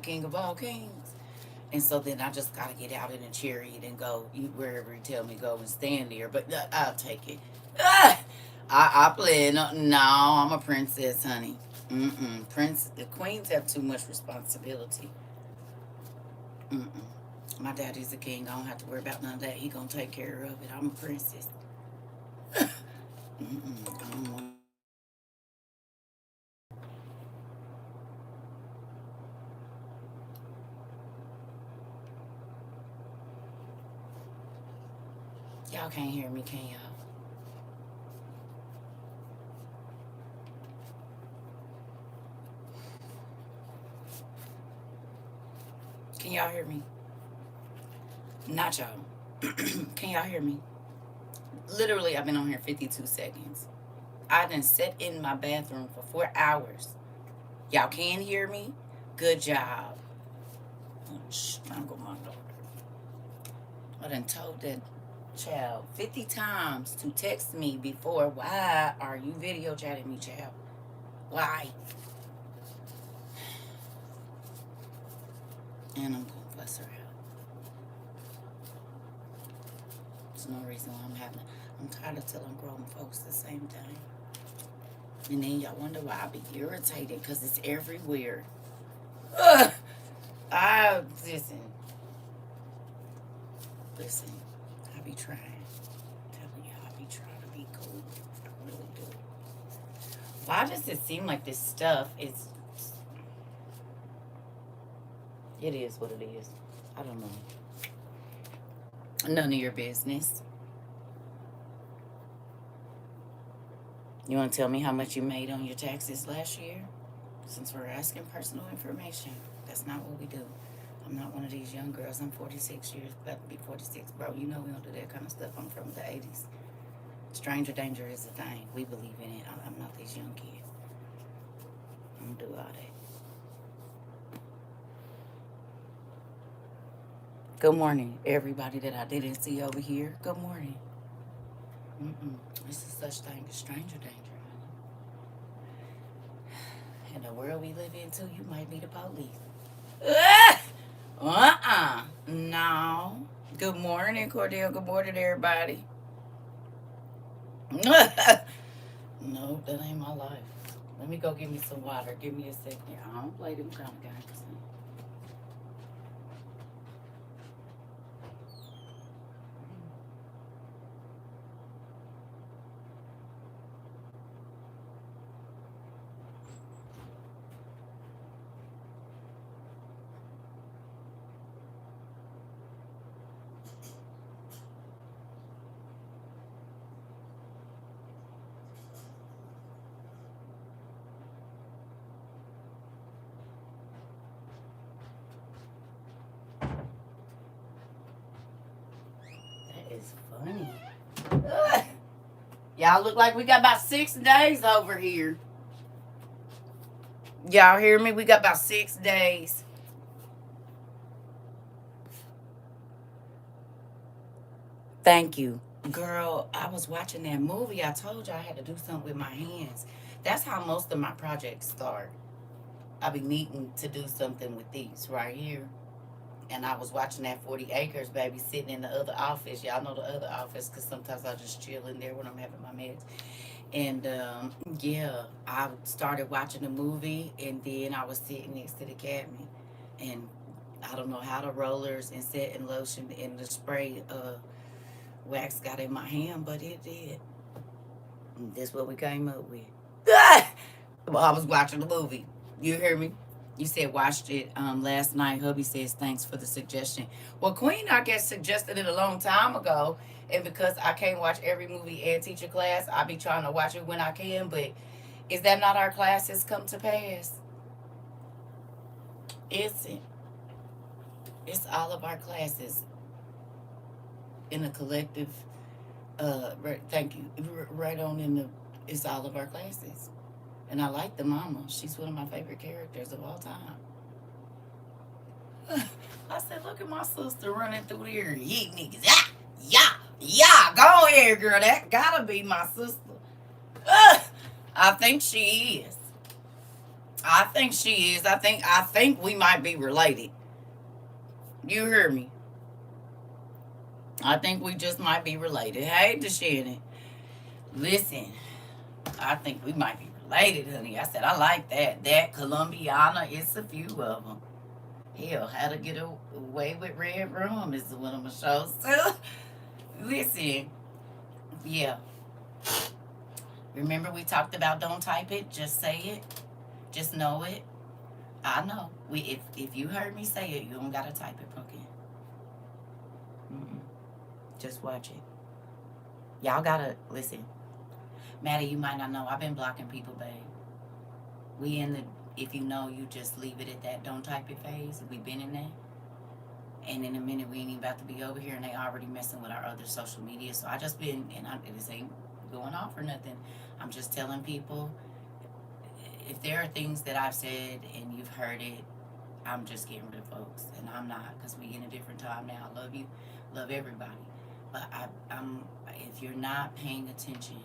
king of all kings. And so then I just gotta get out in a chariot and go wherever he tell me go and stand there. But I'll take it. Ah, I play. No, no, I'm a princess, honey. The queens have too much responsibility. My daddy's a king. I don't have to worry about none of that. He gonna take care of it. I'm a princess. I don't want. Y'all can't hear me, can y'all? Can y'all hear me? Not y'all. Can y'all hear me? Literally, I've been on here 52 seconds. I done sat in my bathroom for 4 hours. Y'all can hear me? Good job. Oh, strangle my daughter. I done told that child 50 times to text me before. Why are you video chatting me, child? Why? And I'm gonna fuss her out. There's no reason why I'm tired of telling grown folks the same thing. And then y'all wonder why I be irritated because it's everywhere. Ugh. I listen. I be trying. Telling you, I be trying to be cool. I really do. Why does it seem like this stuff is? It is what it is. I don't know. None of your business. You want to tell me how much you made on your taxes last year? Since we're asking personal information, that's not what we do. I'm not one of these young girls. I'm 46 years, about to be 46. Bro, you know we don't do that kind of stuff. I'm from the 80s. Stranger danger is a thing. We believe in it. I'm not these young kids. I don't do all that. Good morning, everybody that I didn't see over here. Good morning. This is such thing as stranger danger, honey. In the world we live in, too, you might be the police. No. Good morning, Cordell. Good morning, everybody. No, that ain't my life. Let me go get me some water. Give me a second. I don't play them kind of games. That is funny. Ugh. Y'all look like we got about 6 days over here. Y'all hear me? We got about 6 days. Thank you. Girl, I was watching that movie. I told you I had to do something with my hands. That's how most of my projects start. I be needing to do something with these right here. And I was watching that 40 Acres, baby, sitting in the other office. Y'all know the other office because sometimes I just chill in there when I'm having my meds. And yeah, I started watching the movie, and then I was sitting next to the cabinet. And I don't know how the rollers and setting lotion and the spray wax got in my hand, but it did. And that's what we came up with. Well, I was watching the movie. You hear me? You said watched it last night. Hubby says thanks for the suggestion. Well, Queen, I guess, suggested it a long time ago. And because I can't watch every movie and teach a class, I be trying to watch it when I can. But is that not our classes come to pass? It's it. It's all of our classes in a collective. Thank you. Right on in the. It's all of our classes. And I like the mama. She's one of my favorite characters of all time. I said, look at my sister running through there. Yeet niggas. Ah, yeah, yeah. Go ahead, girl. That gotta be my sister. I think she is. I think she is. I think we might be related. You hear me? I think we just might be related. Hey, Deshannon. Listen, I think we might be related, honey. I said, I like that. That Colombiana, it's a few of them. Hell, how to get away with red rum is one of my shows, too. Listen, yeah. Remember we talked about don't type it, just say it. Just know it. I know. If you heard me say it, you don't gotta type it, Pumpkin. Mm-mm. Just watch it. Y'all gotta listen. Maddie, you might not know. I've been blocking people, babe. We in the if you know, you just leave it at that. Don't type it phase. We been in that. And in a minute, we ain't even about to be over here, and they already messing with our other social media. So I just been, and this ain't going off or nothing. I'm just telling people if there are things that I've said and you've heard it, I'm just getting rid of folks, and I'm not, because we in a different time now. I love you, love everybody, but I'm if you're not paying attention,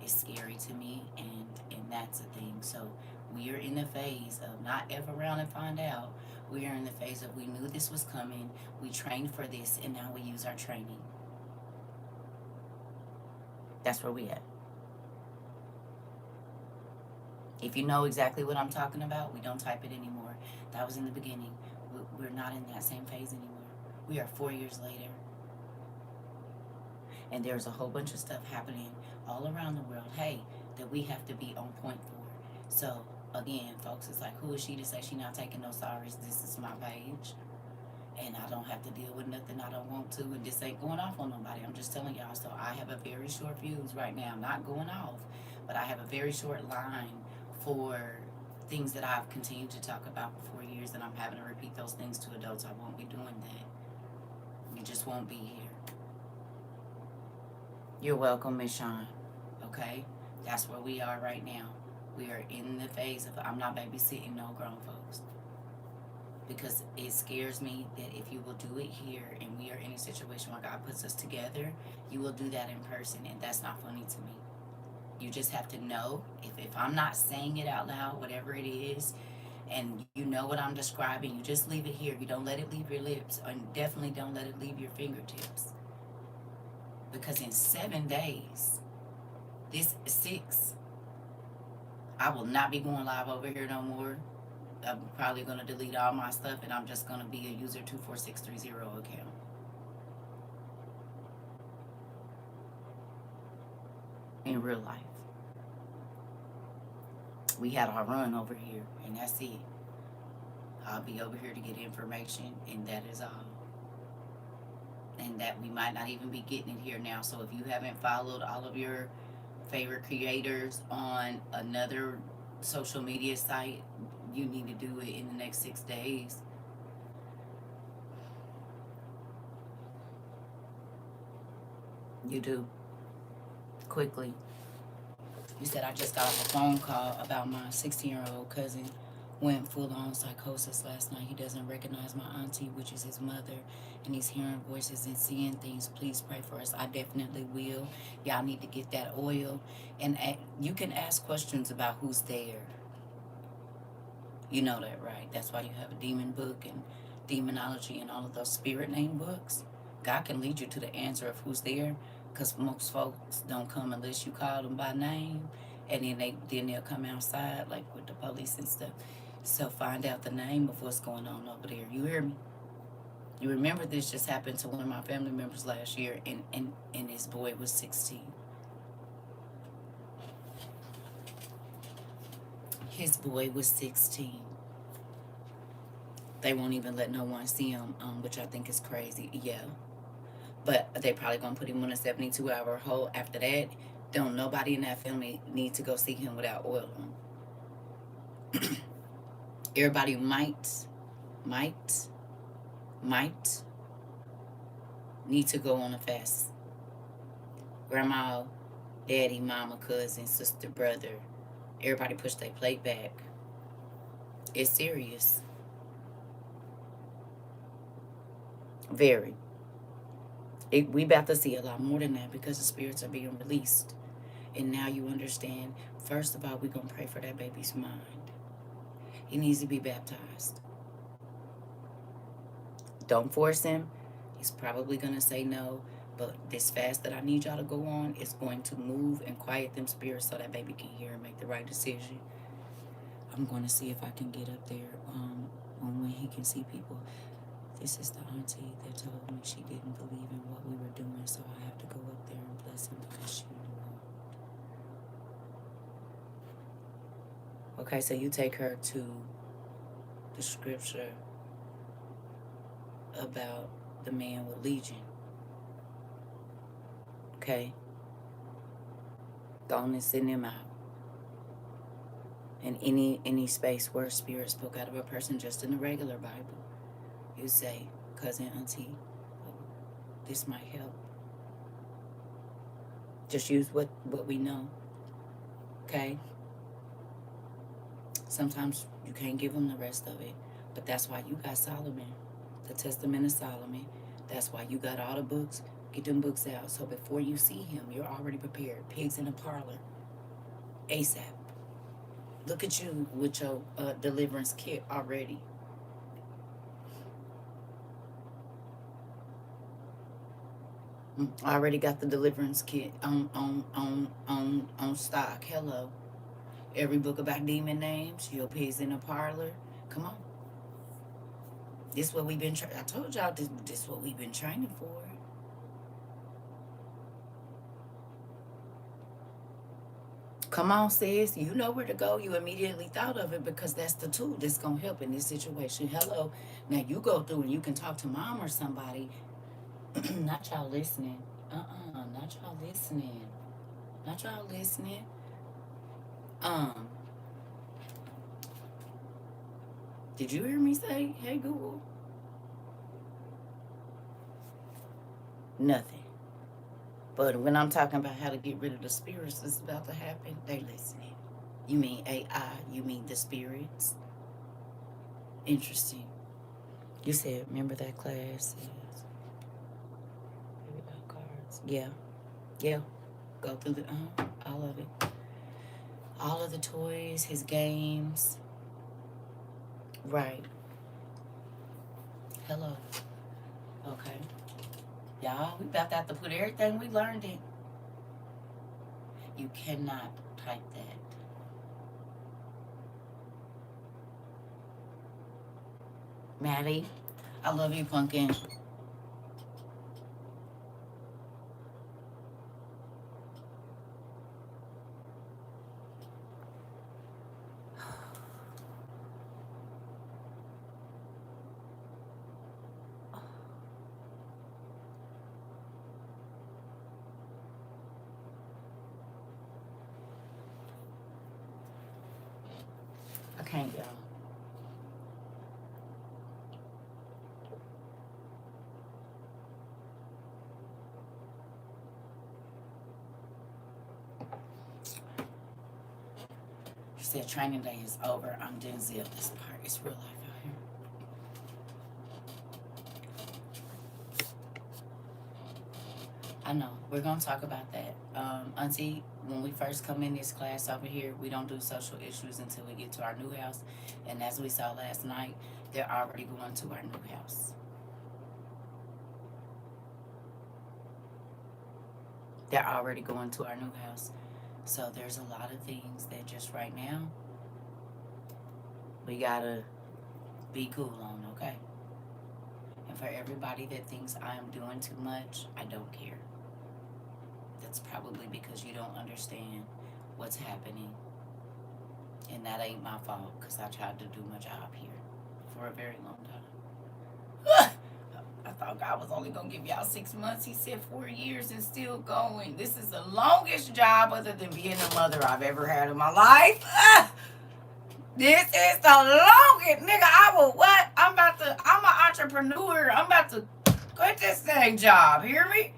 it's scary to me, and that's a thing. So we are in the phase of not F around and find out. We are in the phase of we knew this was coming, we trained for this, and now we use our training. That's where we at. If you know exactly what I'm talking about, we don't type it anymore. That was in the beginning. We're not in that same phase anymore. We are 4 years later. And there's a whole bunch of stuff happening all around the world, hey, that we have to be on point for. So, again, folks, it's like, who is she to say she not taking no sorries? This is my page. And I don't have to deal with nothing I don't want to. And this ain't going off on nobody. I'm just telling y'all. So I have a very short fuse right now. Not going off. But I have a very short line for things that I've continued to talk about for 4 years. And I'm having to repeat those things to adults. I won't be doing that. You just won't be here. You're welcome, Miss Shawn. Okay? That's where we are right now. We are in the phase of I'm not babysitting no grown folks. Because it scares me that if you will do it here and we are in a situation where God puts us together, you will do that in person, and that's not funny to me. You just have to know if I'm not saying it out loud, whatever it is, and you know what I'm describing, you just leave it here. You don't let it leave your lips, and definitely don't let it leave your fingertips. Because in 7 days, this is 6, I will not be going live over here no more. I'm probably going to delete all my stuff, and I'm just going to be a user 24630 account. In real life. We had our run over here, and that's it. I'll be over here to get information, and that is all. And that we might not even be getting it here now. So if you haven't followed all of your favorite creators on another social media site, you need to do it in the next 6 days. You do. Quickly. You said I just got off a phone call about my 16-year-old cousin went full on psychosis last night. He doesn't recognize my auntie, which is his mother, and he's hearing voices and seeing things. Please pray for us. I definitely will. Y'all need to get that oil, and you can ask questions about who's there. You know that, right? That's why you have a demon book and demonology and all of those spirit name books. God can lead you to the answer of who's there, because most folks don't come unless you call them by name, and then they'll come outside like with the police and stuff. So find out the name of what's going on over there. You hear me? You remember this just happened to one of my family members last year, and his boy was 16. His boy was 16. They won't even let no one see him, which I think is crazy. Yeah. But they probably gonna put him on a 72-hour hold. After that, don't nobody in that family need to go see him without oil on. Everybody might need to go on a fast. Grandma, daddy, mama, cousin, sister, brother, everybody push their plate back. It's serious. Very. We about to see a lot more than that because the spirits are being released. And now you understand, first of all, we're going to pray for that baby's mind. He needs to be baptized. Don't force him. He's probably going to say no. But this fast that I need y'all to go on is going to move and quiet them spirits so that baby can hear and make the right decision. I'm going to see if I can get up there when he can see people. This is the auntie that told me she didn't believe in what we were doing, so I have to go up there and bless him because she knew. Okay, so you take her to the scripture about the man with legion. Okay? Go on and send him out. In any space where spirit spoke out of a person, just in the regular Bible, you say, cousin, auntie, this might help. Just use what we know. Okay? Sometimes you can't give them the rest of it. But that's why you got Solomon, the Testament of Solomon. That's why you got all the books. Get them books out. So before you see him, you're already prepared. Pigs in the parlor. ASAP. Look at you with your deliverance kit already. I already got the deliverance kit on stock. Hello. Every book about demon names, your pigs in the parlor. Come on. This what we've been I told y'all this what we've been training for. Come on, sis. You know where to go. You immediately thought of it because that's the tool that's going to help in this situation. Hello. Now you go through and you can talk to mom or somebody. Not y'all listening. Not y'all listening. Not y'all listening. Did you hear me say, hey, Google? Nothing. But when I'm talking about how to get rid of the spirits that's about to happen, they listening. You mean AI? You mean the spirits? Interesting. You said, remember that class? Yes. Cards. Yeah. Yeah. Go through the all of it. All of the toys, his games. Right. Hello. Okay. Y'all, we about to have to put everything we learned in. You cannot type that. Maddie, I love you, pumpkin. I can't, y'all. She said training day is over. I'm Denzel. This part is real life out here. I know. We're going to talk about that. Auntie, when we first come in this class over here, we don't do social issues until we get to our new house. And as we saw last night, they're already going to our new house. They're already going to our new house. So there's a lot of things that just right now, we got to be cool on, okay? And for everybody that thinks I am doing too much, I don't care. That's probably because you don't understand what's happening. And that ain't my fault because I tried to do my job here for a very long time. I thought God was only going to give y'all 6 months. He said 4 years and still going. This is the longest job other than being a mother I've ever had in my life. This is the longest. Nigga, I'm an entrepreneur. I'm about to quit this dang job. Hear me?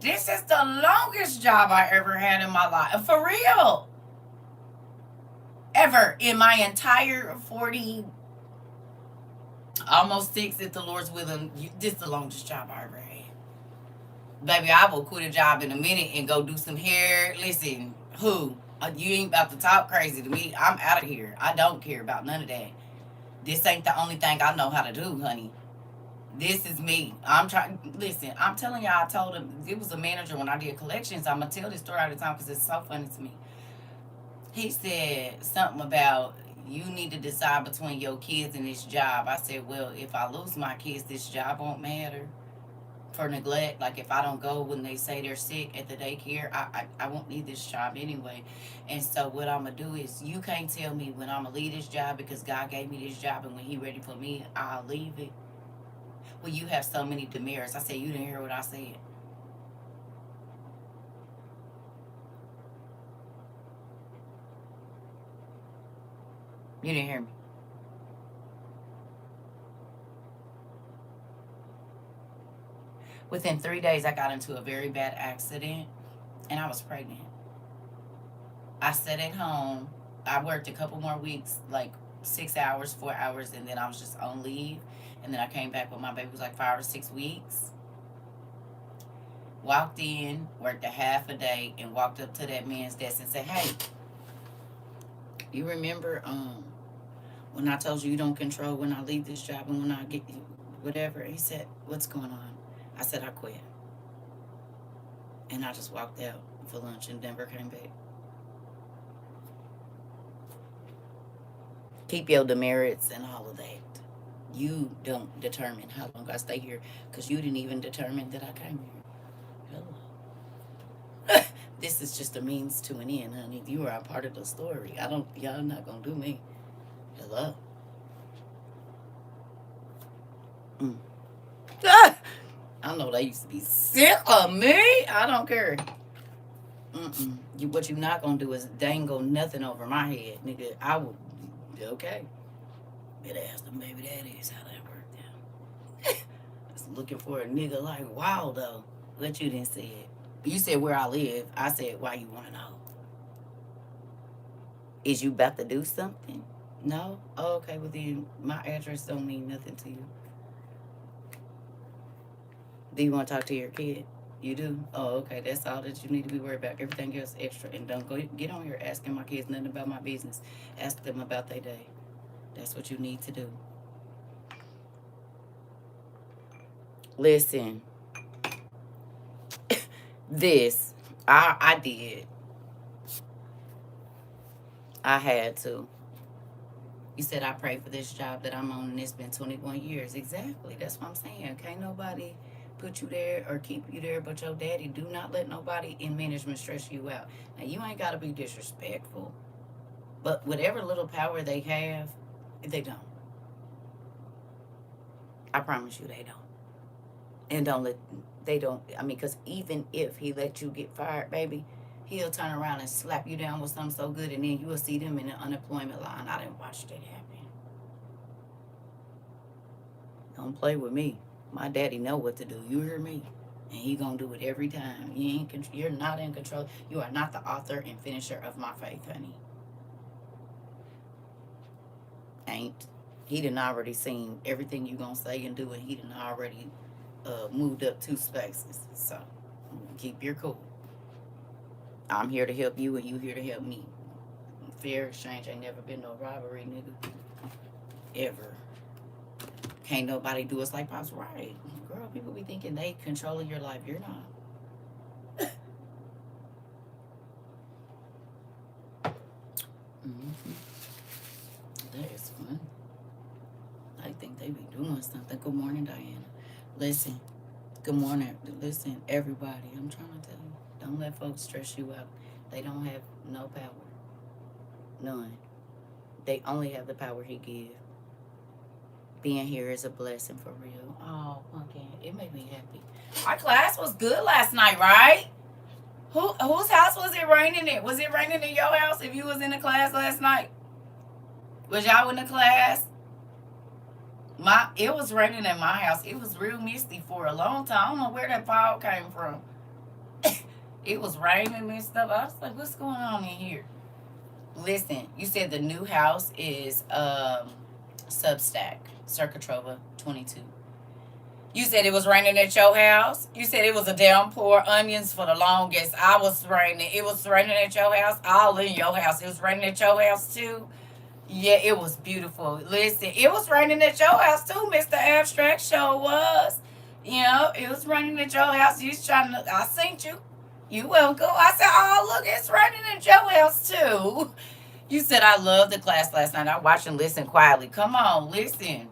This is the longest job I ever had in my life. For real. Ever. In my entire 40, almost 6 if the Lord's willing. This is the longest job I ever had. Baby, I will quit a job in a minute and go do some hair. Listen, who? You ain't about to talk crazy to me. I'm out of here. I don't care about none of that. This ain't the only thing I know how to do, honey. This is me. I'm trying. Listen, I'm telling y'all. I told him it was a manager when I did collections. I'm gonna tell this story all the time because it's so funny to me. He said something about you need to decide between your kids and this job. I said, well, if I lose my kids, this job won't matter for neglect. Like if I don't go when they say they're sick at the daycare, I won't need this job anyway. And so what I'm gonna do is you can't tell me when I'm gonna leave this job because God gave me this job and when He ready for me, I'll leave it. Well, you have so many demerits. I said you didn't hear what I said. You didn't hear me. Within 3 days, I got into a very bad accident and I was pregnant. I sat at home. I worked a couple more weeks, like 6 hours, 4 hours, and then I was just on leave. And then I came back when my baby was like 5 or 6 weeks. Walked in, worked a half a day, and walked up to that man's desk and said, "Hey, you remember when I told you you don't control when I leave this job and when I get whatever?" He said, "What's going on?" I said, "I quit." And I just walked out for lunch and never came back. Keep your demerits and all of that. You don't determine how long I stay here because you didn't even determine that I came here. Hello. This is just a means to an end, honey. You are a part of the story. Y'all not gonna do me. Hello. Mm. Ah! I know they used to be sick of me. I don't care. What you not gonna do is dangle nothing over my head, nigga. I would. Okay. Better ask them baby daddies how that worked out. I was looking for a nigga like Waldo. What you didn't say it. You said where I live. I said why you want to know. Is you about to do something? No? Oh, okay, well then my address don't mean nothing to you. Do you want to talk to your kid? You do? Oh, okay. That's all that you need to be worried about. Everything else extra. And don't go get on here asking my kids nothing about my business. Ask them about their day. That's what you need to do. Listen, this I did. I had to. You said I prayed for this job that I'm on and it's been 21 years. Exactly. That's what I'm saying. Can't nobody put you there or keep you there but your daddy. Do not let nobody in management stress you out. Now you ain't gotta be disrespectful. But whatever little power they have, they don't. I promise you they don't. And don't let they don't I mean, because even if he let you get fired, baby, he'll turn around and slap you down with something so good and then you will see them in the unemployment line. I didn't watch that happen. Don't play with me. My daddy know what to do. You hear me? And he gonna do it every time. You're not in control. You are not the author and finisher of my faith, honey. Ain't. He done already seen everything you gonna say and do, and he done already moved up 2 spaces. So keep your cool. I'm here to help you, and you here to help me. Fair exchange ain't never been no robbery, nigga. Ever. Can't nobody do us like Pop's right. Girl, people be thinking they controlling your life. You're not. Mm-hmm. That is fun. I think they be doing something. Good morning, Diana. Listen, good morning. Listen, everybody. I'm trying to tell you. Don't let folks stress you out. They don't have no power. None. They only have the power he gives. Being here is a blessing for real. Oh, okay. It made me happy. Our class was good last night, right? Whose house was it raining in? Was it raining in your house if you was in the class last night? Was y'all in the class? It was raining in my house. It was real misty for a long time. I don't know where that fog came from. It was raining and stuff. I was like, what's going on in here? Listen, you said the new house is Substack, CERCA TROVA 22. You said it was raining at your house. You said it was a downpour, onions for the longest. I was raining. It was raining at your house. All in your house. It was raining at your house too. Yeah, it was beautiful. Listen, it was raining at your house too, Mr. Abstract. Show was. You know, it was raining at your house. You was trying to. I seen you. You welcome. I said, oh look, it's raining at your house too. You said I loved the class last night. I watched and listened quietly. Come on, listen.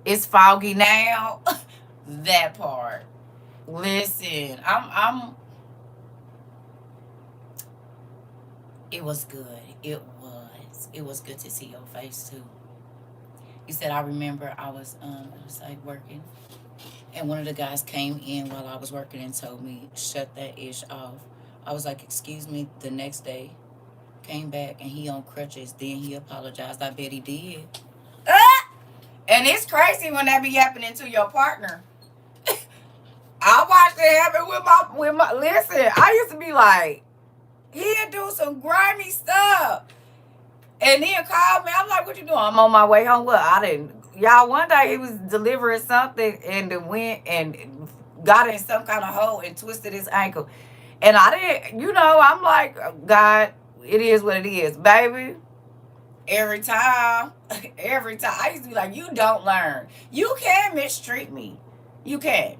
It's foggy now. That part. Listen, it was good. It was. It was good to see your face too. You said I remember I was like working and one of the guys came in while I was working and told me, shut that ish off. I was like, excuse me, the next day came back and he on crutches. Then he apologized. I bet he did. Ah! And it's crazy when that be happening to your partner. I watched it happen with my listen, I used to be like, he'd do some grimy stuff. And then called me. I'm like, what you doing? I'm on my way home. What? I didn't. Y'all, one day he was delivering something and then went and got in some kind of hole and twisted his ankle. And I didn't, I'm like, God, it is what it is. Baby, every time, every time. I used to be like, you don't learn. You can mistreat me. You can.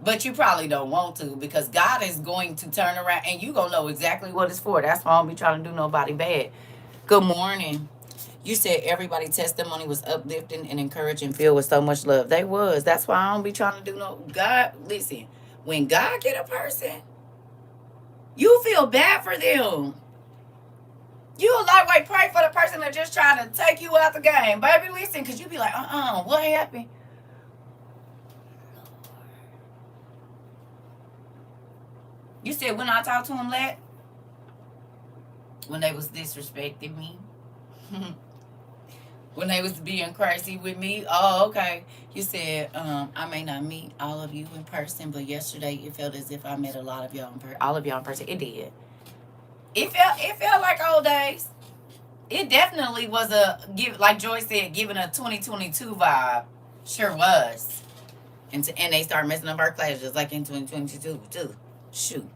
But you probably don't want to because God is going to turn around and you going to know exactly what it's for. That's why I don't be trying to do nobody bad. Good morning. You said everybody's testimony was uplifting and encouraging, filled with so much love. They was. That's why I don't be trying to do no. God, listen. When God get a person, you feel bad for them. You like, wait, pray for the person that just trying to take you out the game. Baby, listen, because you be like, what happened? You said when I talked to him when they was disrespecting me. When they was being crazy with me. Oh, okay. You said, I may not meet all of you in person, but yesterday it felt as if I met a lot of y'all all of y'all in person. It did. It felt like old days. It definitely was like Joy said, giving a 2022 vibe. Sure was. And they start messing up our classes like in 2022 too. Shoot.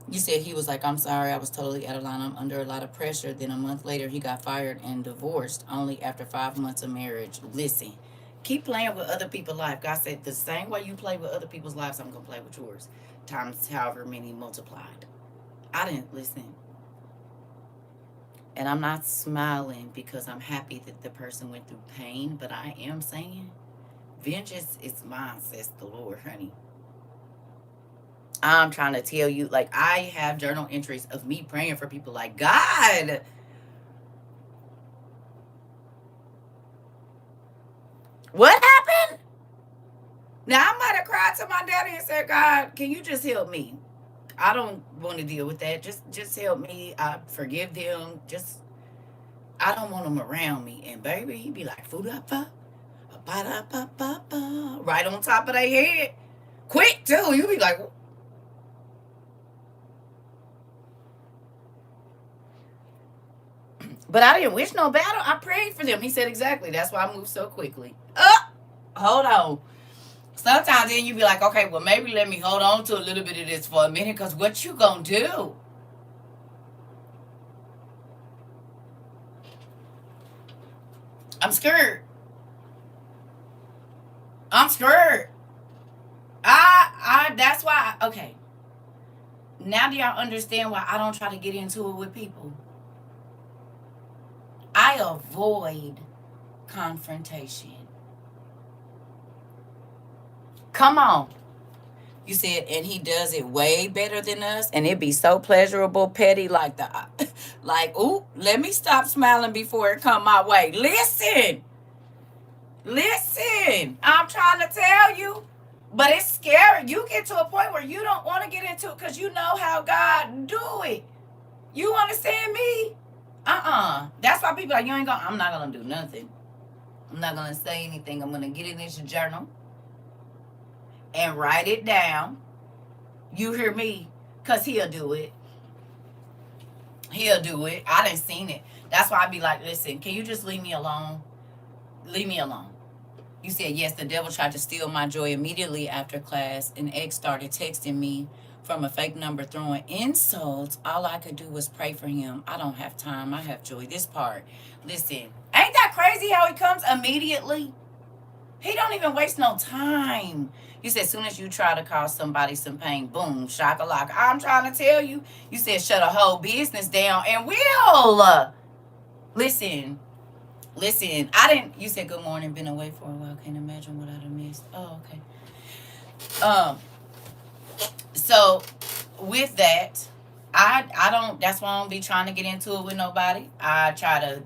You said he was like, I'm sorry, I was totally out of line. I'm under a lot of pressure. Then a month later, he got fired and divorced only after 5 months of marriage. Listen, keep playing with other people's lives. God said, the same way you play with other people's lives, I'm going to play with yours. Times however many multiplied. I didn't listen. And I'm not smiling because I'm happy that the person went through pain, but I am saying, vengeance is mine, says the Lord, honey. I'm trying to tell you, like, I have journal entries of me praying for people like, God, what happened? Now, I might have cried to my daddy and said, God, can you just help me? I don't want to deal with that. Just help me. I forgive them. I don't want them around me. And baby, he'd be like, food up, right on top of their head. Quick, too. You be like, but I didn't wish no battle. I prayed for them. He said exactly. That's why I moved so quickly. Hold on. Sometimes then you be like, okay, well, maybe let me hold on to a little bit of this for a minute, because what you gonna do? I'm scared. I'm scared. That's why, okay. Now do y'all understand why I don't try to get into it with people? I avoid confrontation. Come on. You said, and he does it way better than us, and it be so pleasurable, petty, like like, ooh, let me stop smiling before it come my way. Listen, I'm trying to tell you, but it's scary. You get to a point where you don't want to get into it because you know how God do it. You understand me? That's why people are like, I'm not gonna do nothing. I'm not gonna say anything. I'm gonna get in this journal and write it down. You hear me? Because he'll do it. He'll do it. I done seen it. That's why I be like, listen, can you just leave me alone? Leave me alone. You said, yes, the devil tried to steal my joy immediately after class. An ex started texting me from a fake number throwing insults. All I could do was pray for him. I don't have time. I have joy. This part. Listen, ain't that crazy how he comes immediately? He don't even waste no time. You said as soon as you try to cause somebody some pain, boom, shock-a-lock. I'm trying to tell you. You said shut a whole business down and will. Listen, listen. I didn't. You said good morning. Been away for a while. Can't imagine what I'd have missed. Oh, okay. So with that, I don't. That's why I don't be trying to get into it with nobody. I try to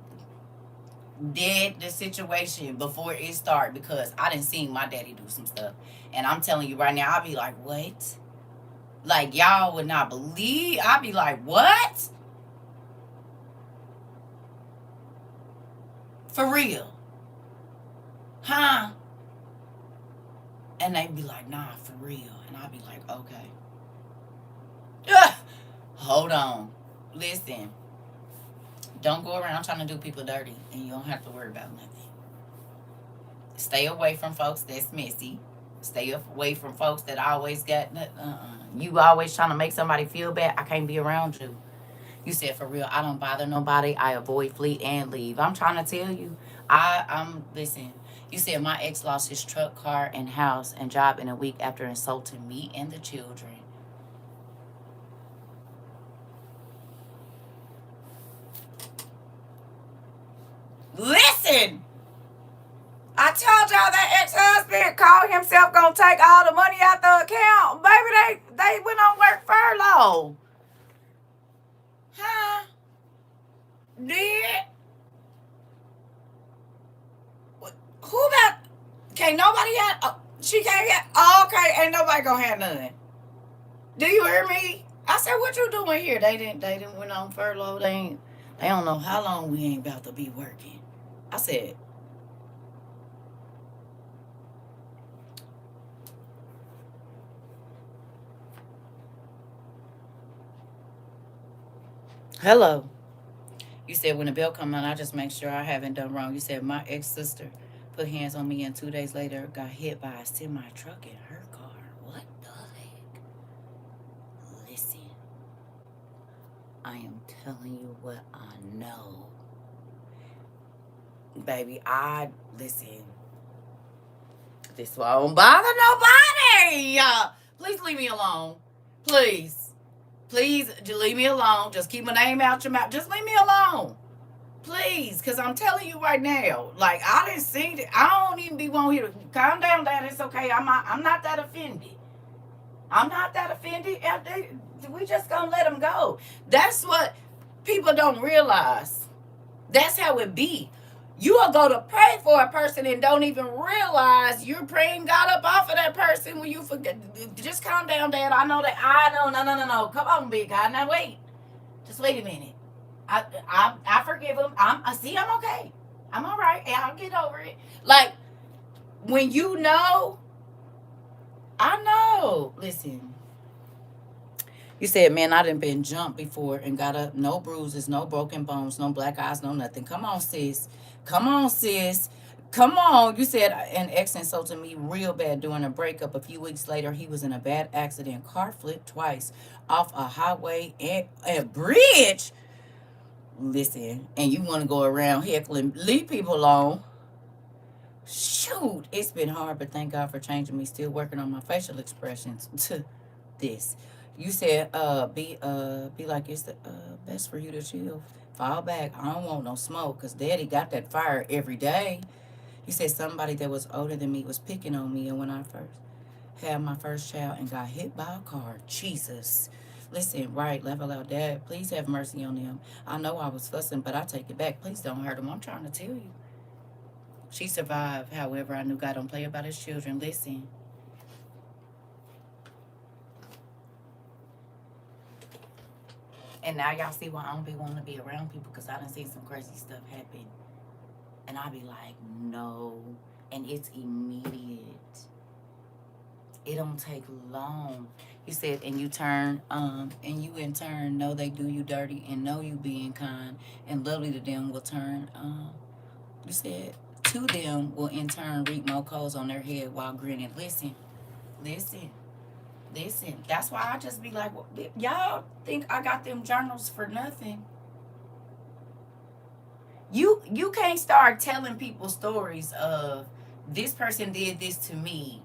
dead the situation before it start because I didn't see my daddy do some stuff, and I'm telling you right now, I'll be like, what? Like y'all would not believe. I'll be like, what? For real? Huh? And they'd be like, nah, for real. And I'd be like, okay. Hold on. Listen. Don't go around trying to do people dirty and you don't have to worry about nothing. Stay away from folks that's messy. Stay away from folks that always got, you always trying to make somebody feel bad. I can't be around you. You said, for real, I don't bother nobody. I avoid, flee, and leave. I'm trying to tell you. Listen. You said my ex lost his truck, car, and house and job in a week after insulting me and the children. Listen! I told y'all that ex-husband called himself gonna take all the money out the account. Baby, they went on work furlough. Huh? Did? Who got? Can't nobody have? She can't get. Oh, okay, ain't nobody gonna have none. Do you hear me? I said, what you doing here? They didn't went on furlough. They don't know how long we ain't about to be working. I said, hello. You said when the bill come out, I just make sure I haven't done wrong. You said my ex-sister put hands on me and 2 days later got hit by a semi truck in her car. What the heck? Listen, I am telling you what I know. Baby, listen. This why I don't bother nobody. Please leave me alone. Please. Please, just leave me alone. Just keep my name out your mouth. Just leave me alone. Please, because I'm telling you right now, like, I didn't see it. I don't even be wanting here to calm down, Dad. It's okay. I'm not that offended. I'm not that offended. We just gonna let them go. That's what people don't realize. That's how it be. You will go to pray for a person and don't even realize you're praying God up off of that person when you forget. Just calm down, Dad. I know that. I know. No. Come on, big guy. Now wait. Just wait a minute. I forgive him. I'm okay. I'm all right. I'll get over it. Like when you know, I know. Listen. You said, man, I done been jumped before and got up. No bruises, no broken bones, no black eyes, no nothing. Come on, sis. Come on, sis. Come on. You said an ex insulted me real bad during a breakup. A few weeks later, he was in a bad accident. Car flipped twice off a highway and a bridge. Listen, and you want to go around heckling, leave people alone. Shoot, it's been hard, but thank God for changing me. Still working on my facial expressions to this. You said, be like it's the best for you to chill. Fall back. I don't want no smoke, cause Daddy got that fire every day. He said somebody that was older than me was picking on me, and when I first had my first child and got hit by a car, Jesus. Listen, right, laugh aloud, Dad. Please have mercy on them. I know I was fussing, but I take it back. Please don't hurt them. I'm trying to tell you. She survived. However, I knew God don't play about his children. Listen. And now y'all see why I don't be wanting to be around people because I done seen some crazy stuff happen. And I be like, no. And it's immediate. It don't take long. He said, and you in turn know they do you dirty and know you being kind and lovely to them will turn, you said, to them will in turn reap more coals on their head while grinning. Listen, listen, listen. That's why I just be like, well, y'all think I got them journals for nothing. You can't start telling people stories of this person did this to me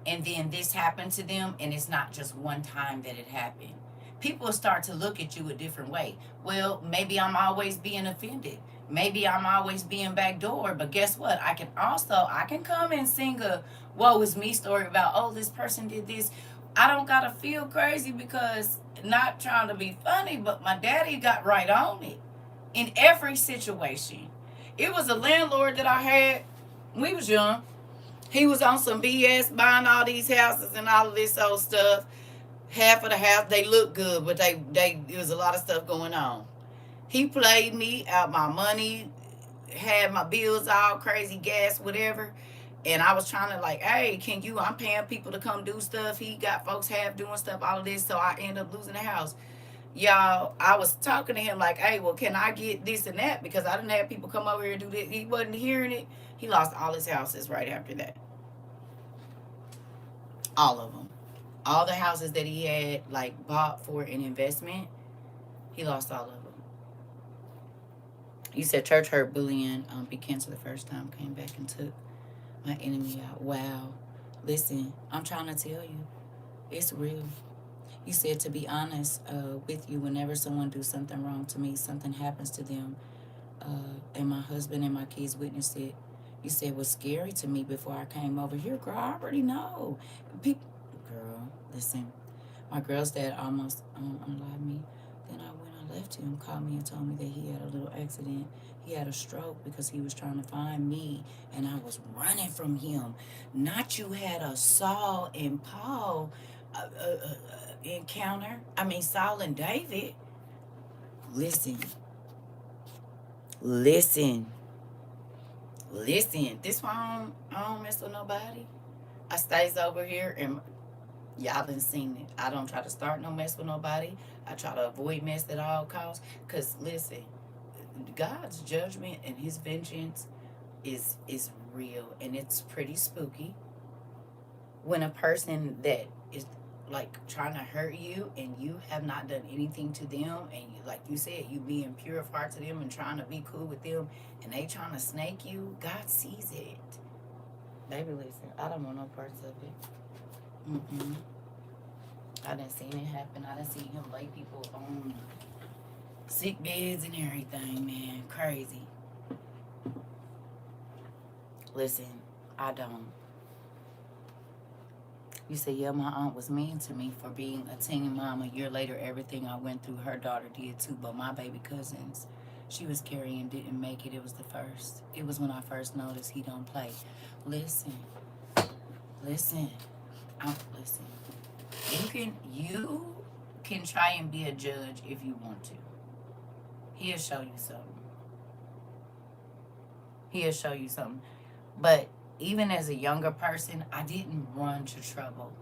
and then this happened to them and it's not just one time that it happened. People start to look at you a different way. Well, maybe I'm always being offended. Maybe I'm always being backdoored, but guess what? I can come and sing a woe is me story about, oh, this person did this. I don't gotta feel crazy because, not trying to be funny, but my daddy got right on it in every situation. It was a landlord that I had when we was young. He was on some BS buying all these houses and all of this old stuff. Half of the house they look good, but they there was a lot of stuff going on. He played me out my money, had my bills all crazy, gas, whatever. And I was trying to like, hey, can you? I'm paying people to come do stuff. He got folks half doing stuff, all of this. So I end up losing the house. Y'all, I was talking to him like, hey, well, can I get this and that? Because I didn't have people come over here and do this. He wasn't hearing it. He lost all his houses right after that. All of them. All the houses that he had like bought for an investment, he lost all of them. You said church hurt bullying be canceled the first time, came back and took my enemy out. Wow. Listen, I'm trying to tell you, it's real. You said to be honest with you, whenever someone do something wrong to me, something happens to them, and my husband and my kids witnessed it. You said it was scary to me before I came over here. Girl, I already know. People, girl, listen. My girl's dad almost unalived me. Then when I left him, called me and told me that he had a little accident. He had a stroke because he was trying to find me, and I was running from him. Not you had a Saul and Paul encounter. I mean, Saul and David. Listen, listen, listen. This why I don't mess with nobody. I stays over here and y'all done seen it. I don't try to start no mess with nobody. I try to avoid mess at all costs. Cause listen, God's judgment and his vengeance is real and it's pretty spooky. When a person that is like trying to hurt you and you have not done anything to them and you, like you said, you being pure of heart to them and trying to be cool with them and they trying to snake you, God sees it. Baby, listen, I don't want no parts of it. Mm-mm. I done seen it happen. I done seen him lay people on sick beds and everything, man. Crazy. Listen, I don't. You say, yeah, my aunt was mean to me for being a teen mom. A year later, everything I went through, her daughter did too. But my baby cousins, she was carrying, didn't make it. It was the first. It was when I first noticed he don't play. Listen, listen, listen. You can try and be a judge if you want to. He'll show you something. He'll show you something. But even as a younger person, I didn't run to trouble.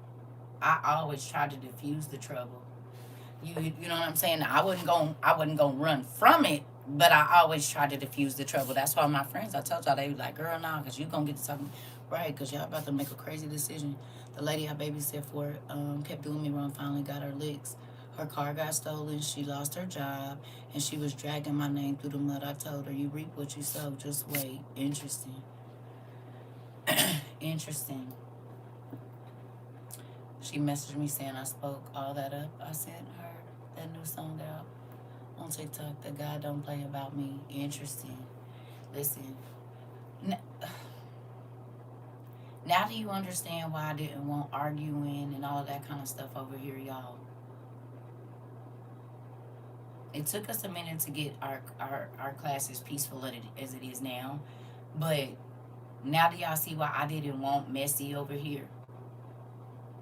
I always tried to diffuse the trouble. You know what I'm saying? I wasn't gonna run from it, but I always tried to diffuse the trouble. That's why my friends, I told y'all, they was like, girl, nah, cause you gonna get to something right, cause y'all about to make a crazy decision. The lady I babysit for kept doing me wrong, finally got her licks. Her car got stolen, she lost her job, and she was dragging my name through the mud. I told her, you reap what you sow, just wait. Interesting. Interesting. She messaged me saying I spoke all that up. I sent her that new song out on TikTok, The God Don't Play About Me. Interesting. Listen, now do you understand why I didn't want arguing and all of that kind of stuff over here, y'all? It took us a minute to get our classes peaceful as it is now. But now do y'all see why I didn't want messy over here?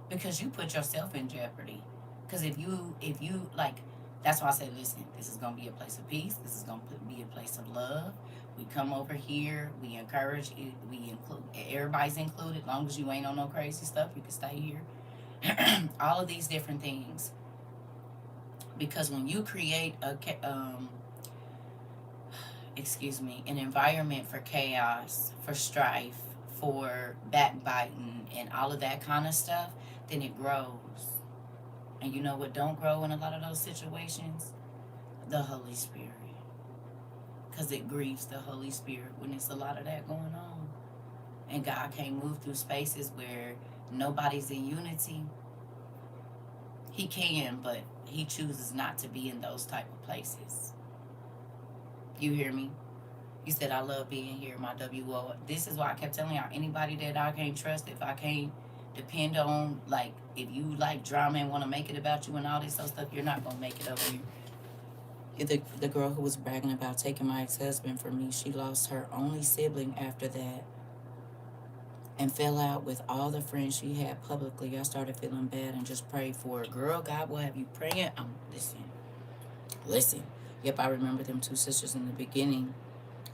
Because you put yourself in jeopardy. Because if you like, that's why I say, listen, this is gonna be a place of peace. This is gonna be a place of love. We come over here, we encourage it, we include, everybody's included. As long as you ain't on no crazy stuff, you can stay here. All of these different things. Because when you create an environment for chaos, for strife, for backbiting, and all of that kind of stuff, then it grows. And you know what don't grow in a lot of those situations? The Holy Spirit. Because it grieves the Holy Spirit when there's a lot of that going on. And God can't move through spaces where nobody's in unity. He can, but he chooses not to be in those type of places. You hear me? You said, I love being here, my WO. This is why I kept telling y'all, anybody that I can't trust, if I can't depend on, like, if you like drama and want to make it about you and all this other stuff, you're not going to make it over here. The girl who was bragging about taking my ex-husband from me, she lost her only sibling after that and fell out with all the friends she had publicly. I started feeling bad and just prayed for her. Girl, God will have you praying. Listen. Yep, I remember them two sisters in the beginning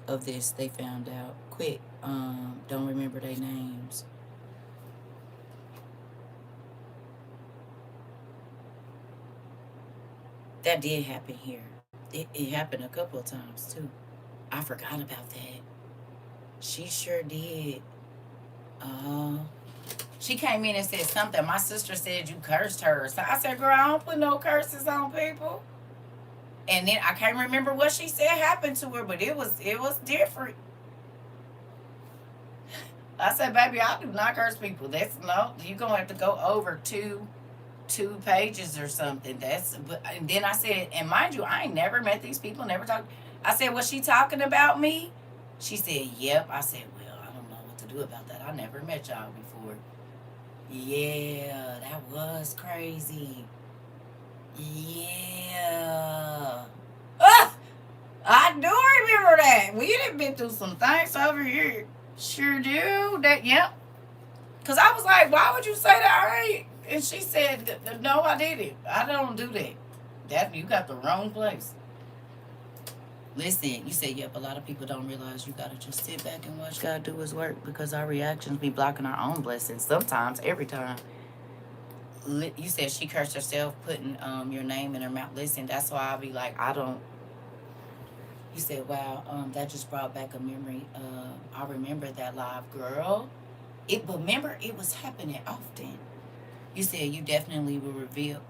of this. They found out quick. Don't remember their names. That did happen here. It happened a couple of times too. I forgot about that. She sure did. She came in and said something. My sister said you cursed her. So I said, girl, I don't put no curses on people. And then I can't remember what she said happened to her, but it was different. I said, baby, I do not curse people. That's no, you're gonna have to go over two pages or something. And then I said, and mind you, I ain't never met these people, never talked. I said, was she talking about me? She said, yep. I said, well, I don't know what to do about that. I never met y'all before. Yeah, that was crazy. Yeah. I do remember that. We done been through some things over here. Sure do. That, yep. Because I was like, why would you say that? Right? And she said, no, I didn't. I don't do that. You got the wrong place. Listen, you said, yep, a lot of people don't realize you got to just sit back and watch God do his work because our reactions be blocking our own blessings. Sometimes, every time. You said she cursed herself putting your name in her mouth. Listen, that's why I be like, I don't. You said, wow, that just brought back a memory. I remember that live, girl. But remember, it was happening often. You said you definitely will reveal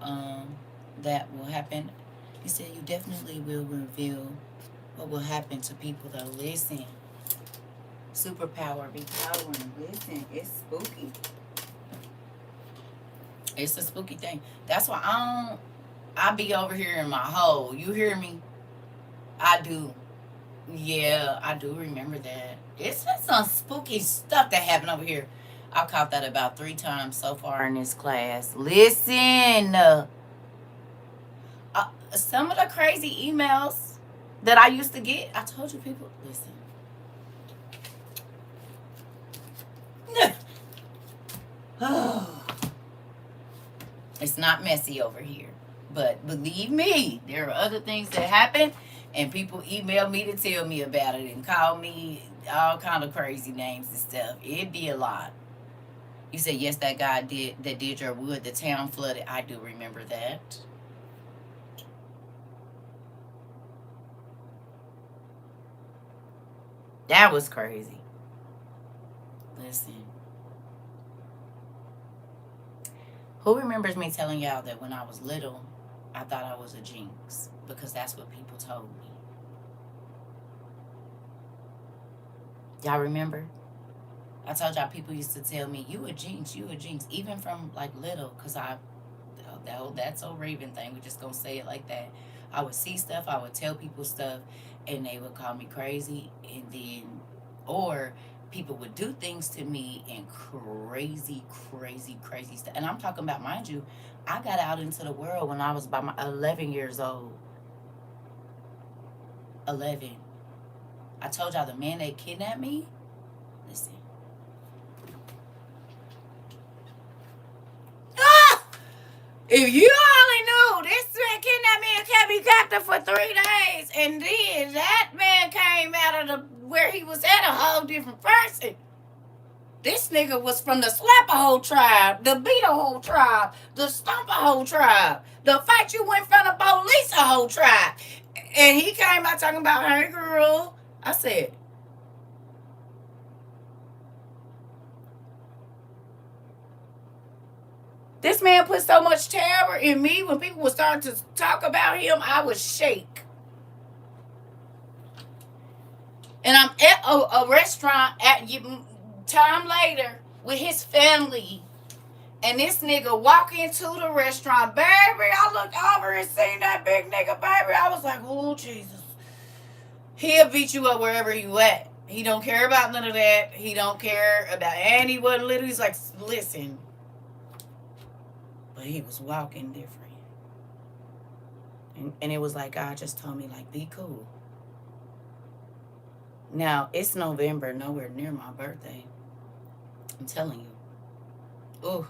that will happen. You said you definitely will reveal what will happen to people that listen. Superpower be powering. Listen, it's spooky. It's a spooky thing. That's why I be over here in my hole. You hear me? I do. Yeah, I do remember that. It's been some spooky stuff that happened over here. I caught that about 3 times so far in this class. Listen. Some of the crazy emails that I used to get, I told you people, listen. It's not messy over here. But believe me, there are other things that happen, and people email me to tell me about it and call me all kind of crazy names and stuff. It'd be a lot. You said, yes, that guy did your wood. The town flooded. I do remember that. That was crazy. Listen. Who remembers me telling y'all that when I was little, I thought I was a jinx? Because that's what people told me. Y'all remember? I told y'all people used to tell me, you a jinx, even from like little, because that's a Raven thing. We're just going to say it like that. I would see stuff, I would tell people stuff, and they would call me crazy, and then, or people would do things to me and crazy stuff. And I'm talking about, mind you, I got out into the world when I was about my 11 years old. 11. I told y'all the man that kidnapped me. Listen. If you only knew, this man kidnapped me and kept me captive for 3 days, and then that man came out of where he was at a whole different person. This nigga was from the Slap-a-hole tribe, the Beat-a-hole tribe, the Stomp-a-hole tribe, the Fight You in front of police-a-hole tribe. And he came out talking about, hey, girl. I said, this man put so much terror in me. When people would start to talk about him, I would shake. And I'm at a restaurant at time later with his family. And this nigga walk into the restaurant. Baby, I looked over and seen that big nigga, baby. I was like, oh, Jesus. He'll beat you up wherever you at. He don't care about none of that. He don't care about anyone. Literally, he's like, listen. But he was walking different. And it was like, God just told me, like, be cool. Now, it's November, nowhere near my birthday. I'm telling you. Ooh,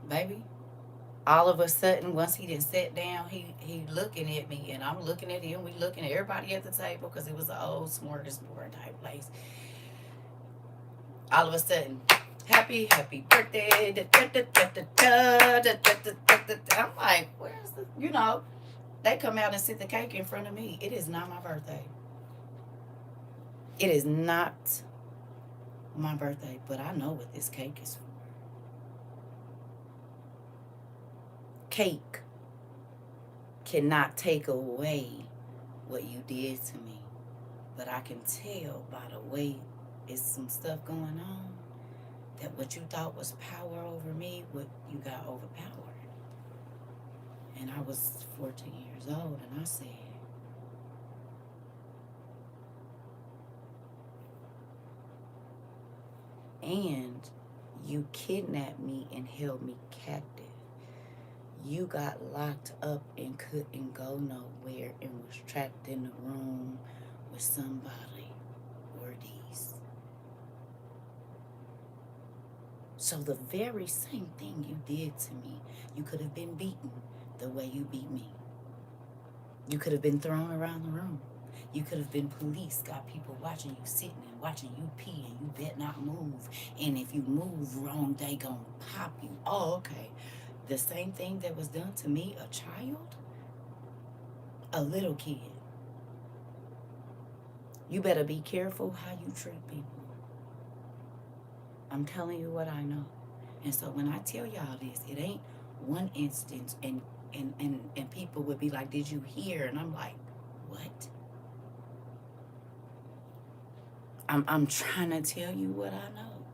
baby. All of a sudden, once he didn't sit down, he looking at me, and I'm looking at him. We looking at everybody at the table because it was an old smorgasbord type place. All of a sudden, happy birthday. I'm like, where's the, they come out and sit the cake in front of me. It is not my birthday. It is not my birthday, but I know what this cake is for. Cake cannot take away what you did to me, but I can tell by the way it's some stuff going on that what you thought was power over me, what you got overpowered. And I was 14 years old, and I said, and you kidnapped me and held me captive. You got locked up and couldn't go nowhere and was trapped in the room with somebody or these. So the very same thing you did to me, you could have been beaten the way you beat me. You could have been thrown around the room. You could have been police, got people watching you sitting and watching you pee, and you bet not move. And if you move wrong, they gonna pop you. Oh, okay. The same thing that was done to me, a child, a little kid. You better be careful how you treat people. I'm telling you what I know. And so when I tell y'all this, it ain't one instance, and people would be like, did you hear? And I'm like, what? I'm trying to tell you what I know.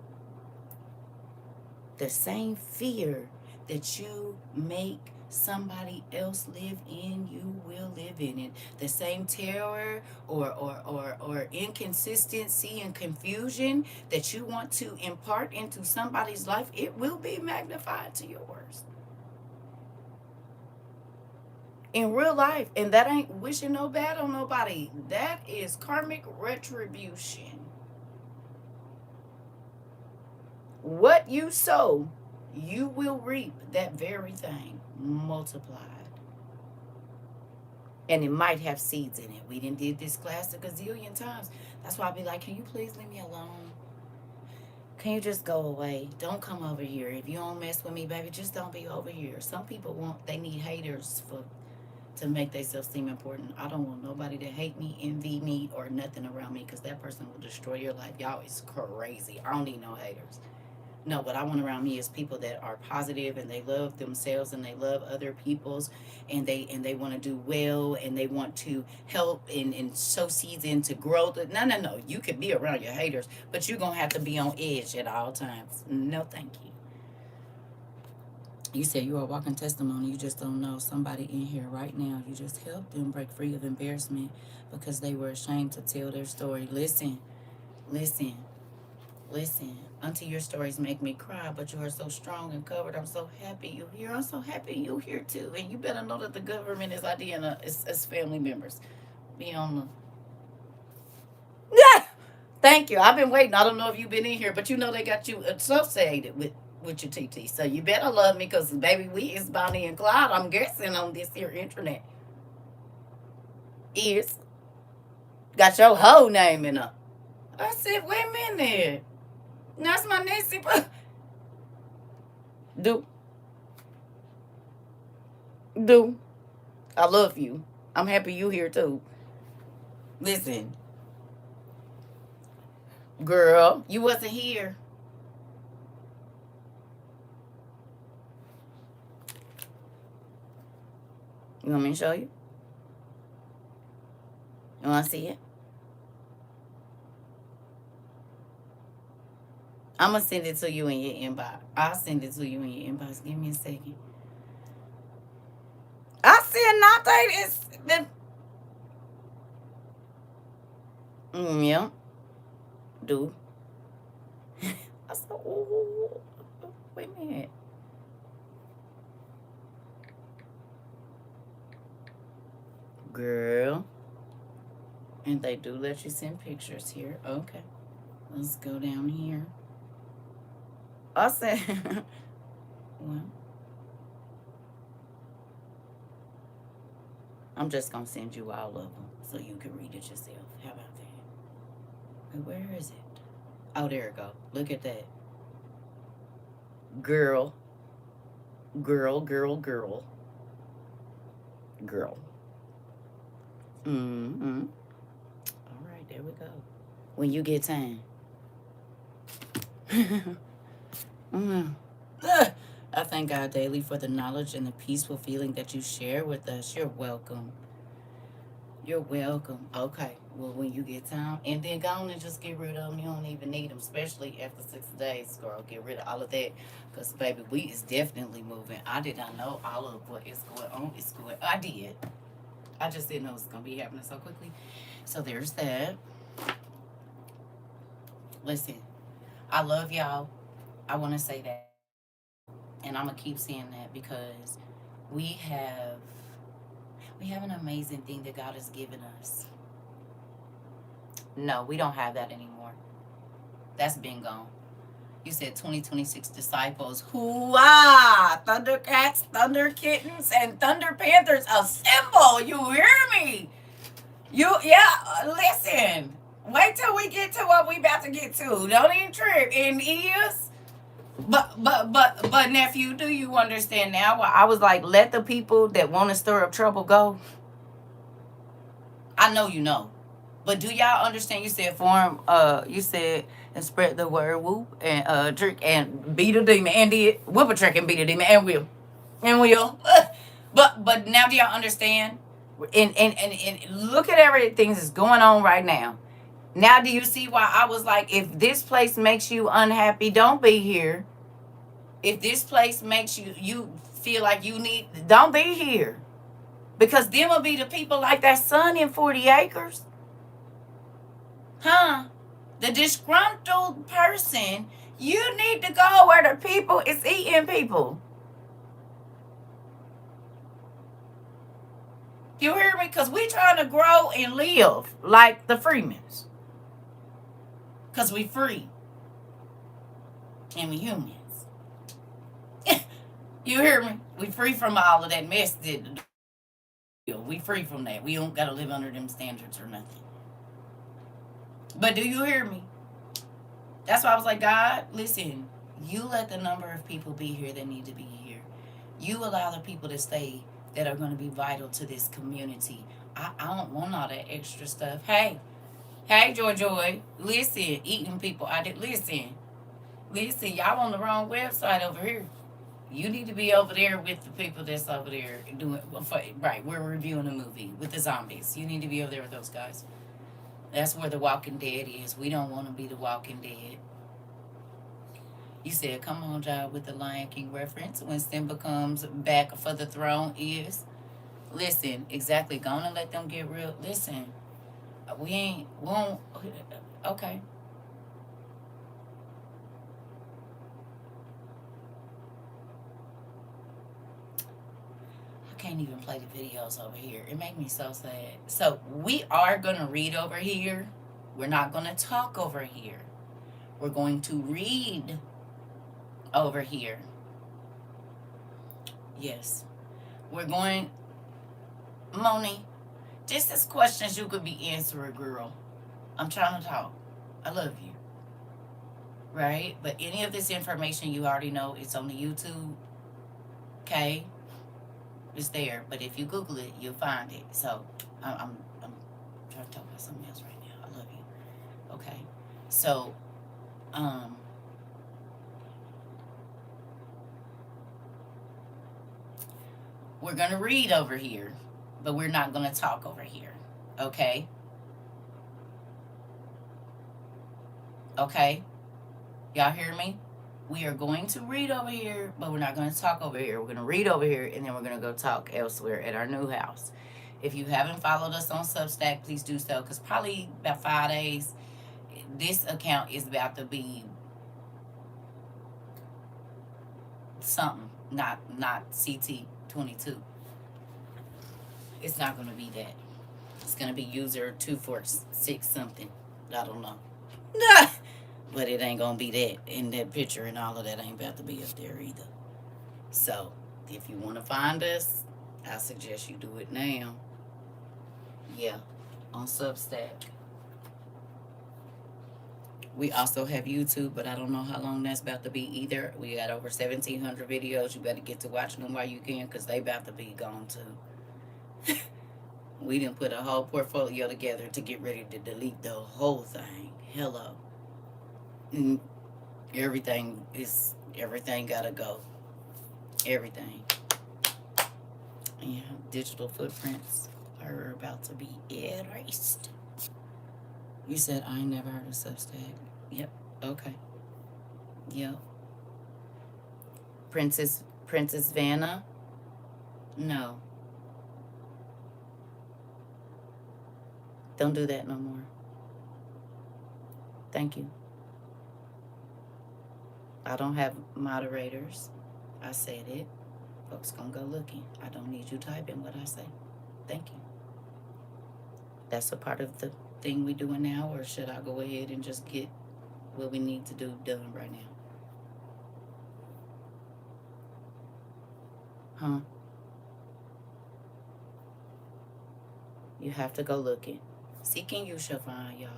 The same fear that you make somebody else live in, you will live in it. The same terror or inconsistency and confusion that you want to impart into somebody's life, it will be magnified to yours. In real life, and that ain't wishing no bad on nobody. That is karmic retribution. What you sow, you will reap that very thing multiplied. And it might have seeds in it. We done did this class a gazillion times. That's why I be like, can you please leave me alone? Can you just go away? Don't come over here. If you don't mess with me, baby, just don't be over here. Some people they need haters to make themselves seem important. I don't want nobody to hate me, envy me, or nothing around me, because that person will destroy your life. Y'all is crazy. I don't need no haters. No, what I want around me is people that are positive, and they love themselves, and they love other people's, and they want to do well, and they want to help and sow seeds into growth. No. You could be around your haters, but you're going to have to be on edge at all times. No, thank you. You said you are a walking testimony. You just don't know somebody in here right now. You just helped them break free of embarrassment because they were ashamed to tell their story. Listen. Auntie, your stories make me cry, but you are so strong and covered. I'm so happy you're here. I'm so happy you're here too. And you better know that the government is IDing us as family members. Be on the... Yeah! Thank you. I've been waiting. I don't know if you've been in here, but you know they got you associated with your TT. So you better love me, because, baby, we is Bonnie and Clyde, I'm guessing, on this here internet. Is. Got your whole name in her. I said, wait a minute. That's my Nisi. Do. Do. I love you. I'm happy you here too. Listen, girl, you wasn't here. You want me to show you? You want to see it? I'm going to send it to you in your inbox. I'll send it to you in your inbox. Give me a second. I said not that it's the. Yeah. Do. I said, ooh, wait a minute. Girl. And they do let you send pictures here. Okay. Let's go down here. I said, well, I'm just going to send you all of them so you can read it yourself. How about that? Where is it? Oh, there it go. Look at that. Girl. Girl, girl, girl. Girl. Mm-hmm. All right, there we go. When you get time. I thank God daily for the knowledge and the peaceful feeling that you share with us. You're welcome. You're welcome. Okay. Well, when you get time, and then go on and just get rid of them. You don't even need them, especially after 6 days, girl. Get rid of all of that, because baby, we is definitely moving. I did not know all of what is going on. It's going. I did. I just didn't know it was gonna be happening so quickly. So there's that. Listen, I love y'all. I want to say that, and I'm gonna keep saying that because we have an amazing thing that God has given us. No, we don't have that anymore. That's been gone. You said 2026 disciples. Hoo-ah! Thundercats, Thunder Kittens, and Thunder Panthers assemble. You hear me? Listen. Wait till we get to what we about to get to. Don't even trip. And ears. But nephew, do you understand now why I was like, let the people that want to stir up trouble go? I know you know. But do y'all understand? You said form. You said and spread the word, whoop and trick and beat a demon and did whoop a trick and beat a demon and will. but now do y'all understand? And look at everything that's going on right now. Now do you see why I was like, if this place makes you unhappy, don't be here. If this place makes you feel like you need, don't be here. Because them will be the people like that son in 40 acres. Huh? The disgruntled person, you need to go where the people is eating people. You hear me? Because we trying to grow and live like the Freemans. Because we free. And we humans. You hear me? We free from all of that mess. We free from that. We don't got to live under them standards or nothing. But do you hear me? That's why I was like, God, listen, you let the number of people be here that need to be here. You allow the people to stay that are going to be vital to this community. I don't want all that extra stuff. Hey, Joy, listen, eating people. Listen, y'all on the wrong website over here. You need to be over there with the people that's over there doing, right, we're reviewing a movie with the zombies. You need to be over there with those guys. That's where the Walking Dead is. We don't want to be the Walking Dead. You said, come on, John, with the Lion King reference. When Simba comes back for the throne is. Listen, exactly. Go on and let them get real. Listen, we won't. Okay. I can't even play the videos over here. It makes me so sad. So we are going to read over here. We're not going to talk over here. We're going to read over here. Yes. We're going, Moni, this is questions you could be answering, girl. I'm trying to talk. I love you. right? But any of this information you already know, it's on the YouTube, okay? It's there. But if you Google it, you'll find it. So I'm trying to talk about something else right now. I love you. Okay. So, um, we're going to read over here, but we're not going to talk over here. Okay? Okay? Y'all hear me? We are going to read over here, but we're not going to talk over here. We're going to read over here, and then we're going to go talk elsewhere at our new house. If you haven't followed us on Substack, please do so, because probably about 5 days, this account is about to be something, not CT22. It's not going to be that. It's going to be user 246 something. I don't know. But it ain't going to be that. And that picture and all of that ain't about to be up there either. So, if you want to find us, I suggest you do it now. Yeah, on Substack. We also have YouTube, but I don't know how long that's about to be either. We got over 1,700 videos. You better get to watching them while you can, because they about to be gone too. We didn't put a whole portfolio together to get ready to delete the whole thing. Hello. Everything gotta go. Everything. Yeah, digital footprints are about to be erased. You said I ain't never heard of Substack. Yep. Okay. Yep. Princess Vanna? No. Don't do that no more. Thank you. I don't have moderators. I said it. Folks gonna go looking. I don't need you typing what I say. Thank you. That's a part of the thing we doing now, or should I go ahead and just get what we need to do done right now? Huh? You have to go looking. Seeking you shall find, y'all.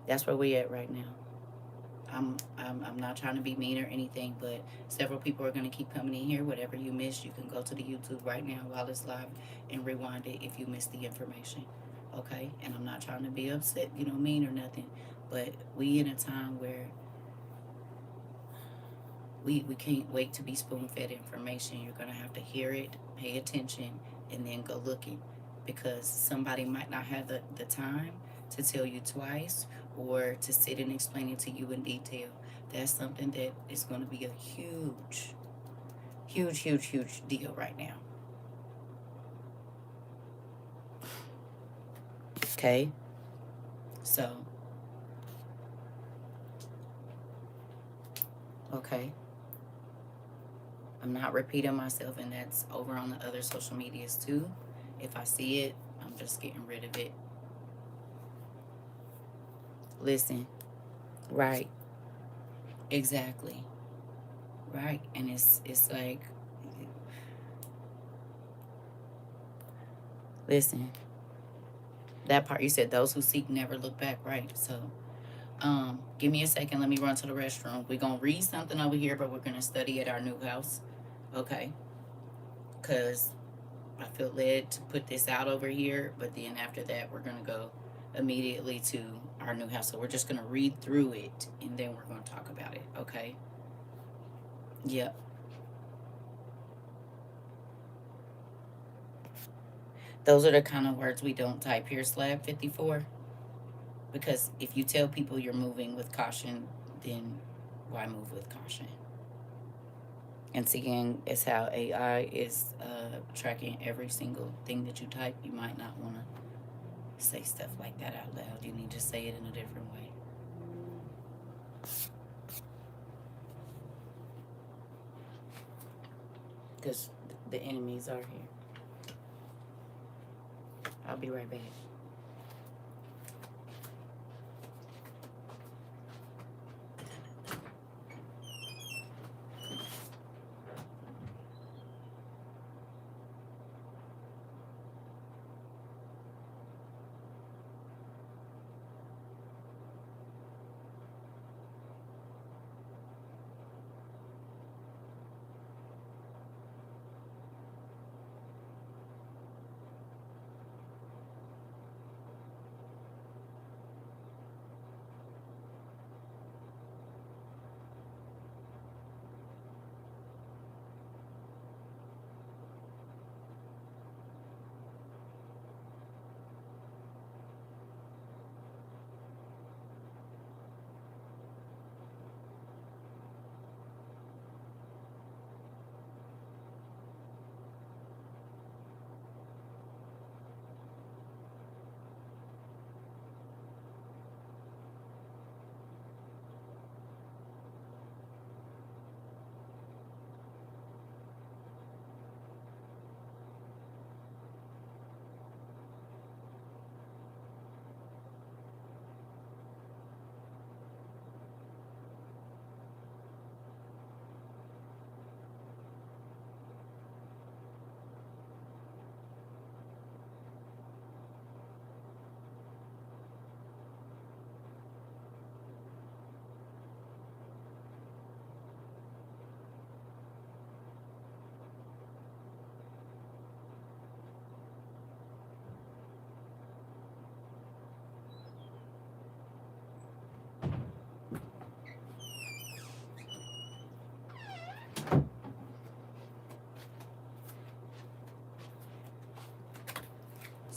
That's where we at right now. I'm not trying to be mean or anything, but several people are going to keep coming in here. Whatever you missed, you can go to the YouTube right now while it's live and rewind it if you missed the information. Okay? And I'm not trying to be upset, mean or nothing, but we in a time where we can't wait to be spoon-fed information. You're going to have to hear it, pay attention, and then go looking, because somebody might not have the time to tell you twice or to sit and explain it to you in detail. That's something that is going to be a huge, huge, huge, huge deal right now. Okay? So, okay. I'm not repeating myself, and that's over on the other social medias too. If I see it, I'm just getting rid of it. Listen. Right. Exactly. Right. And it's like, listen, that part you said, those who seek never look back, right? So give me a second, let me run to the restroom. We're gonna read something over here, but we're gonna study at our new house. Okay? Because I feel led to put this out over here, but then after that we're gonna go immediately to our new house. So we're just gonna read through it and then we're gonna talk about it. Okay? Yep. Those are the kind of words we don't type here, slab 54. Because if you tell people you're moving with caution, then why move with caution? And seeing is how AI is tracking every single thing that you type. You might not want to say stuff like that out loud. You need to say it in a different way. Because the enemies are here. I'll be right back.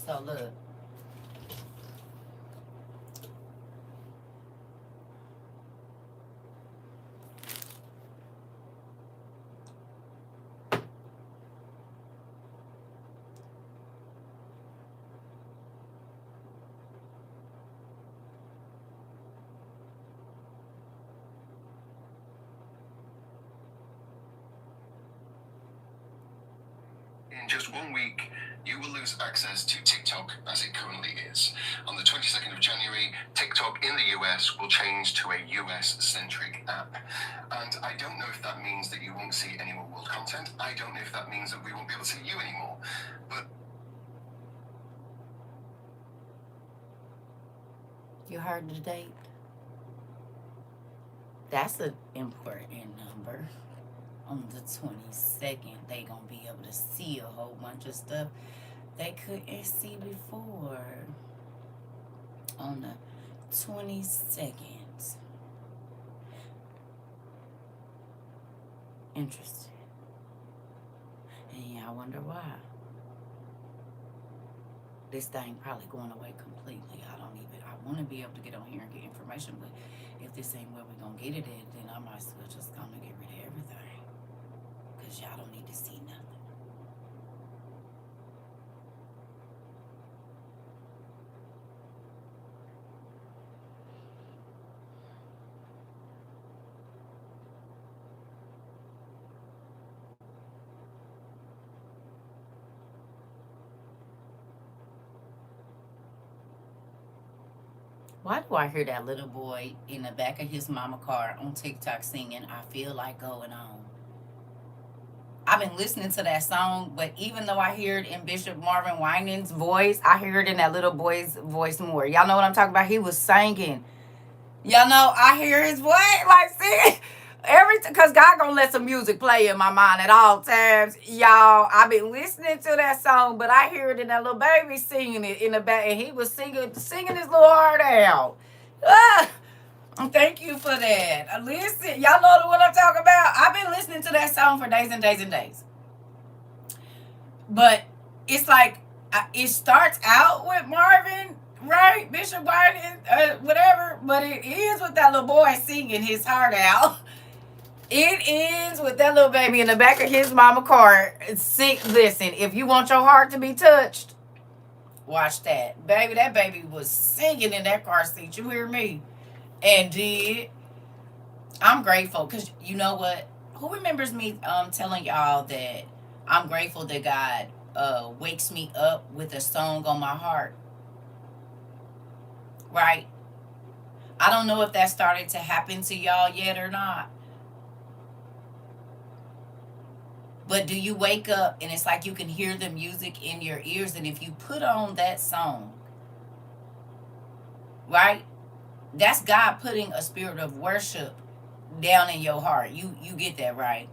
So look. In just 1 week, you will lose access to TikTok as it currently is. On the 22nd of January, TikTok in the US will change to a US-centric app. And I don't know if that means that you won't see any more world content. I don't know if that means that we won't be able to see you anymore. But You heard the date? That's an important number. On the 22nd, they gonna be able to see a whole bunch of stuff they couldn't see before. On the 22nd. Interesting. And yeah, I wonder why. This thing probably going away completely. I want to be able to get on here and get information, but if this ain't where we're going to get it at, then I might as well just come to get rid of everything. Because y'all don't need to see nothing. Why do I hear that little boy in the back of his mama car on TikTok singing, I Feel Like Going On? I've been listening to that song, but even though I hear it in Bishop Marvin Winans' voice, I hear it in that little boy's voice more. Y'all know what I'm talking about? He was singing. Y'all know I hear his voice like singing. Cause God gonna let some music play in my mind at all times, y'all. I've been listening to that song, but I hear it in that little baby singing it in the back, and he was singing his little heart out. Ah, thank you for that. Listen, y'all know what I'm talking about. I've been listening to that song for days and days and days, but it's like it starts out with Marvin, right? Bishop White, whatever, but it is with that little boy singing his heart out. It ends with that little baby in the back of his mama car. Listen, if you want your heart to be touched, watch that. Baby, that baby was singing in that car seat. You hear me? And I'm grateful because you know what? Who remembers me telling y'all that I'm grateful that God wakes me up with a song on my heart? Right? I don't know if that started to happen to y'all yet or not. But do you wake up and it's like you can hear the music in your ears, and if you put on that song, right? That's God putting a spirit of worship down in your heart. You get that, right?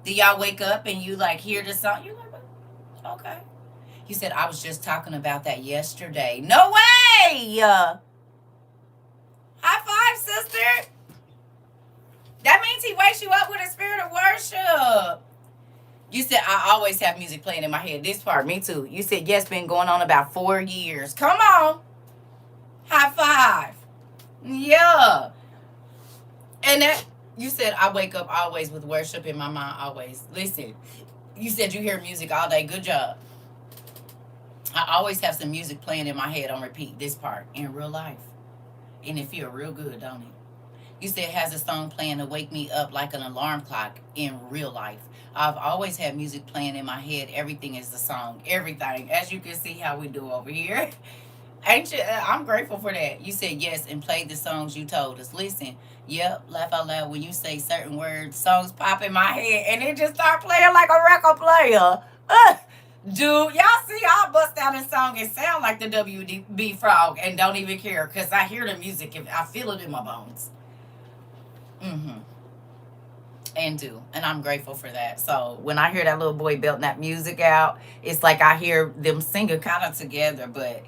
Do y'all wake up and you like hear the song? You like, okay. You said I was just talking about that yesterday. No way! High five, sister. That means he wakes you up with a spirit of worship. You said I always have music playing in my head. This part, me too. You said yes, been going on about 4 years. Come on. High five. Yeah. And that you said I wake up always with worship in my mind always. Listen, you said you hear music all day. Good job. I always have some music playing in my head on repeat. This part in real life. And it feel real good, don't it? You said has a song playing to wake me up like an alarm clock in real life. I've always had music playing in my head. Everything is the song. Everything. As you can see how we do over here. Ain't you? I'm grateful for that. You said yes and played the songs you told us. Listen, yep, laugh out loud when you say certain words. Songs pop in my head and it just start playing like a record player. Dude, y'all see I'll bust out a song and sound like the WB Frog and don't even care because I hear the music and I feel it in my bones. Mm-hmm. And I'm grateful for that. So when I hear that little boy belting that music out, it's like I hear them singing kind of together, but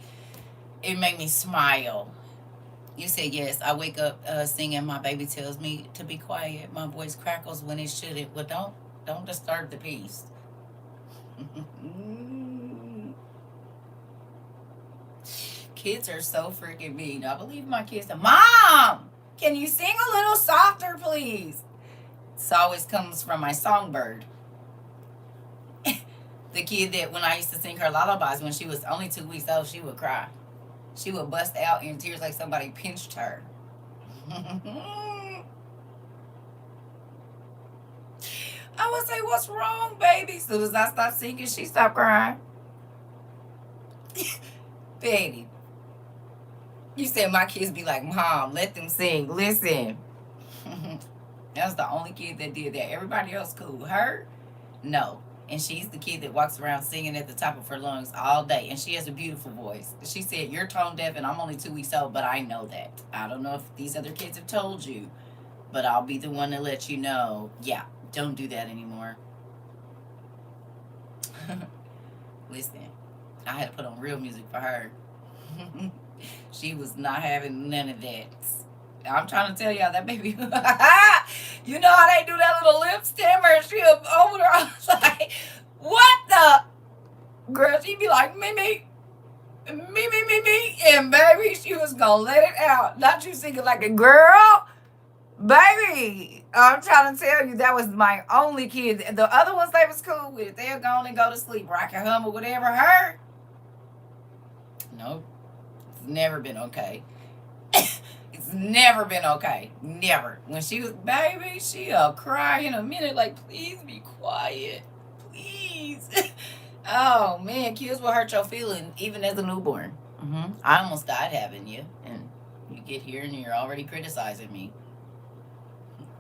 it made me smile. You said yes. I wake up singing. My baby tells me to be quiet. My voice crackles when it shouldn't. Well, don't disturb the peace. Kids are so freaking mean. I believe my kids are, Mom, can you sing a little softer, please? This always comes from my songbird. The kid that when I used to sing her lullabies when she was only 2 weeks old, she would cry. She would bust out in tears like somebody pinched her. I would say, what's wrong, baby? As soon as I stopped singing, she stopped crying. Baby, you said my kids be like, Mom, let them sing. Listen. That was the only kid that did that. Everybody else cool. Her, no. And she's the kid that walks around singing at the top of her lungs all day. And she has a beautiful voice. She said, you're tone deaf and I'm only 2 weeks old, but I know that. I don't know if these other kids have told you, but I'll be the one to let you know. Yeah, don't do that anymore. Listen, I had to put on real music for her. She was not having none of that. I'm trying to tell y'all that baby. You know how they do that little lip stammer? She over there. I was like, what the? Girl, she'd be like, me. And baby, she was going to let it out. Not you singing like a girl. Baby, I'm trying to tell you, that was my only kid. The other ones they was cool with. They'll go on and go to sleep. Rock and hum or whatever. Her, nope. It's never been okay. It's never been okay. Never. When she was baby, she'll cry in a minute like, please be quiet. Please. Oh, man. Kids will hurt your feelings even as a newborn. I almost died having you. And you get here and you're already criticizing me.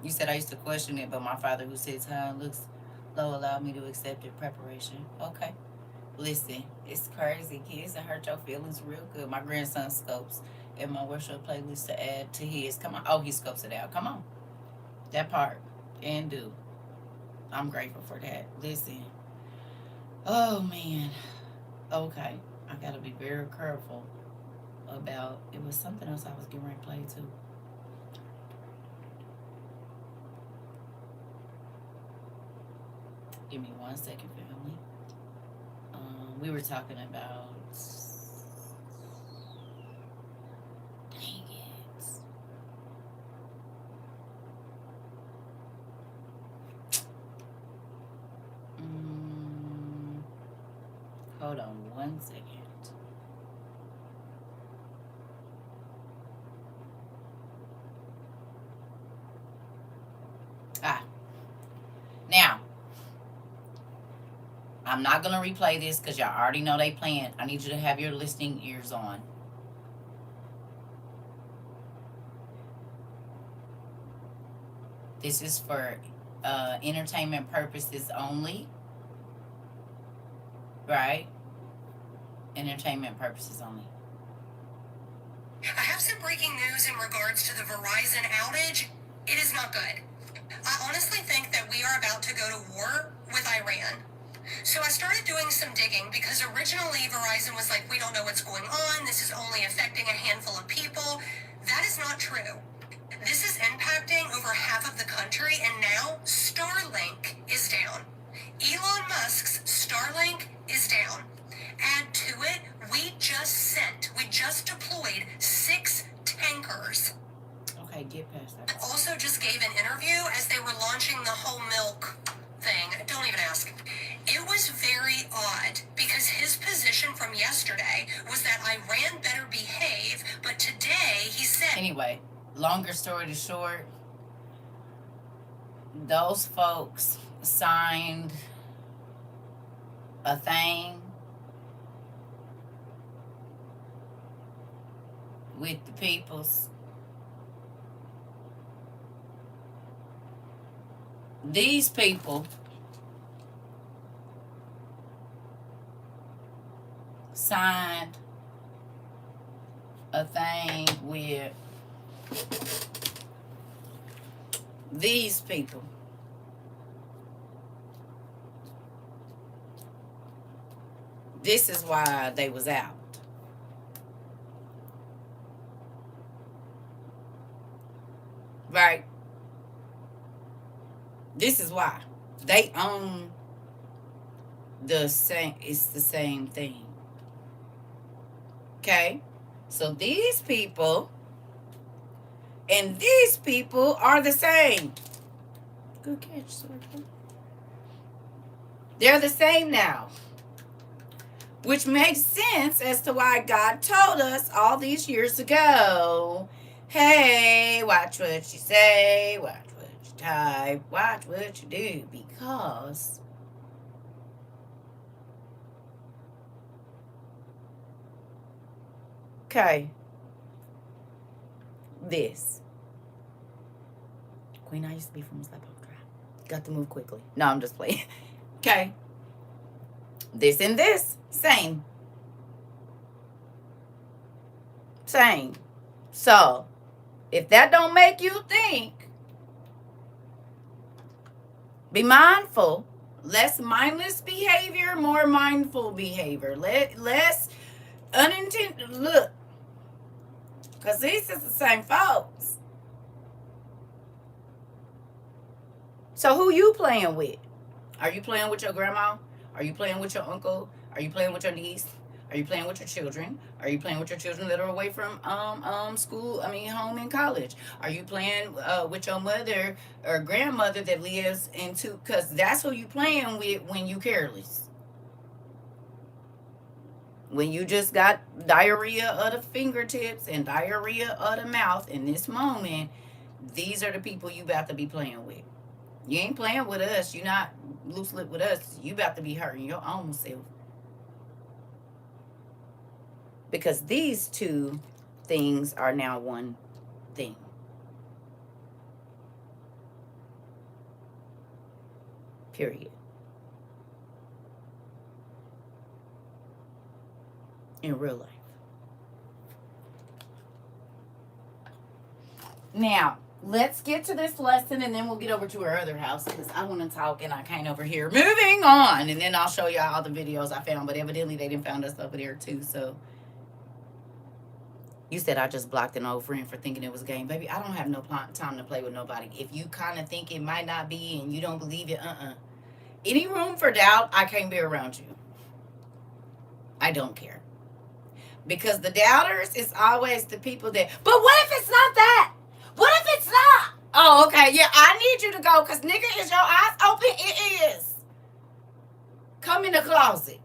You said I used to question it, but my father who sits high and looks low allowed me to accept it. Preparation. Okay. Listen, it's crazy. Kids that hurt your feelings real good. My grandson scopes in my worship playlist to add to his. Come on. Oh, he scopes it out. Come on. That part. And do. I'm grateful for that. Listen. Oh, man. Okay. I got to be very careful about, it was something else I was getting ready to play too. Give me 1 second, family. We were talking about, dang it. Hold on 1 second. Now, I'm not going to replay this because y'all already know they playing. I need you to have your listening ears on. This is for entertainment purposes only. Right? Entertainment purposes only. I have some breaking news in regards to the Verizon outage. It is not good. I honestly think that we are about to go to war with Iran. So I started doing some digging because originally Verizon was like, we don't know what's going on. This is only affecting a handful of people. That is not true. This is impacting over half of the country, and now Starlink is down. Elon Musk's Starlink is down. Add to it, we just deployed 6 tankers. Okay, get past that. Also just gave an interview as they were launching the whole milk thing. Don't even ask. It was very odd because his position from yesterday was that Iran better behave, but today he said... Anyway, longer story to short, those folks signed a thing with the peoples. These people signed a thing with these people. This is why they was out. Right? This is why. They own the same, it's the same thing. Okay? So these people and these people are the same. Good catch, Sergeant. They're the same now. Which makes sense as to why God told us all these years ago, hey, watch what you say, watch what you type, watch what you do. Because okay, this. Queen, I used to be from Slap Up Drive. Got to move quickly. No, I'm just playing. Okay. This and this. Same. Same. So, if that don't make you think, be mindful. Less mindless behavior, more mindful behavior. Less unintended. Look. Because these is the same folks. So who you playing with? Are you playing with your grandma? Are you playing with your uncle? Are you playing with your niece? Are you playing with your children? Are you playing with your children that are away from school? I mean, home and college. Are you playing with your mother or grandmother that lives into? Because that's who you playing with when you careless. When you just got diarrhea of the fingertips and diarrhea of the mouth in this moment, these are the people you about to be playing with. You ain't playing with us. You not loose lip with us. You about to be hurting your own self. Because these two things are now one thing. Period. In real life. Now, let's get to this lesson and then we'll get over to our other house because I want to talk and I can't over here. Moving on. And then I'll show y'all all the videos I found. But evidently they didn't found us over there too. So you said I just blocked an old friend for thinking it was a game. Baby, I don't have no time to play with nobody. If you kind of think it might not be and you don't believe it, any room for doubt, I can't be around you. I don't care. Because the doubters is always the people that, but what if it's not that? What if it's not? Oh, okay. Yeah, I need you to go because nigga, is your eyes open? It is. Come in the closet.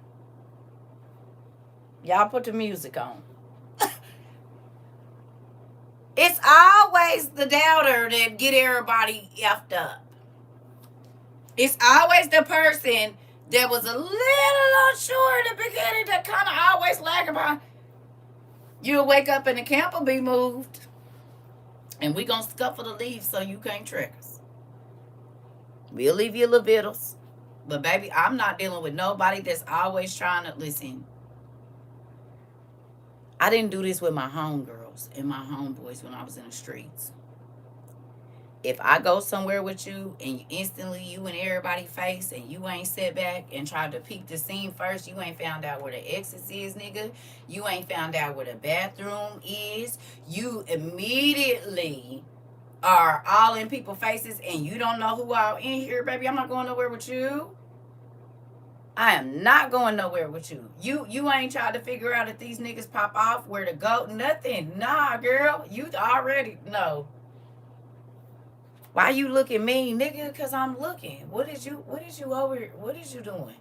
Y'all put the music on. It's always the doubter that get everybody effed up. It's always the person that was a little unsure in the beginning that kind of always lagging behind. You'll wake up and the camp will be moved. And we gonna scuffle the leaves so you can't trick us. We'll leave you little vittles. But baby, I'm not dealing with nobody that's always trying to listen. I didn't do this with my homegirls and my homeboys when I was in the streets. If I go somewhere with you and instantly you and everybody face and you ain't sit back and tried to peek the scene first, you ain't found out where the exit is, nigga. You ain't found out where the bathroom is. You immediately are all in people's faces and you don't know who all in here, baby. I'm not going nowhere with you. I am not going nowhere with you. You ain't tried to figure out if these niggas pop off, where to go, nothing. Nah, girl. You already know. Why you looking mean, nigga? Cause I'm looking. What is you doing?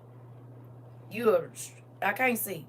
I can't see.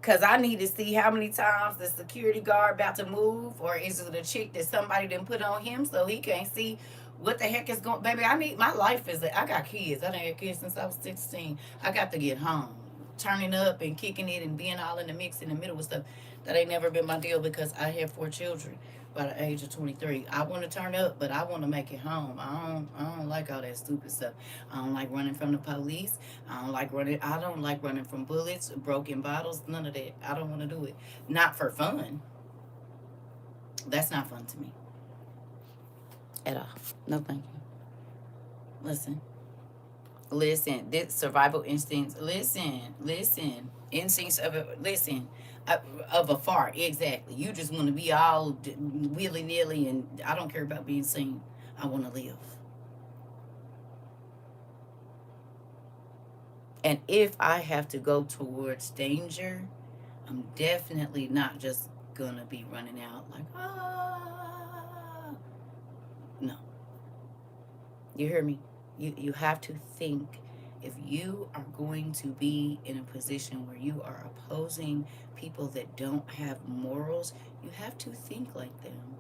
Cause I need to see how many times the security guard about to move, or is it a chick that somebody didn't put on him so he can't see what the heck is going. Baby, my life is I got kids. I done had kids since I was 16. I got to get home. Turning up and kicking it and being all in the mix in the middle with stuff. That ain't never been my deal because I have 4 children by the age of 23. I want to turn up, but I want to make it home. I don't like all that stupid stuff. I don't like running from the police. I don't like running from bullets, broken bottles, none of that. I don't want to do it. Not for fun. That's not fun to me. At all. No thank you. Listen, this survival instincts. Listen. Instincts of it. Listen, of a fart. Exactly. You just want to be all willy nilly, and I don't care about being seen. I want to live. And if I have to go towards danger, I'm definitely not just gonna be running out like, ah. No. You hear me? You have to think. If you are going to be in a position where you are opposing people that don't have morals, you have to think like them.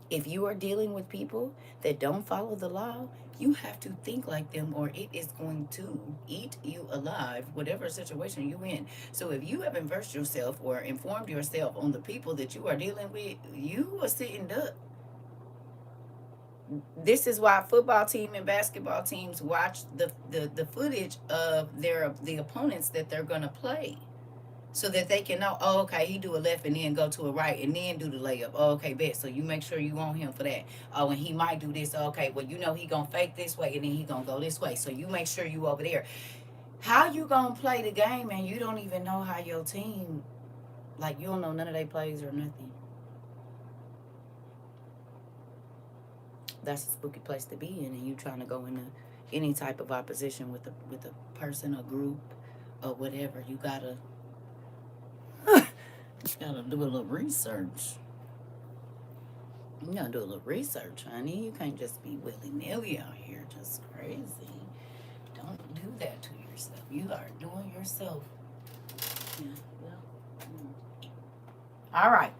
If you are dealing with people that don't follow the law, you have to think like them, or it is going to eat you alive, whatever situation you're in. So if you have immersed yourself or informed yourself on the people that you are dealing with, you are sitting duck. This is why football team and basketball teams watch the footage of the opponents that they're gonna play, so that they can know, oh, okay, he do a left and then go to a right and then do the layup. Oh, okay, bet. So you make sure you on him for that. Oh, and he might do this. Okay, well, you know he gonna fake this way and then he gonna go this way. So you make sure you over there. How you gonna play the game and you don't even know how your team, like, you don't know none of their plays or nothing? That's a spooky place to be in, and you trying to go into any type of opposition with a person, a group, or whatever. You gotta do a little research. You gotta do a little research, honey. You can't just be willy nilly out here, just crazy. Don't do that to yourself. You are doing yourself. Yeah. Well. All right.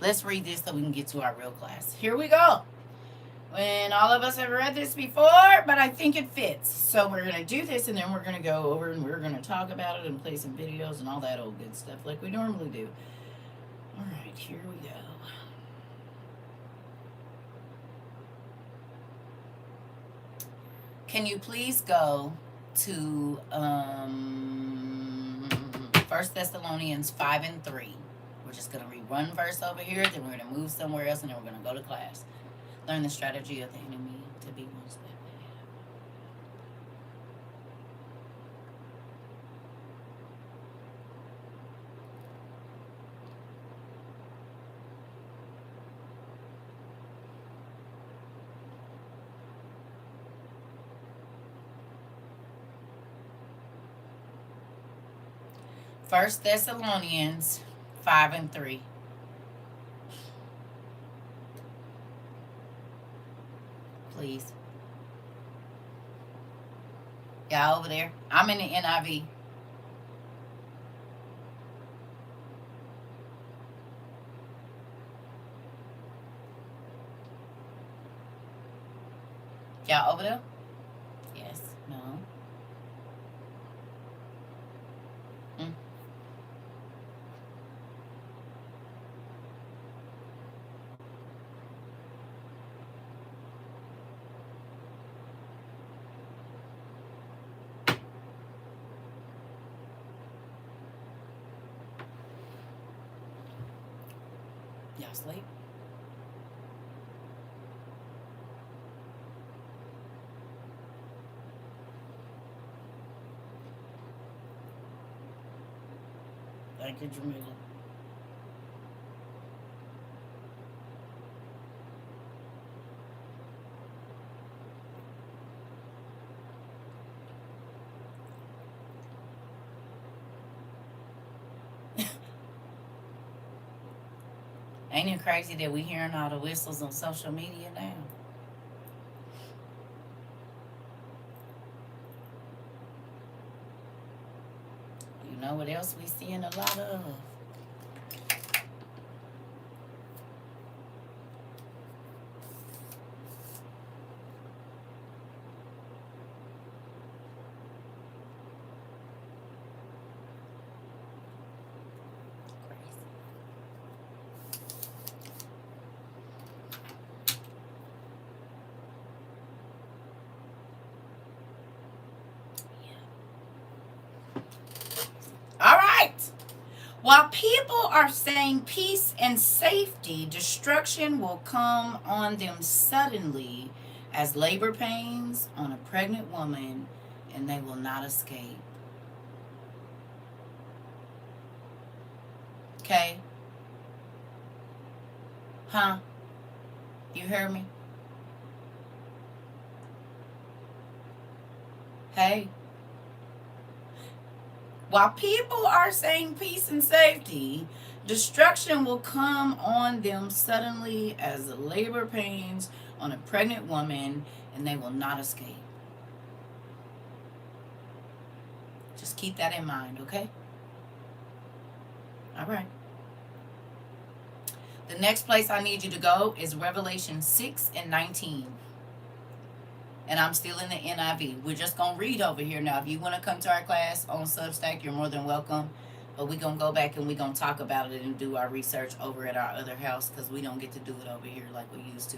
Let's read this so we can get to our real class. Here we go. And all of us have read this before, but I think it fits. So we're going to do this, and then we're going to go over and we're going to talk about it and play some videos and all that old good stuff like we normally do. All right, here we go. Can you please go to 1 Thessalonians 5 and 3? We're just going to read one verse over here, then we're going to move somewhere else, and then we're going to go to class. Learn the strategy of the enemy to be one step ahead. 1 Thessalonians 5 and 3. Please. Y'all over there? I'm in the NIV. Y'all over there? Yes. No. Mm. Y'all sleep? Thank you, Jamila. Ain't it crazy that we hearing all the whistles on social media now? You know what else we seeing a lot of? All right. While people are saying peace and safety, destruction will come on them suddenly as labor pains on a pregnant woman, and they will not escape. Okay? Huh? You hear me? Hey, while people are saying peace and safety, destruction will come on them suddenly as the labor pains on a pregnant woman, and they will not escape. Just keep that in mind, okay? All right. The next place I need you to go is Revelation 6 and 19. And I'm still in the NIV. We're just going to read over here now. If you want to come to our class on Substack, you're more than welcome. But we're going to go back and we're going to talk about it and do our research over at our other house because we don't get to do it over here like we used to.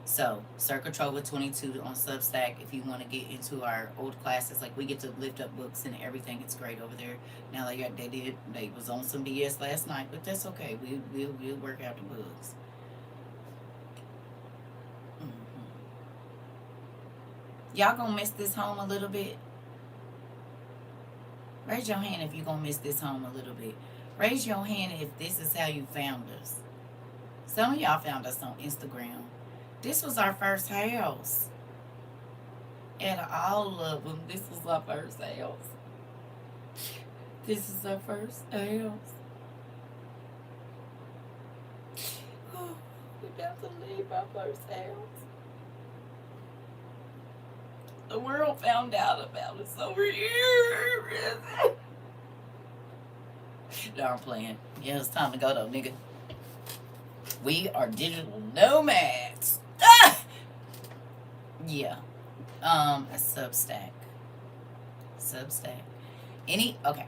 So, CERCA TROVA 22 on Substack. If you want to get into our old classes, like we get to lift up books and everything. It's great over there. Now they was on some BS last night, but that's okay. We'll work out the bugs. Y'all gonna miss this home a little bit? Raise your hand if you're gonna miss this home a little bit. Raise your hand if this is how you found us. Some of y'all found us on Instagram. This was our first house. Out of all of them, this was our first house. This is our first house. Oh, we about to leave our first house. The world found out about us over here. No, I'm playing. Yeah, it's time to go though, nigga. We are digital nomads. Ah! Yeah. A Substack. Substack. Okay.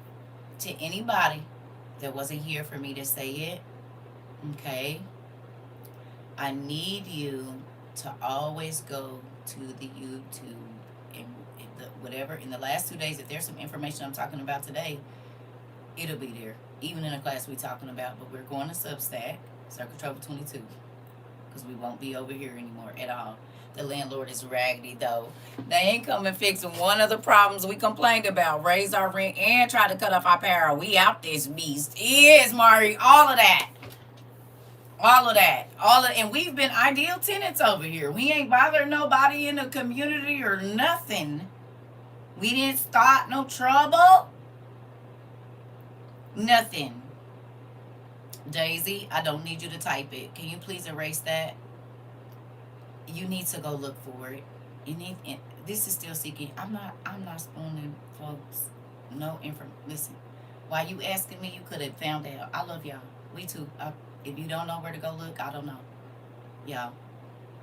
To anybody that wasn't here for me to say it, okay, I need you to always go to the YouTube and whatever in the last 2 days. If there's some information I'm talking about today, it'll be there. Even in a class we're talking about, but we're going to Substack, CERCA TROVA 22, because we won't be over here anymore at all. The landlord is raggedy though. They ain't coming fixing one of the problems we complained about. Raise our rent and try to cut off our power. We out this beast. Yes, Mari, all of that. And we've been ideal tenants over here. We ain't bothered nobody in the community or nothing. We didn't start no trouble. Nothing. Daisy, I don't need you to type it. Can you please erase that? You need to go look for it. This is still seeking. I'm not spooning folks. No information. Listen, while you asking me, you could have found out. I love y'all. We too. If you don't know where to go look, I don't know. Y'all,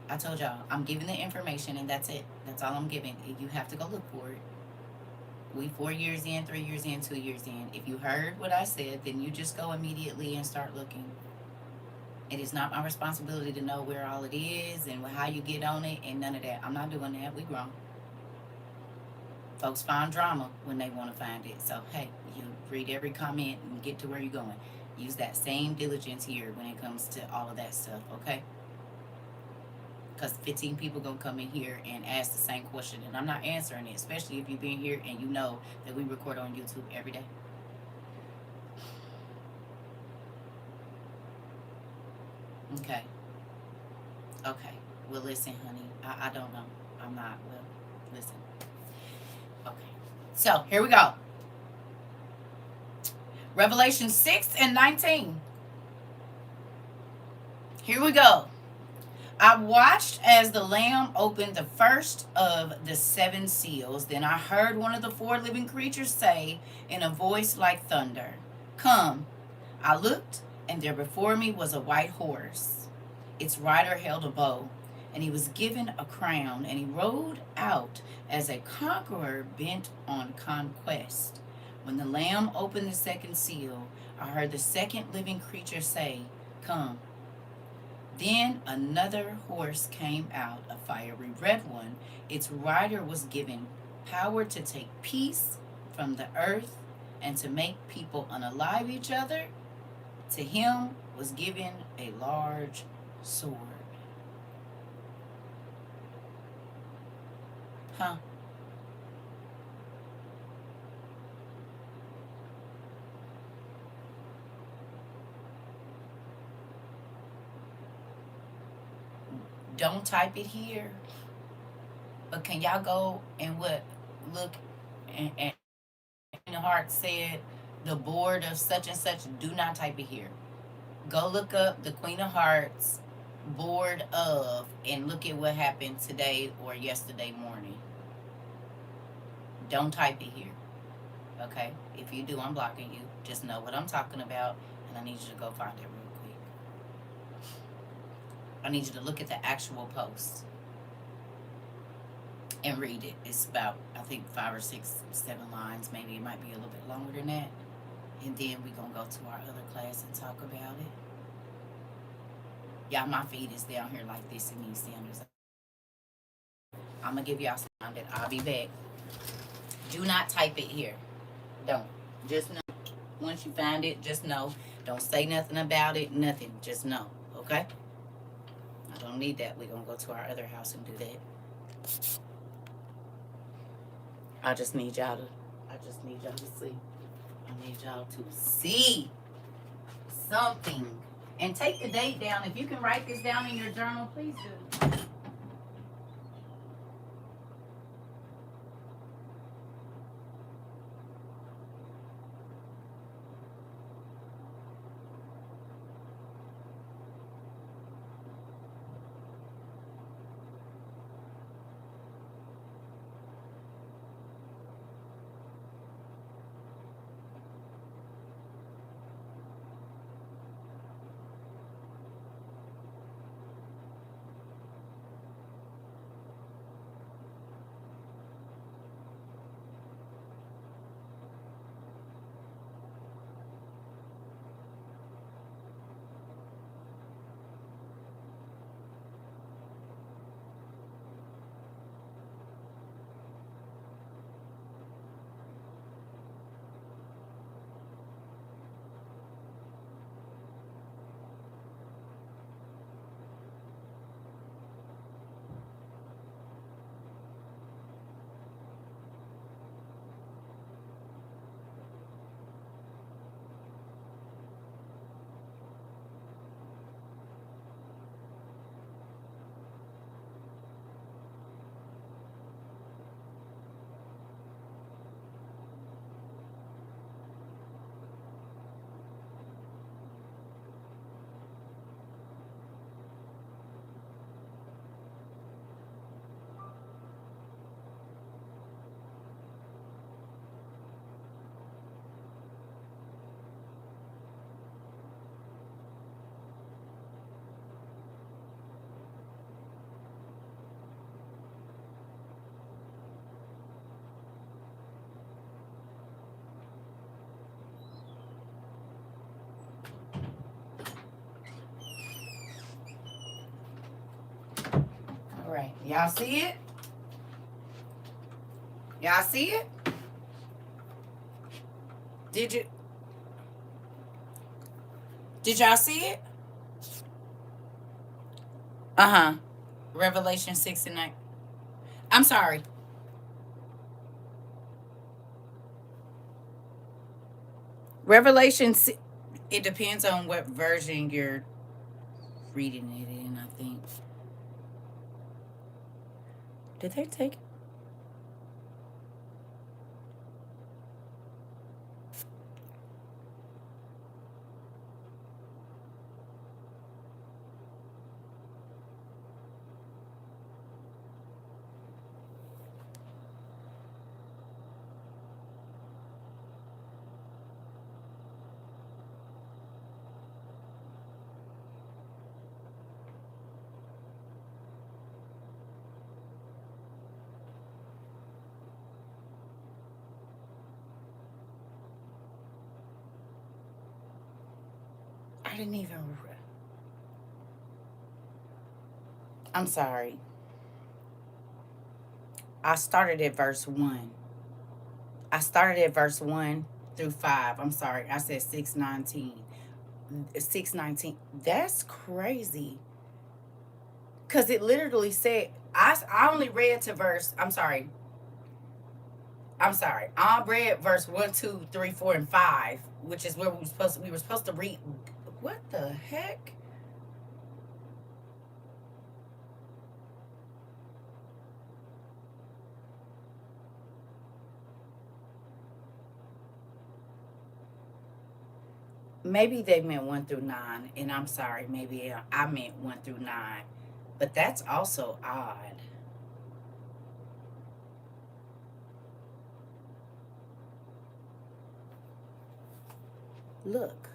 I told y'all, I'm giving the information and that's it. That's all I'm giving. You have to go look for it. We 4 years in, 3 years in, 2 years in. If you heard what I said, then you just go immediately and start looking. It is not my responsibility to know where all it is and how you get on it and none of that. I'm not doing that. We grown. Folks find drama when they want to find it. So, hey, you read every comment and get to where you're going. Use that same diligence here when it comes to all of that stuff, okay? Because 15 people going to come in here and ask the same question, and I'm not answering it, especially if you've been here and you know that we record on YouTube every day. Okay. Okay. Well, listen, honey. I don't know. I'm not. Well, listen. Okay. So, here we go. Revelation 6 and 19. Here we go. I watched as the Lamb opened the first of the 7 seals. Then I heard one of the 4 living creatures say in a voice like thunder, "Come." I looked, and there before me was a white horse. Its rider held a bow, and he was given a crown, and he rode out as a conqueror bent on conquest. When the Lamb opened the 2nd seal, I heard the 2nd living creature say, "Come." Then another horse came out, a fiery red one. Its rider was given power to take peace from the earth and to make people unalive each other. To him was given a large sword. Huh? Don't type it here. But can y'all go and look and the heart said the board of such and such, do not type it here. Go look up the Queen of Hearts board of and look at what happened today or yesterday morning. Don't type it here. Okay? If you do, I'm blocking you. Just know what I'm talking about, and I need you to go find it real quick. I need you to look at the actual post and read it. It's about, I think, 5 or 6, 7 lines. Maybe it might be a little bit longer than that. And then we're going to go to our other class and talk about it. Y'all, my feed is down here like this in these Sanders. I'm going to give y'all some time. I'll be back. Do not type it here. Don't. Just know. Once you find it, just know. Don't say nothing about it. Nothing. Just know. Okay? I don't need that. We're going to go to our other house and do that. I just need y'all to see. I need y'all to see something. And take the date down. If you can write this down in your journal, please do. All right. Y'all see it? Y'all see it? Did you? Did y'all see it? Uh-huh. Revelation 6 and 9. I'm sorry. Revelation, it depends on what version you're reading it in, I think. Did they take it? I didn't even. I'm sorry. I started at verse 1. I started at verse 1 through 5. I'm sorry. I said 6:19. 6:19. That's crazy. Because it literally said, I only read to verse, I'm sorry. I read verse 1, 2, 3, 4, and 5, which is where we were supposed to read. What the heck? Maybe they meant 1 through 9, and I'm sorry, maybe I meant 1 through 9. But that's also odd. Look.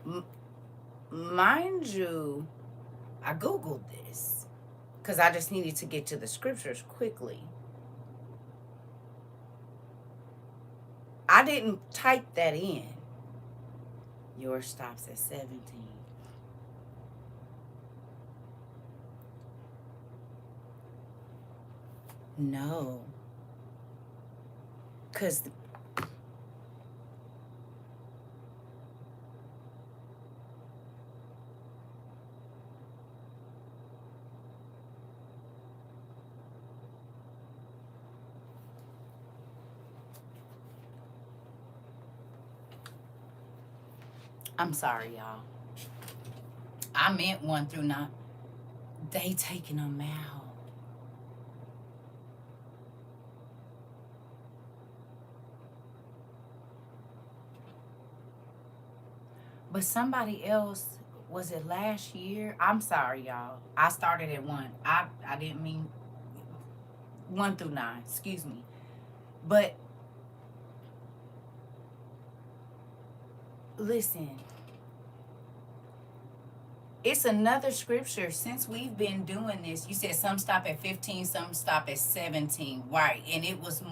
M- Mind you, I Googled this because I just needed to get to the scriptures quickly. I didn't type that in. Yours stops at 17. No. Because I'm sorry, y'all. I meant 1 through 9. They taking them out. But somebody else, was it last year? I'm sorry, y'all. I started at 1. I didn't mean 1 through 9. Excuse me. But listen, it's another scripture since we've been doing this. You said some stop at 15, some stop at 17. Right. And it was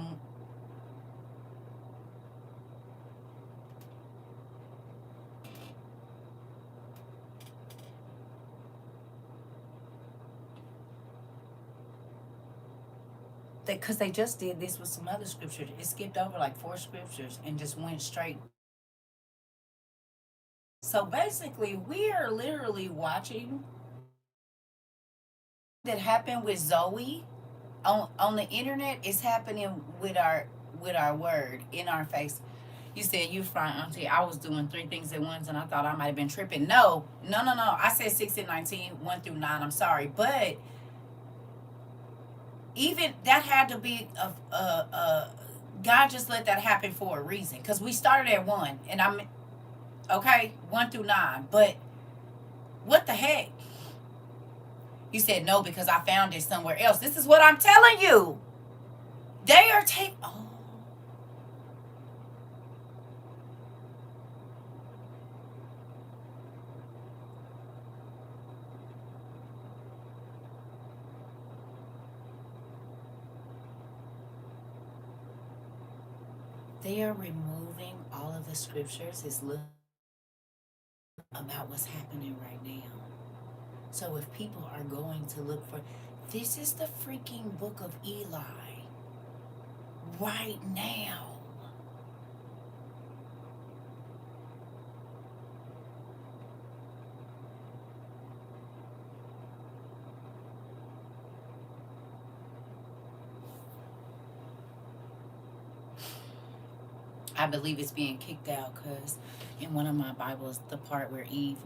because they just did this with some other scriptures. It skipped over like 4 scriptures and just went straight. So basically, we are literally watching that happen with Zoe on the internet is happening with our word in our face. You said you fine, auntie. I was doing 3 things at once, and I thought I might have been tripping. No, no, no, no. I said 6 and 19, 1 through 9. I'm sorry, but even that had to be God just let that happen for a reason because we started at 1, and I'm okay 1 through 9. But what the heck? You said no because I found it somewhere else. This is what I'm telling you. They are taking. Oh, they are removing all of the scriptures. Is look about what's happening right now. So if people are going to look for, this is the freaking book of Eli right now. I believe it's being kicked out because in one of my Bibles, the part where Eve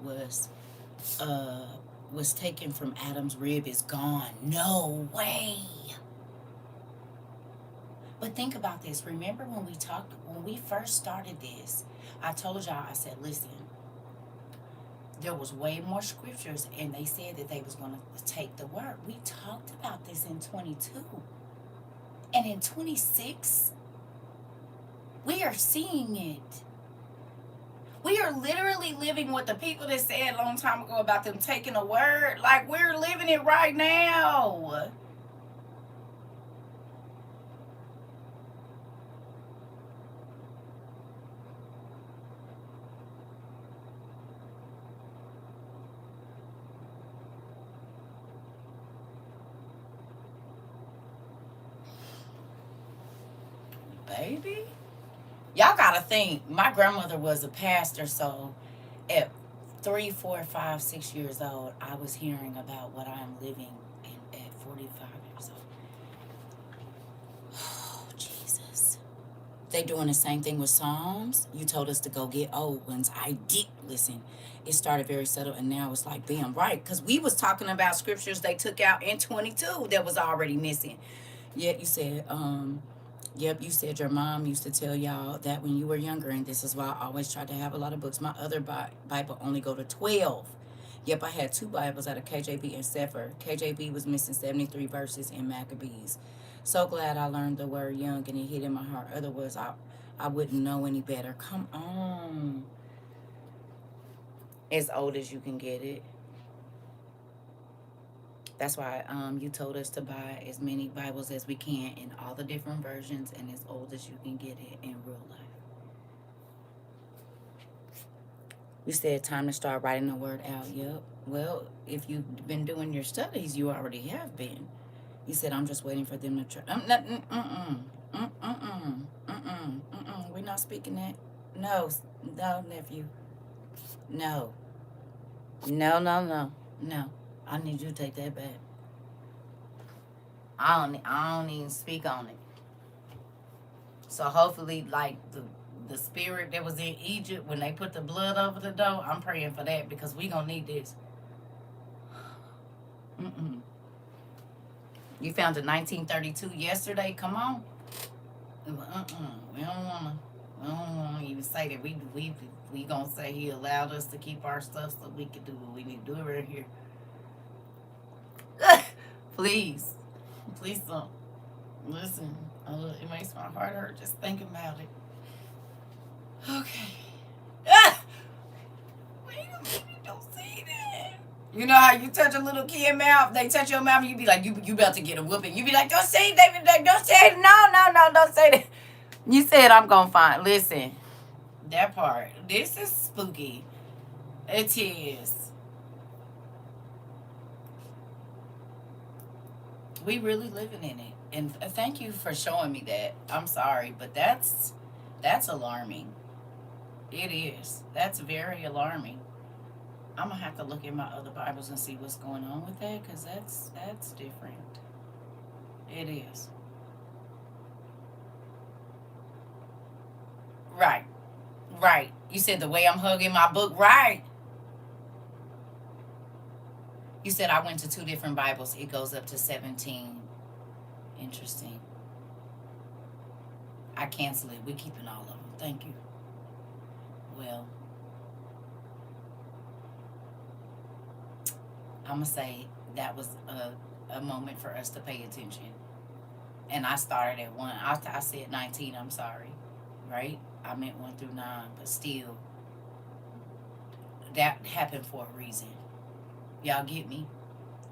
uh was taken from Adam's rib is gone. No way. But think about this. Remember when we first started this, I told y'all, I said, listen, there was way more scriptures and they said that they was going to take the word. We talked about this in 22. And in 26, we are seeing it. We are literally living what the people that said a long time ago about them taking a word. Like, we're living it right now. Baby, y'all gotta think. My grandmother was a pastor, so at 3, 4, 5, 6 years old, I was hearing about what I'm living in at 45 years old. Oh, Jesus. They doing the same thing with Psalms. You told us to go get old ones. I did listen. It started very subtle, and now it's like, bam, right? Because we was talking about scriptures they took out in 22 that was already missing. Yet you said, yep, you said your mom used to tell y'all that when you were younger, and this is why I always tried to have a lot of books. My other Bible only go to 12. Yep, I had two Bibles out of KJB and Sefer. KJB was missing 73 verses in Maccabees. So glad I learned the word young and it hit in my heart. Otherwise, I wouldn't know any better. Come on. As old as you can get it. That's why you told us to buy as many Bibles as we can in all the different versions and as old as you can get it in real life. You said time to start writing the word out. Yep. Well, if you've been doing your studies, you already have been. You said I'm just waiting for them to try. We're not speaking that. No, no, nephew. No, no. I need you to take that back. I don't even speak on it. So hopefully, like the spirit that was in Egypt when they put the blood over the door, I'm praying for that because we gonna need this. Mm-mm. You found a 1932 yesterday. Come on. We don't wanna. We don't wanna even say that. We gonna say he allowed us to keep our stuff so we could do what we need to do right here. Please, please don't. Listen, it makes my heart hurt just thinking about it. Okay. Ah! Wait a minute, don't say that. You know how you touch a little kid mouth? They touch your mouth and you be like, you about to get a whooping. You be like, don't say that, don't say it. No, don't say that. You said I'm gonna find. Listen, that part. This is spooky. It is. We really living in it, and thank you for showing me that. I'm sorry, but that's alarming. It is. That's very alarming. I'm gonna have to look at my other Bibles and see what's going on with that, because that's different. It is. Right. Right. You said the way I'm hugging my book. Right. You said I went to two different Bibles. It goes up to 17. Interesting. I cancel it. We keeping all of them. Thank you. Well, I'm gonna say that was a moment for us to pay attention. And I started at one. I said 19. I'm sorry. Right? I meant 1 through 9, but still, that happened for a reason. Y'all get me?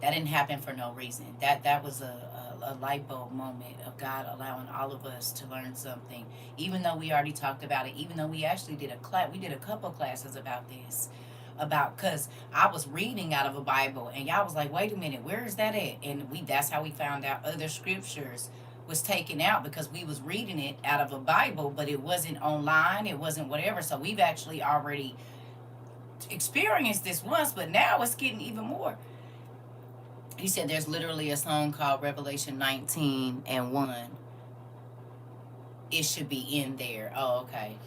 That didn't happen for no reason. That was a light bulb moment of God allowing all of us to learn something. Even though we already talked about it, even though we actually did we did a couple classes about this, because I was reading out of a Bible and y'all was like, wait a minute, where is that at? And that's how we found out other scriptures was taken out because we was reading it out of a Bible, but it wasn't online, it wasn't whatever. So we've actually already experienced this once, but now it's getting even more. He said there's literally a song called Revelation 19 and 1. It should be in there. Oh, okay.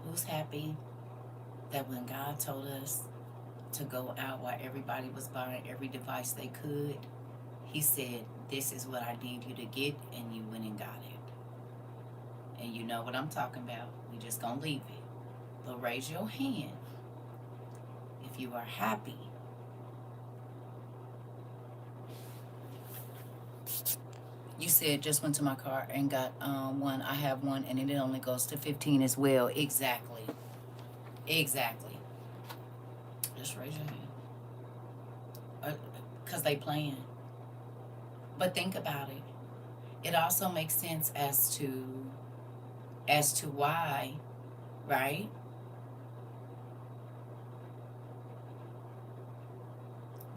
Who's happy that when God told us to go out while everybody was buying every device they could, he said, this is what I need you to get, and you went and got it. And you know what I'm talking about. We just gonna leave it. But raise your hand if you are happy. You said just went to my car and got one. I have one, and it only goes to 15 as well. Exactly. Exactly. Just raise your hand. Because they playing. But think about it. It also makes sense as to why, right?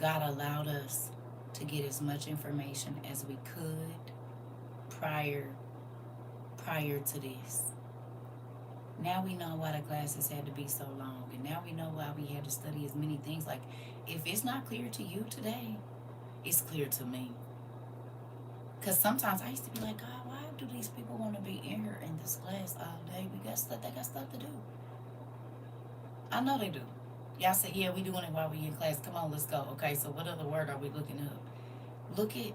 God allowed us to get as much information as we could prior prior to this. Now we know why the classes had to be so long, and now we know why we had to study as many things. Like, if it's not clear to you today, it's clear to me. Because sometimes I used to be like, God, why do these people want to be in here in this class all day? We got stuff. They got stuff to do. I know they do. Y'all say, yeah, we doing it while we in class. Come on, let's go. Okay, so what other word are we looking up? Look at.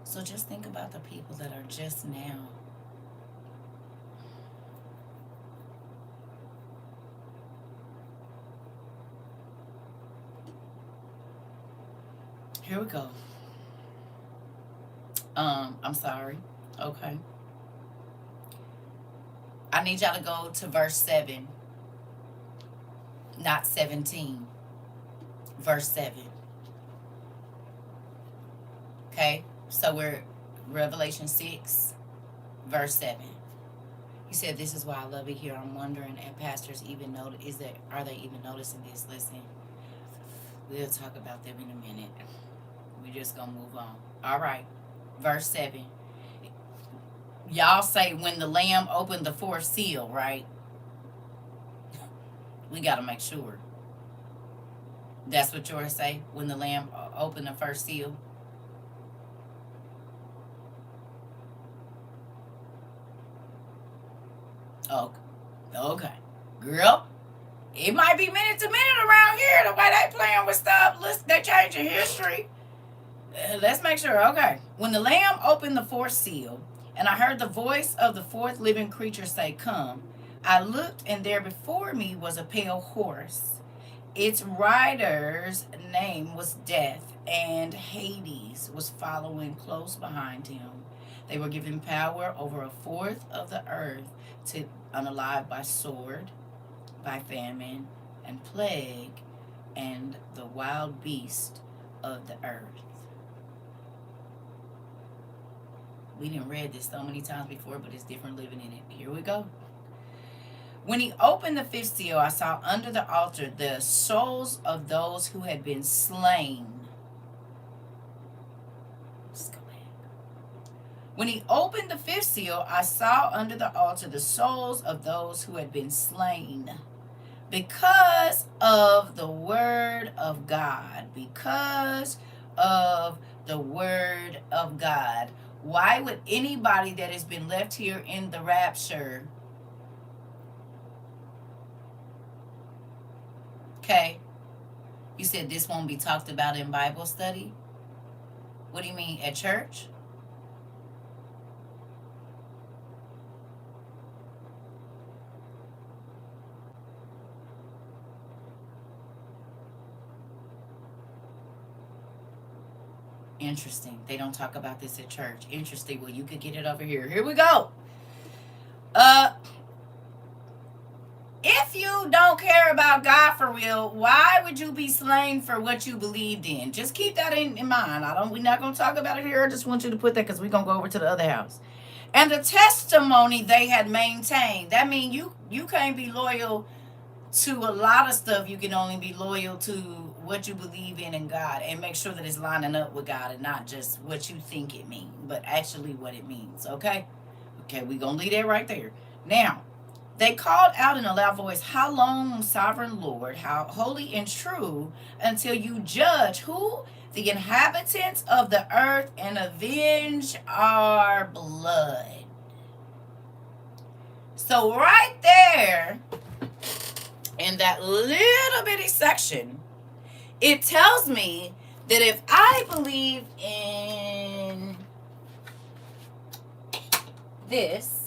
So just think about the people that are just now. Here we go. I'm sorry. Okay. I need y'all to go to verse 7, not 17. Verse 7. Okay? So we're Revelation 6, verse 7. He said, "This is why I love it here. I'm wondering, and pastors even know, are they even noticing this? Listen, we'll talk about them in a minute. We're just gonna move on. All right, verse 7. Y'all say when the Lamb opened the fourth seal, right? We gotta make sure. That's what yours say when the Lamb opened the first seal. Oh, okay, girl. It might be minute to minute around here the way they playing with stuff. Listen, they changing history. Let's make sure. Okay. When the Lamb opened the fourth seal, and I heard the voice of the fourth living creature say, "Come." I looked, and there before me was a pale horse. Its rider's name was Death, and Hades was following close behind him. They were given power over a fourth of the earth to unalive by sword, by famine, and plague, and the wild beast of the earth. We didn't read this so many times before, but it's different living in it. Here we go. When he opened the fifth seal, I saw under the altar the souls of those who had been slain. Let's go back. When he opened the fifth seal, I saw under the altar the souls of those who had been slain because of the word of God. Because of the word of God. Why would anybody that has been left here in the rapture, okay, you said this won't be talked about in Bible study? What do you mean, at church? Interesting. They don't talk about this at church. Interesting. Well, you could get it over here. Here we go. If you don't care about God for real, why would you be slain for what you believed in? Just keep that in mind. We're not gonna talk about it here. I just want you to put that because we're gonna go over to the other house. And the testimony they had maintained. That means you can't be loyal to a lot of stuff. You can only be loyal to what you believe in God, and make sure that it's lining up with God and not just what you think it means, but actually what it means. Okay, we're gonna leave that right there. Now, they called out in a loud voice, "How long, sovereign Lord, how holy and true, until you judge who? The inhabitants of the earth, and avenge our blood." So right there, in that little bitty section, it tells me that if I believe in this,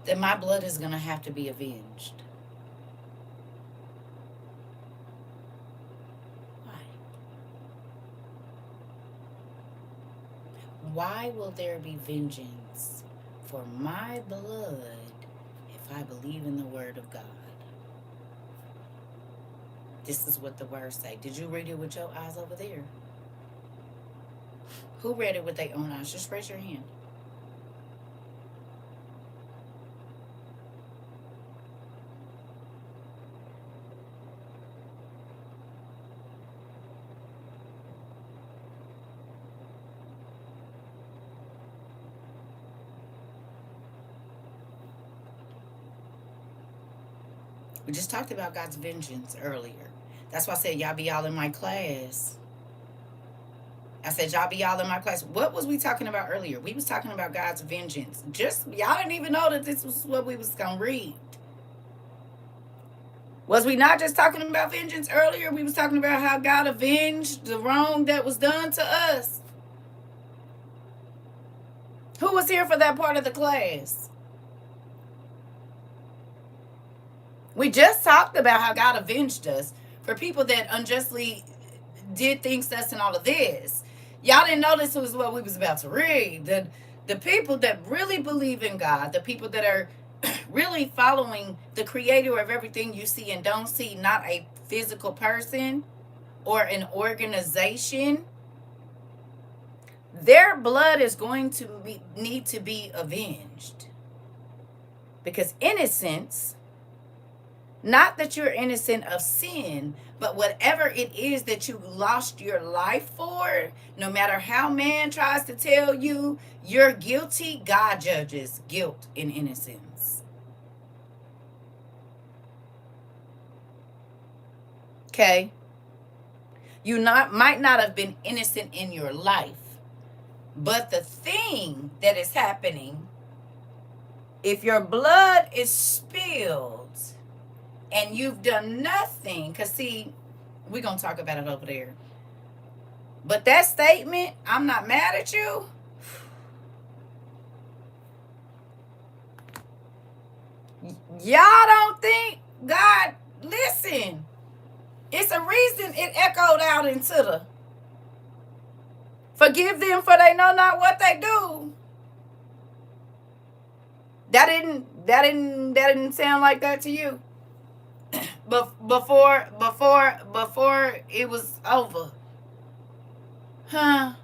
that my blood is going to have to be avenged. Why will there be vengeance for my blood if I believe in the word of God? This is what the word say. Did you read it with your eyes over there? Who read it with their own eyes? Just raise your hand. We just talked about God's vengeance earlier. That's why I said y'all be all in my class. I said y'all be all in my class. What was we talking about earlier? We was talking about God's vengeance. Just y'all didn't even know that this was what we was gonna read. Was we not just talking about vengeance earlier? We was talking about how God avenged the wrong that was done to us. Who was here for that part of the class? We just talked about how God avenged us for people that unjustly did things to us and all of this. Y'all didn't know this was what we was about to read. The people that really believe in God, the people that are really following the creator of everything you see and don't see, not a physical person or an organization, their blood is going to need to be avenged. Because innocence, not that you're innocent of sin, but whatever it is that you lost your life for, no matter how man tries to tell you you're guilty, God judges guilt and innocence. Okay? You might not have been innocent in your life, but the thing that is happening, if your blood is spilled and you've done nothing, because see, we're going to talk about it over there. But that statement, I'm not mad at you. Y'all don't think God, listen, it's a reason it echoed out into the forgive them for they know not what they do. That didn't sound like that to you. But before it was over. Huh?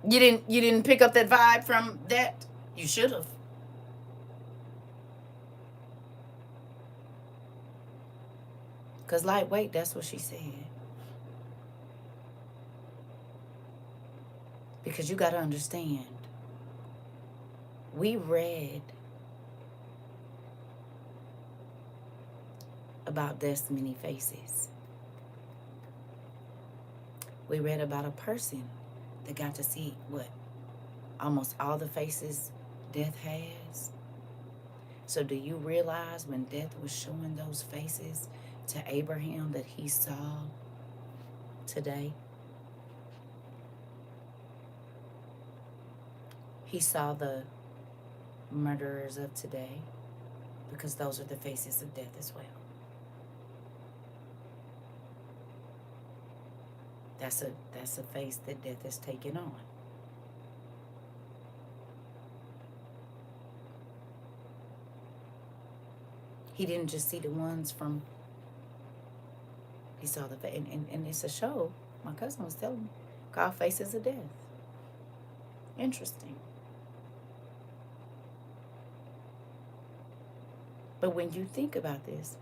You didn't pick up that vibe from that? You should have. Cause lightweight, that's what she said. Because you gotta understand, we read about death's many faces. We read about a person that got to see what? Almost all the faces death has. So do you realize when death was showing those faces to Abraham that he saw today? He saw the murderers of today, because those are the faces of death as well. That's a face that death has taken on. He didn't just see the ones from, he saw the face, and it's a show, my cousin was telling me, called Faces of Death. Interesting. But when you think about this,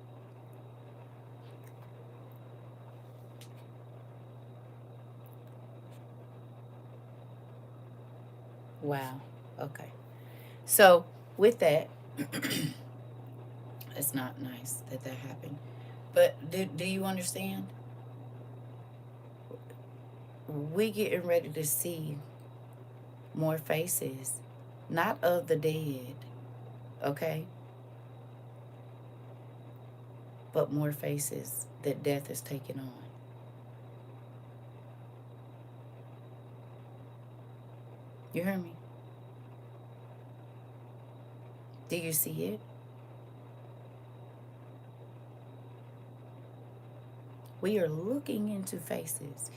wow, okay. So with that, it's not nice that happened. But do you understand? We getting ready to see more faces, not of the dead, okay? But more faces that death is taking on. You hear me? Do you see it? We are looking into faces.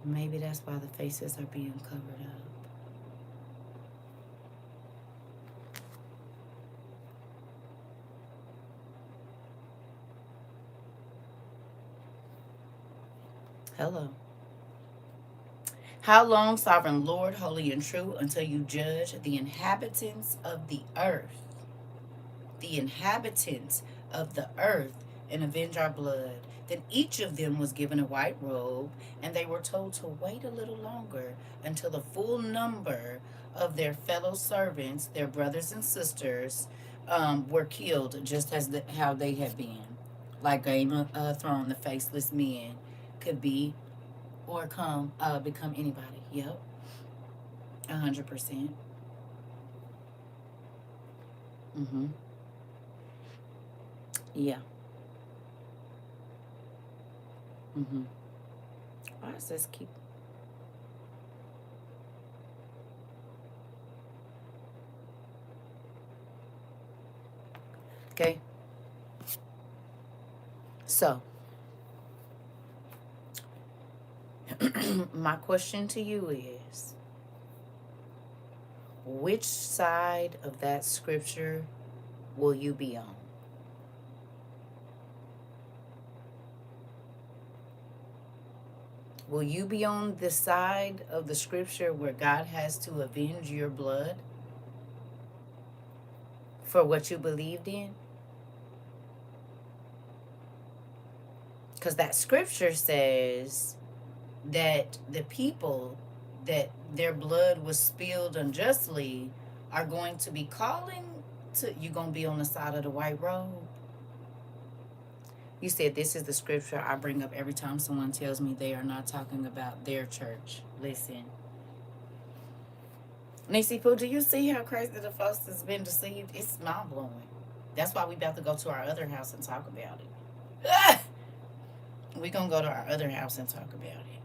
Maybe that's why the faces are being covered up. Hello. How long, sovereign Lord, holy and true, until you judge the inhabitants of the earth? The inhabitants of the earth and avenge our blood. Then each of them was given a white robe, and they were told to wait a little longer until the full number of their fellow servants, their brothers and sisters, were killed, just as how they had been. Like Game of Thrones, the faceless men could be or become anybody. Yep, 100%. Mm-hmm. Yeah. Mm-hmm. Why does this keep? Okay. So, my question to you is, which side of that scripture will you be on? Will you be on the side of the scripture where God has to avenge your blood for what you believed in? Because that scripture says that the people that their blood was spilled unjustly are going to be calling to you. Going to be on the side of the white robe. You said this is the scripture I bring up every time someone tells me they are not talking about their church. Listen, Nisi Poo, do you see how crazy the folks has been deceived? It's mind blowing. That's why we about to go to our other house and talk about it. We gonna go to our other house and talk about it.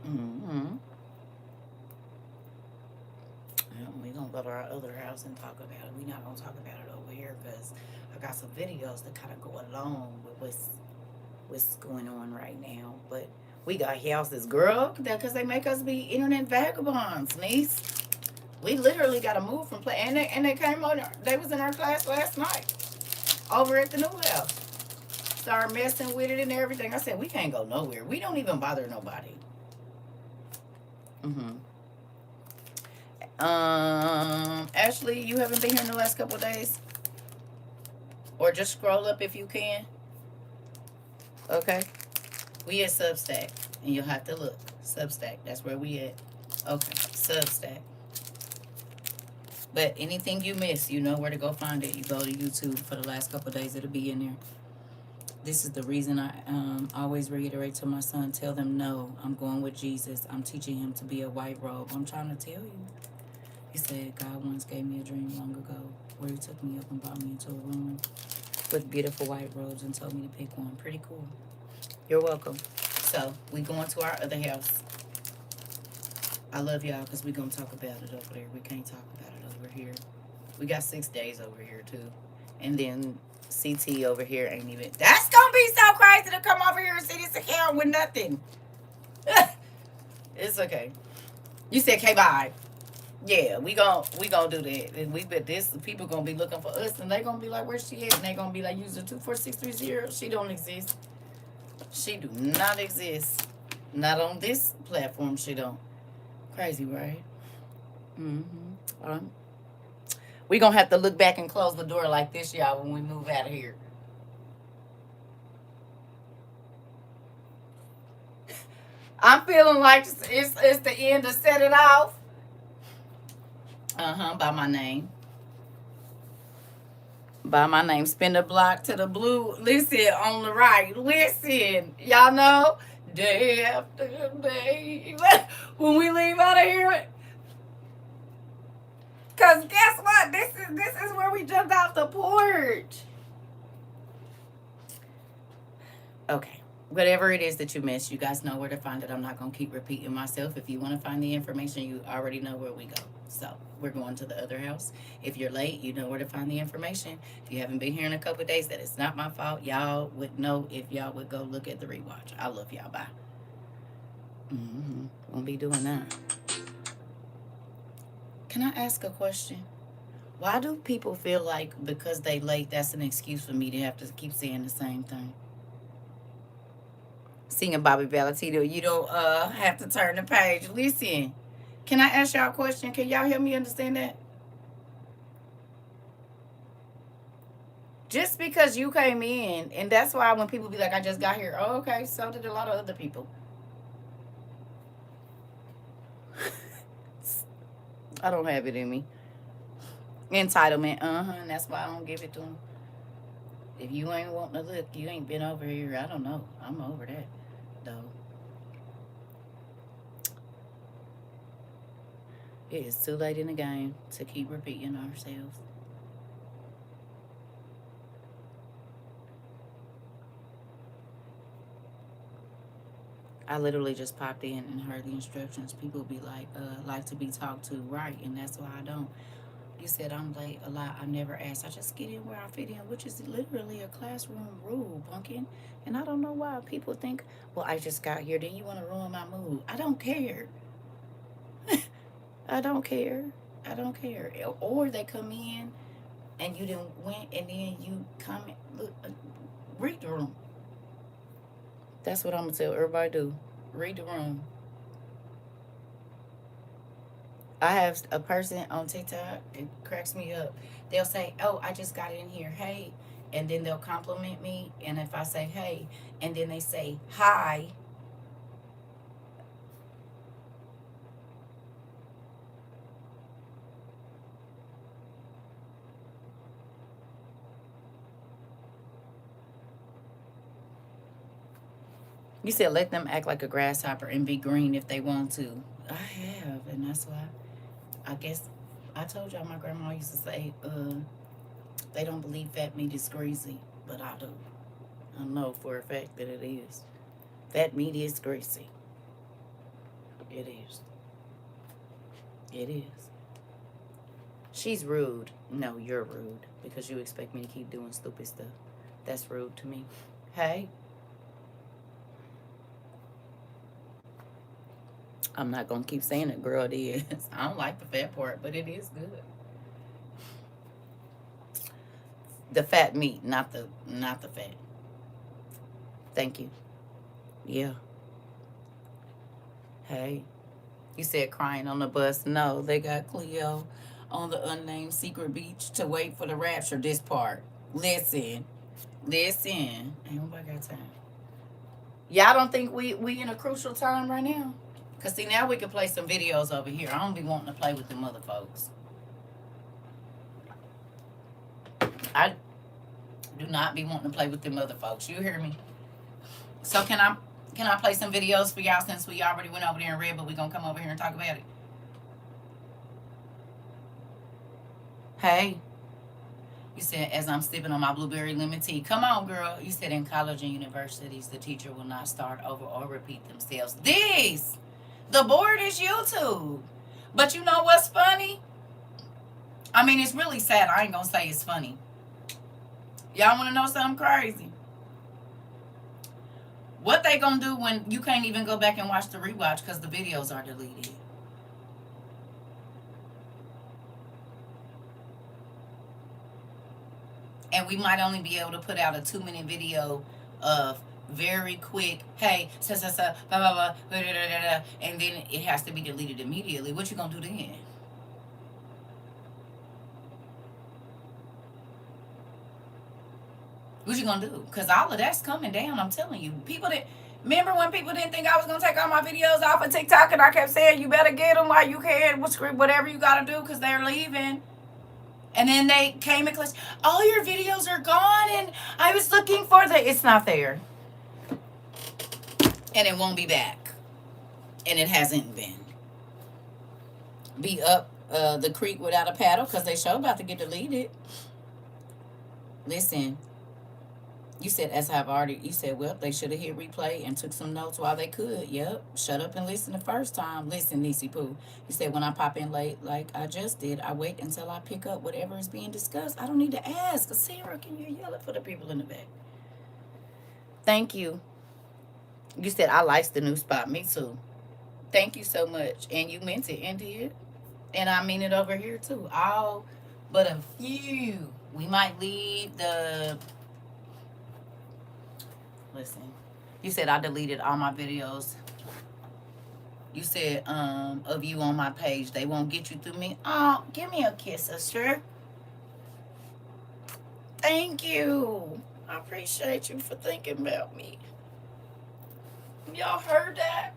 Mm-hmm. Yeah, we gonna go to our other house and talk about it. We not gonna talk about it over here because I got some videos that kind of go along with what's going on right now. But we got houses, girl, because they make us be internet vagabonds, niece. We literally got to move from play, and they came on. They was in our class last night over at the new house. Started messing with it and everything. I said we can't go nowhere. We don't even bother nobody. Mm-hmm. Ashley, you haven't been here in the last couple of days, or just scroll up if you can. Okay, we at Substack, and you'll have to look Substack. That's where we at. Okay, Substack. But anything you miss, you know where to go find it. You go to YouTube for the last couple of days. It'll be in there. This is the reason I always reiterate to my son, tell them no, I'm going with Jesus. I'm teaching him to be a white robe. I'm trying to tell you. He said, God once gave me a dream long ago where he took me up and brought me into a room with beautiful white robes and told me to pick one. Pretty cool. You're welcome. So we going to our other house. I love y'all because we going to talk about it over there. We can't talk about it over here. We got 6 days over here too. And then CT over here ain't even. That's gonna be so crazy to come over here and see this account with nothing. It's okay. You said K bye. Yeah, we gonna do that. And we bet this people gonna be looking for us and they gonna be like, where's she at? And they gonna be like, user 24630. She don't exist. She do not exist. Not on this platform. She don't. Crazy, right? Mm-hmm. We gonna have to look back and close the door like this, y'all, when we move out of here. I'm feeling like it's the end to set it off. By my name. By my name. Spin the block to the blue. Listen, on the right. Listen. Y'all know? Day after day. When we leave out of here. Cause guess what? This is where we jumped off the porch. Okay. Whatever it is that you missed, you guys know where to find it. I'm not going to keep repeating myself. If you want to find the information, you already know where we go. So we're going to the other house. If you're late, you know where to find the information. If you haven't been here in a couple of days, that is not my fault. Y'all would know if y'all would go look at the rewatch. I love y'all. Bye. Won't be doing that. Can I ask a question? Why do people feel like because they late, that's an excuse for me to have to keep saying the same thing? Singing Bobby Valentino, you don't have to turn the page. Listen, can I ask y'all a question? Can y'all help me understand that? Just because you came in, and that's why when people be like, I just got here, oh, okay, so did a lot of other people. I don't have it in me. Entitlement, and that's why I don't give it to them. If you ain't wanting to look, you ain't been over here. I don't know. I'm over that, though. It is too late in the game to keep repeating ourselves. I literally just popped in and heard the instructions. People be like to be talked to, right? And that's why I don't. You said I'm late a lot. I never asked. I just get in where I fit in, which is literally a classroom rule, pumpkin. And I don't know why people think, well, I just got here. Then you want to ruin my mood. I don't care. I don't care. I don't care. Or they come in and you didn't went and then you come look, read the room. That's what I'm gonna tell everybody to do. Read the room. I have a person on TikTok. It cracks me up. They'll say, "Oh, I just got in here. Hey," and then they'll compliment me. And if I say, "Hey," and then they say, "Hi," you said let them act like a grasshopper and be green if they want to. I have, and that's why I guess I told y'all my grandma used to say, they don't believe fat meat is greasy, but I do. I know for a fact that it is. Fat meat is greasy. It is. It is. She's rude. No, you're rude because you expect me to keep doing stupid stuff. That's rude to me. Hey, I'm not gonna keep saying it, girl. It is. I don't like the fat part, but it is good. The fat meat, not the fat. Thank you. Yeah. Hey, you said crying on the bus. No, they got Cleo on the unnamed secret beach to wait for the rapture. This part. Listen, listen. Ain't nobody got time. Y'all don't think we in a crucial time right now? Cause see now we can play some videos over here. I don't be wanting to play with them other folks. I do not be wanting to play with them other folks. You hear me? So can I play some videos for y'all since we already went over there and read, but we gonna come over here and talk about it? Hey, you said as I'm sipping on my blueberry lemon tea. Come on, girl. You said in college and universities the teacher will not start over or repeat themselves. The board is YouTube. But you know what's funny? I mean, it's really sad. I ain't gonna say it's funny. Y'all wanna know something crazy? What they gonna do when you can't even go back and watch the rewatch because the videos are deleted? And we might only be able to put out a 2-minute video of very quick, hey, blah, blah, blah, blah, blah, blah, and then it has to be deleted immediately. What you gonna do then? What you gonna do? Because all of that's coming down. I'm telling you. People that remember when people didn't think I was gonna take all my videos off of TikTok, and I kept saying you better get them while you can, whatever you gotta do, because they're leaving. And then they came and clicked, all your videos are gone, and I was looking for the. It's not there, and it won't be back, and it hasn't been. Be up the creek without a paddle because they show about to get deleted. Listen, you said as I've already. You said well they should have hit replay and took some notes while they could. Yep, shut up and listen the first time. Listen, Nisi Poo. You said when I pop in late, like I just did, I wait until I pick up whatever is being discussed. I don't need to ask. Sarah, can you yell it for the people in the back? Thank you. You said I likes the new spot. Me too. Thank you so much. And you meant it and did. And I mean it over here too. All but a few. We might leave the listen. You said I deleted all my videos. You said of you on my page. They won't get you through me. Oh, give me a kiss, sister. Thank you. I appreciate you for thinking about me. Y'all heard that?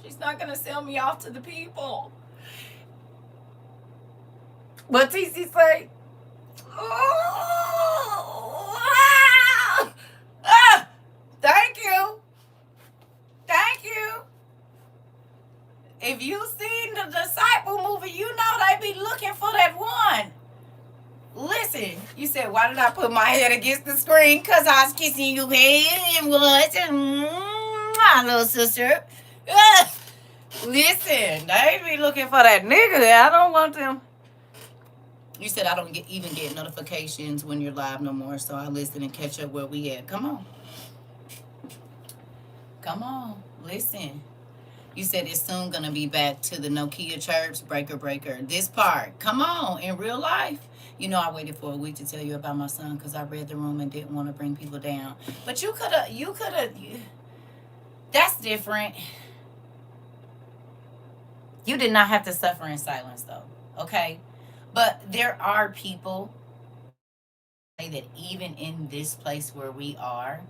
She's not gonna sell me off to the people. What TC say? Oh, thank you. Thank you. If you seen the Disciple movie, you know they be looking for that one. Listen, you said, why did I put my head against the screen? Because I was kissing you, and what? My little sister. Listen, they be looking for that nigga. I don't want them. You said I don't even get notifications when you're live no more, so I listen and catch up where we at. Come on. Come on. Listen. You said it's soon going to be back to the Nokia chirps, breaker, breaker. This part. Come on. In real life. You know, I waited for a week to tell you about my son because I read the room and didn't want to bring people down. But you could have, that's different. You did not have to suffer in silence, though. Okay? But there are people that even in this place where we are,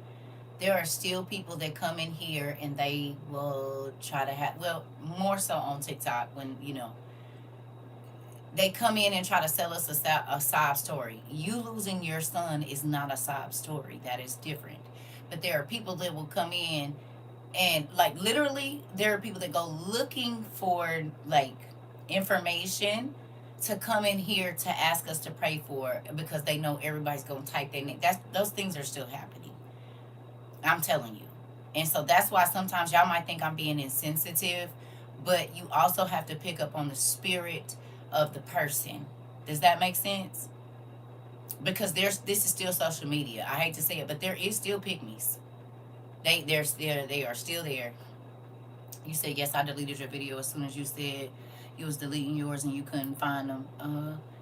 there are still people that come in here and they will try to have, well, more so on TikTok when, they come in and try to sell us a sob story. You losing your son is not a sob story. That is different. But there are people that will come in and, like, literally, there are people that go looking for, like, information to come in here to ask us to pray for because they know everybody's going to type their name. Those things are still happening. I'm telling you. And so that's why sometimes y'all might think I'm being insensitive, but you also have to pick up on the spirit of the person. Does that make sense? Because this is still social media. I hate to say it, but there is still pygmies. They are still there. You said yes, I deleted your video as soon as you said you was deleting yours and you couldn't find them.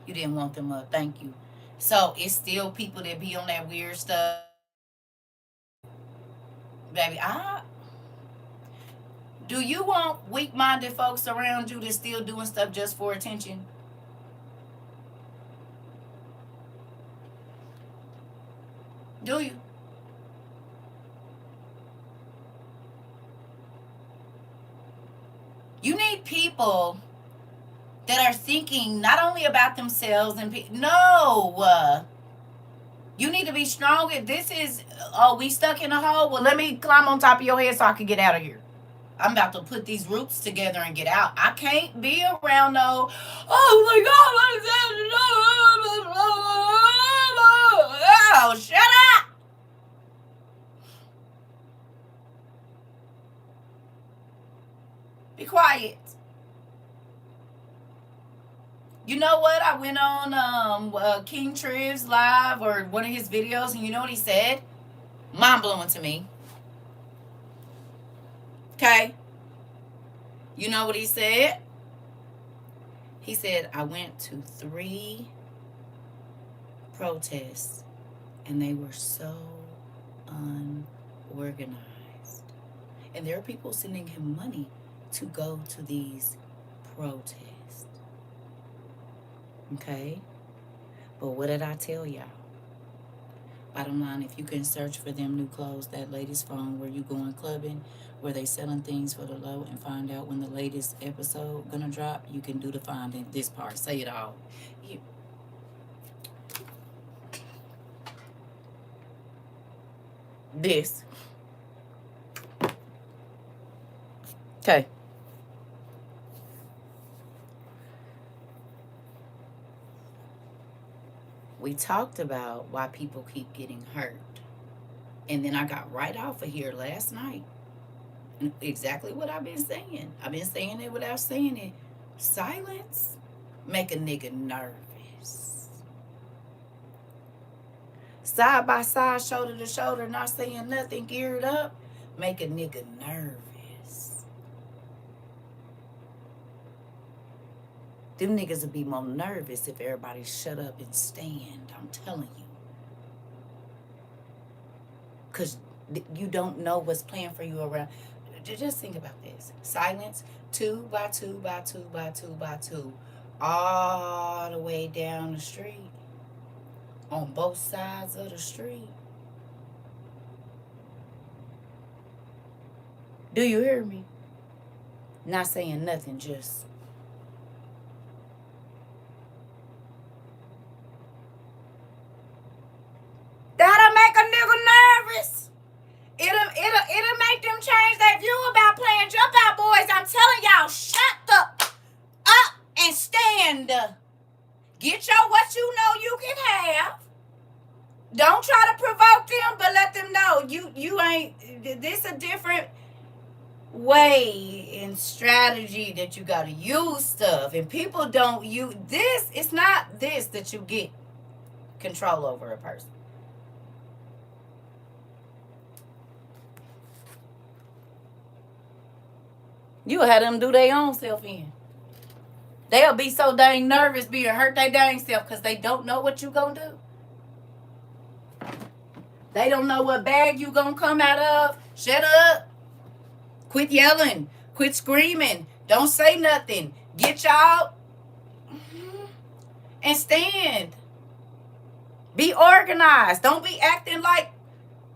You didn't want them up. Thank you. So it's still people that be on that weird stuff. Baby, do you want weak-minded folks around you that's still doing stuff just for attention? Do you? You need people that are thinking not only about themselves and no. You need to be strong. This is, we stuck in a hole. Well, let me climb on top of your head so I can get out of here. I'm about to put these roots together and get out. I can't be around no, oh my God, what is that? Oh, shut up. Be quiet. You know what? I went on King Triv's live or one of his videos, and you know what he said? Mind blowing to me. Okay? You know what he said? He said, I went to 3 protests, and they were so unorganized. And there are people sending him money to go to these protests. Okay? But what did I tell y'all? Bottom line, if you can search for them new clothes, that latest phone where you going clubbing, where they selling things for the low, and find out when the latest episode gonna drop, you can do the finding. This part, say it all. This. Okay. We talked about why people keep getting hurt. And then I got right off of here last night. Exactly what I've been saying. I've been saying it without saying it. Silence make a nigga nervous. Side by side, shoulder to shoulder, not saying nothing, geared up, make a nigga nervous. Them niggas would be more nervous if everybody shut up and stand. I'm telling you. Because you don't know what's playing for you around. Just think about this. Silence, 2 by 2 by 2 by 2 by 2, all the way down the street, on both sides of the street. Do you hear me? Not saying nothing, just that'll make a nigga nervous. It'll make them change their view about playing jump out boys. I'm telling y'all, shut the up and stand. Get your what you know you can have. Don't try to provoke them, but let them know you ain't. This a different way and strategy that you gotta use stuff, and people don't use this. It's not this that you get control over a person. You had them do their own self in. They'll be so dang nervous being hurt their dang self because they don't know what you gonna do. They don't know what bag you gonna come out of. Shut up. Quit yelling. Quit screaming. Don't say nothing. Get y'all and stand. Be organized. Don't be acting like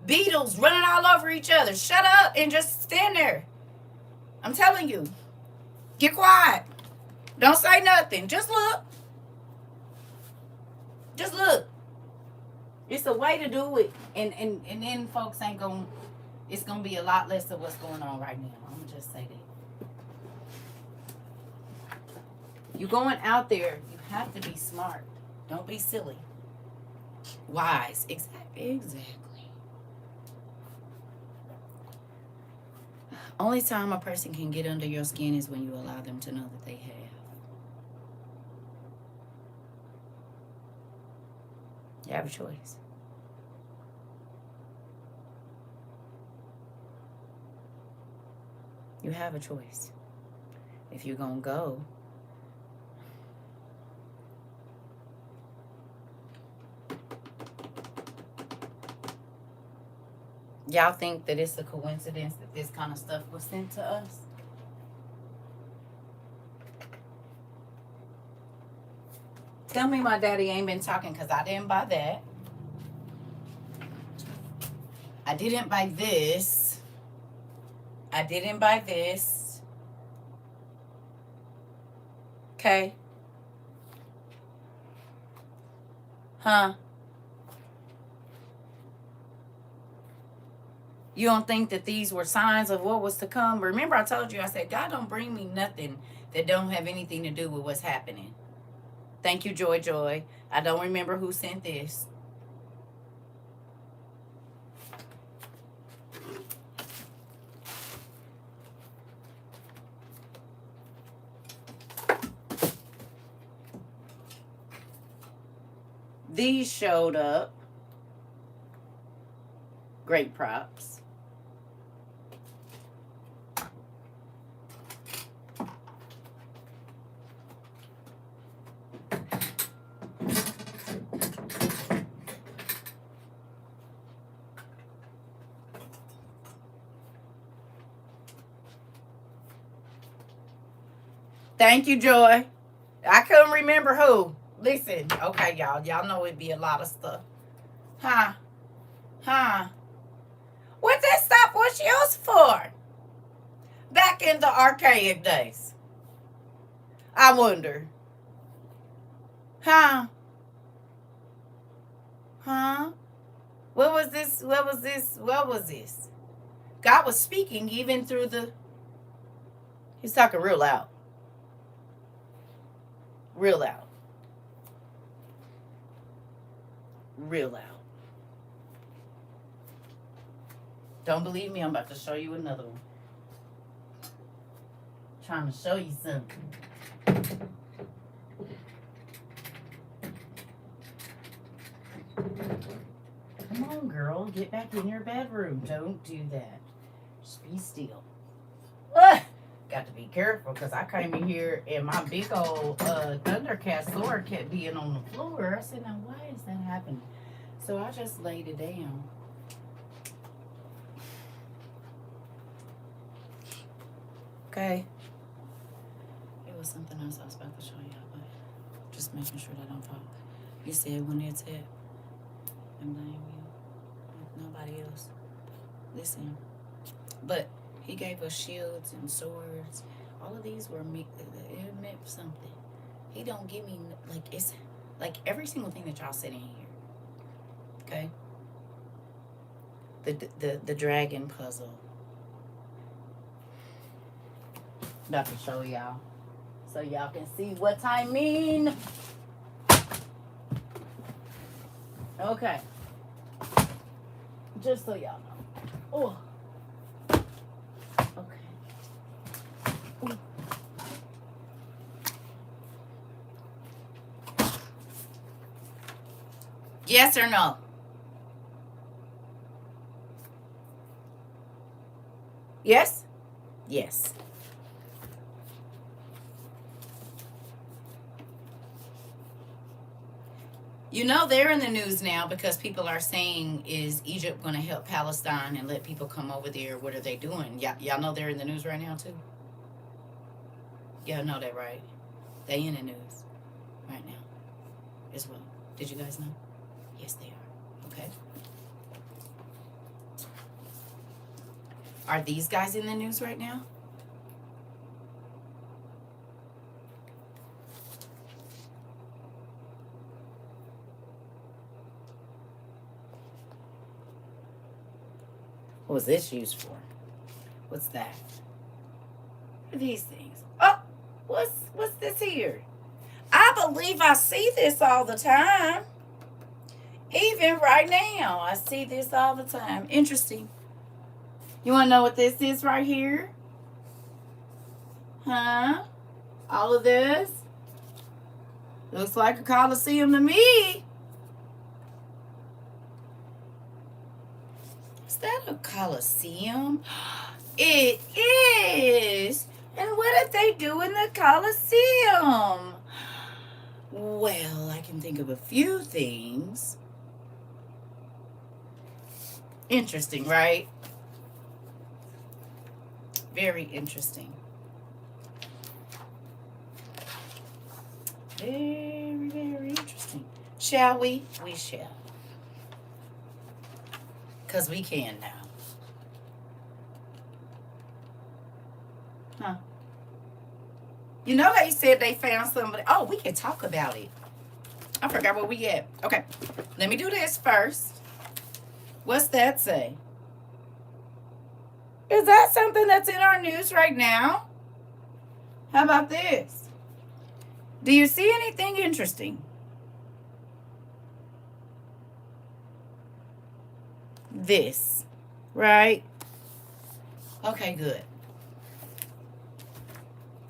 beetles running all over each other. Shut up and just stand there. I'm telling you. Get quiet. Don't say nothing. Just look. Just look. It's a way to do it. And then folks ain't going to, it's going to be a lot less of what's going on right now. I'm going to just say that. You going out there, you have to be smart. Don't be silly. Wise. Exactly. Only time a person can get under your skin is when you allow them to know that they have. You have a choice. You have a choice. If you're going to go, y'all think that it's a coincidence that this kind of stuff was sent to us? Tell me my daddy ain't been talking, because I didn't buy that. I didn't buy this. I didn't buy this. Okay? Huh? You don't think that these were signs of what was to come? Remember I told you, I said, God don't bring me nothing that don't have anything to do with what's happening. Thank you, Joy. I don't remember who sent this. These showed up. Great props. Thank you, Joy. I couldn't remember who. Listen, okay, y'all. Y'all know it'd be a lot of stuff. Huh? What this stuff was used for? Back in the archaic days. I wonder. Huh? What was this? God was speaking even through the... He's talking real loud. Real loud. Don't believe me? I'm about to show you another one. Trying to show you something. Come on, girl. Get back in your bedroom. Don't do that. Just be still. got to be careful because I came in here and my big old Thundercat sword kept being on the floor. I said, now why is that happening? So I just laid it down. Okay. It was something else I was about to show y'all, but just making sure that I don't fall. You said when it's it, and blame you. Nobody else. Listen. But he gave us shields and swords. All of these were it meant something. He don't give me like it's like every single thing that y'all said in here. Okay. The dragon puzzle. About to show y'all, so y'all can see what I mean. Okay. Just so y'all know. Oh. Okay. Yes or no? Yes? Yes. You know they're in the news now because people are saying, is Egypt going to help Palestine and let people come over there? What are they doing? Y'all know they're in the news right now too? Y'all know that, right? They in the news right now as well. Did you guys know? Yes, they are. Okay. Are these guys in the news right now? What was this used for? What's that? What are these things? Oh, what's this here? I believe I see this all the time. Even right now, I see this all the time. Interesting. You want to know what this is right here? Huh? All of this? Looks like a coliseum to me. Is that a coliseum? It is. And what did they do in the coliseum? Well, I can think of a few things. Interesting, right? Very interesting. Very, very interesting. Shall we? We shall. Because we can now. Huh? You know they said they found somebody. Oh, we can talk about it. I forgot where we at. Okay. Let me do this first. What's that say? Is that something that's in our news right now? How about this? Do you see anything interesting? This, right? Okay, good.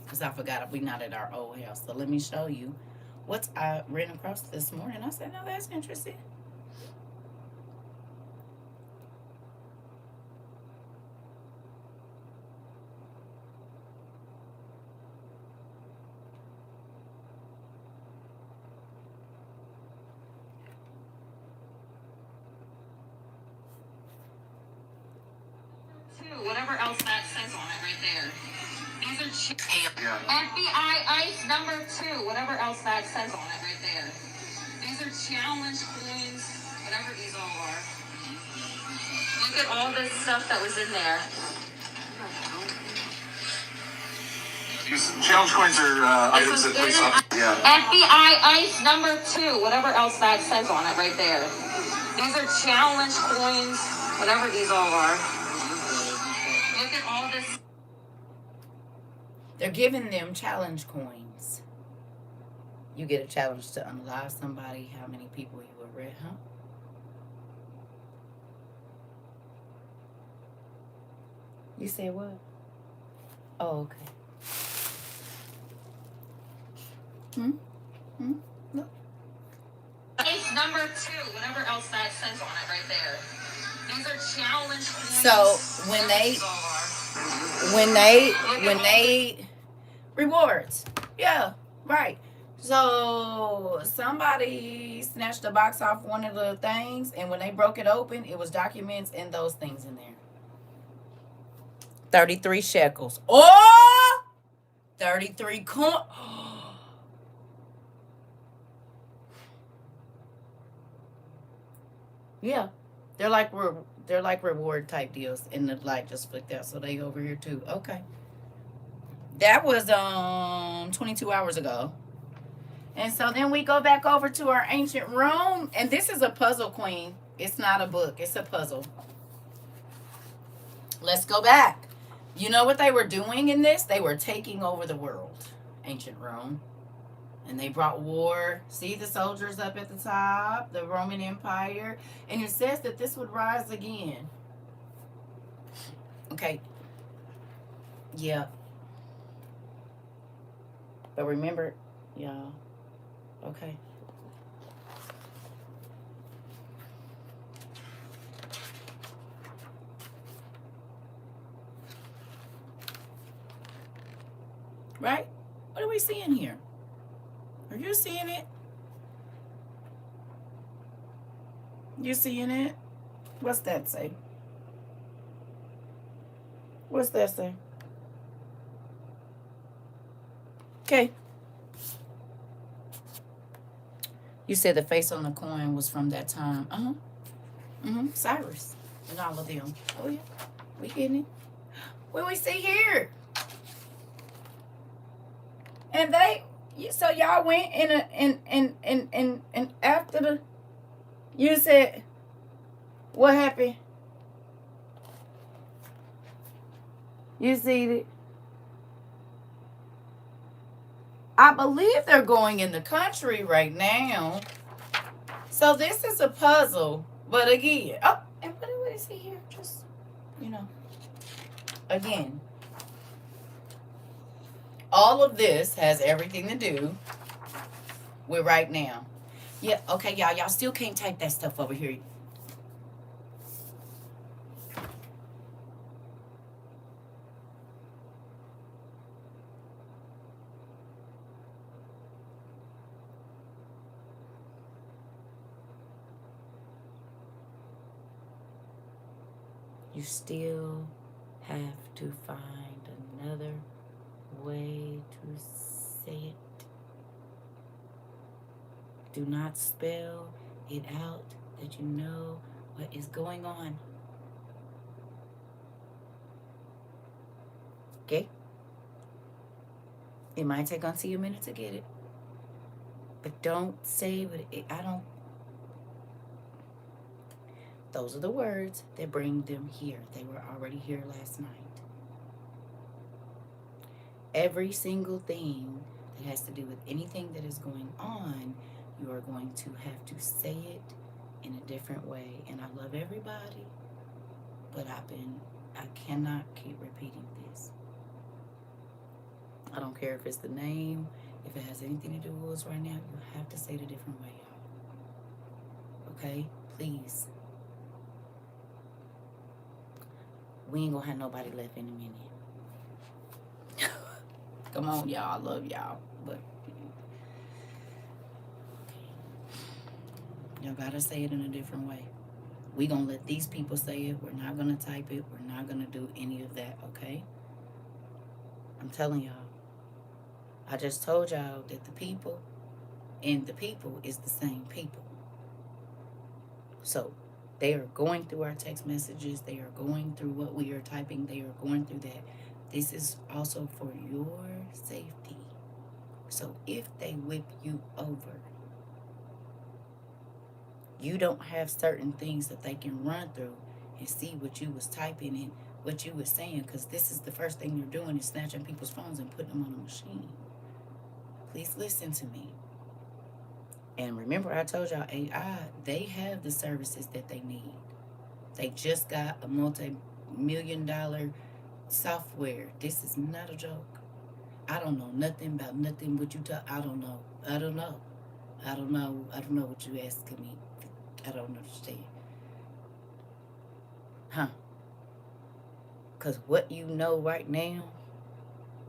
Because I forgot we not at our old house. So let me show you what I ran across this morning. I said, no, that's interesting. Whatever else that says on it right there. These are FBI ICE number 2. Whatever else that says on it right there. These are challenge coins. Whatever these all are. Look at all this stuff that was in there. These challenge coins are items that police officers. Yeah. FBI ICE number 2. Whatever else that says on it right there. These are challenge coins. Whatever these all are. Look at all this. They're giving them challenge coins. You get a challenge to unalive somebody. How many people you arrest, huh? You said what? Oh, okay. Look. Case number 2, whatever else that says on it right there. These are challenge coins. So when they when they rewards. Yeah, right. So somebody snatched a box off one of the things, and when they broke it open, it was documents and those things in there. 33 shekels. Oh, 33 coin. Yeah, they're like they're like reward type deals, and the light just flicked out, so they over here too. Okay, that was 22 hours ago. And so then we go back over to our ancient Rome, and this is a puzzle, Queen. It's not a book, it's a puzzle. Let's go back. You know what they were doing in this? They were taking over the world, ancient Rome. And they brought war. See the soldiers up at the top, the Roman Empire. And it says that this would rise again. Okay. Yeah. But remember, y'all. Okay. Right? What are we seeing here? Are you seeing it? You seeing it? What's that say? What's that say? Okay. You said the face on the coin was from that time. Uh-huh. Mm-hmm. Cyrus and all of them. Oh yeah. We getting it. What we see here? And they so y'all went in a and after the you said what happened? You see it? I believe they're going in the country right now. So this is a puzzle. But again, oh, and what do we see here? Just, you know, again, all of this has everything to do with right now. Yeah, okay, y'all. Y'all still can't type that stuff over here. You still have to find another way to say it. Do not spell it out that you know what is going on. Okay? It might take until you a minute to get it. But don't say what I don't. Those are the words that bring them here. They were already here last night. Every single thing that has to do with anything that is going on, you are going to have to say it in a different way. And I love everybody, but I cannot keep repeating this. I don't care if it's the name, if it has anything to do with us right now, you have to say it a different way, y'all. Okay? Please. We ain't gonna have nobody left in a minute. Come on, y'all. I love y'all. But y'all gotta say it in a different way. We gonna let these people say it. We're not gonna type it. We're not gonna do any of that, okay? I'm telling y'all. I just told y'all that the people and the people is the same people. So they are going through our text messages. They are going through what we are typing. They are going through that. This is also for your safety. So if they whip you over, you don't have certain things that they can run through and see what you was typing and what you was saying, because this is the first thing you're doing is snatching people's phones and putting them on a machine. Please listen to me. And remember, I told y'all AI, they have the services that they need. They just got a multi-million-dollar software. This is not a joke. I don't know nothing about nothing what you talk. I don't know. I don't know. I don't know. I don't know what you asking me. I don't understand. Huh? Because what you know right now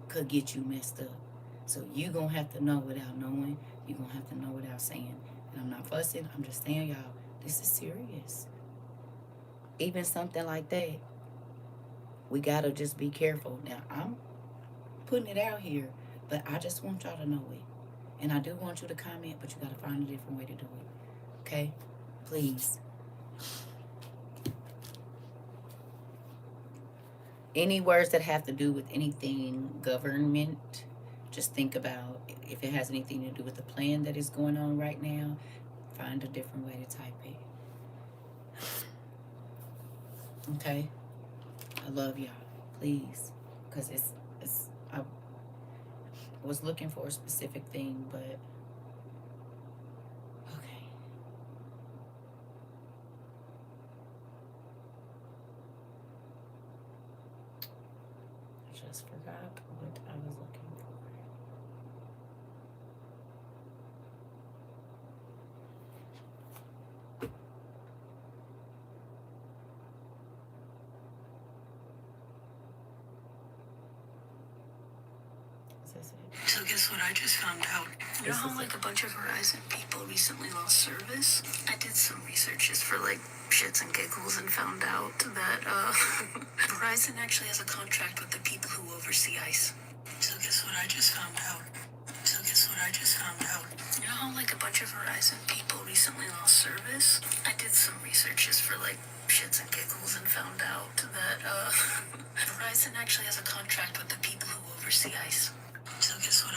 could get you messed up. So you going to have to know without knowing. You going to have to know without saying. And I'm not fussing. I'm just saying, y'all, this is serious. Even something like that, we got to just be careful. Now, I'm putting it out here, but I just want y'all to know it. And I do want you to comment, but you got to find a different way to do it. Okay? Please. Any words that have to do with anything government, just think about if it has anything to do with the plan that is going on right now, find a different way to type it. Okay? I love y'all. Please. Because I was looking for a specific thing, but okay. I just forgot what I was looking for. So guess what I just found out? You know how like a bunch of Verizon people recently lost service? I did some research just for like shits and giggles and found out that Verizon actually has a contract with the people who oversee ICE. So guess what I just found out? You know how like a bunch of Verizon people recently lost service? I did some research just for like shits and giggles and found out that Verizon actually has a contract with the people who oversee ICE. So guess what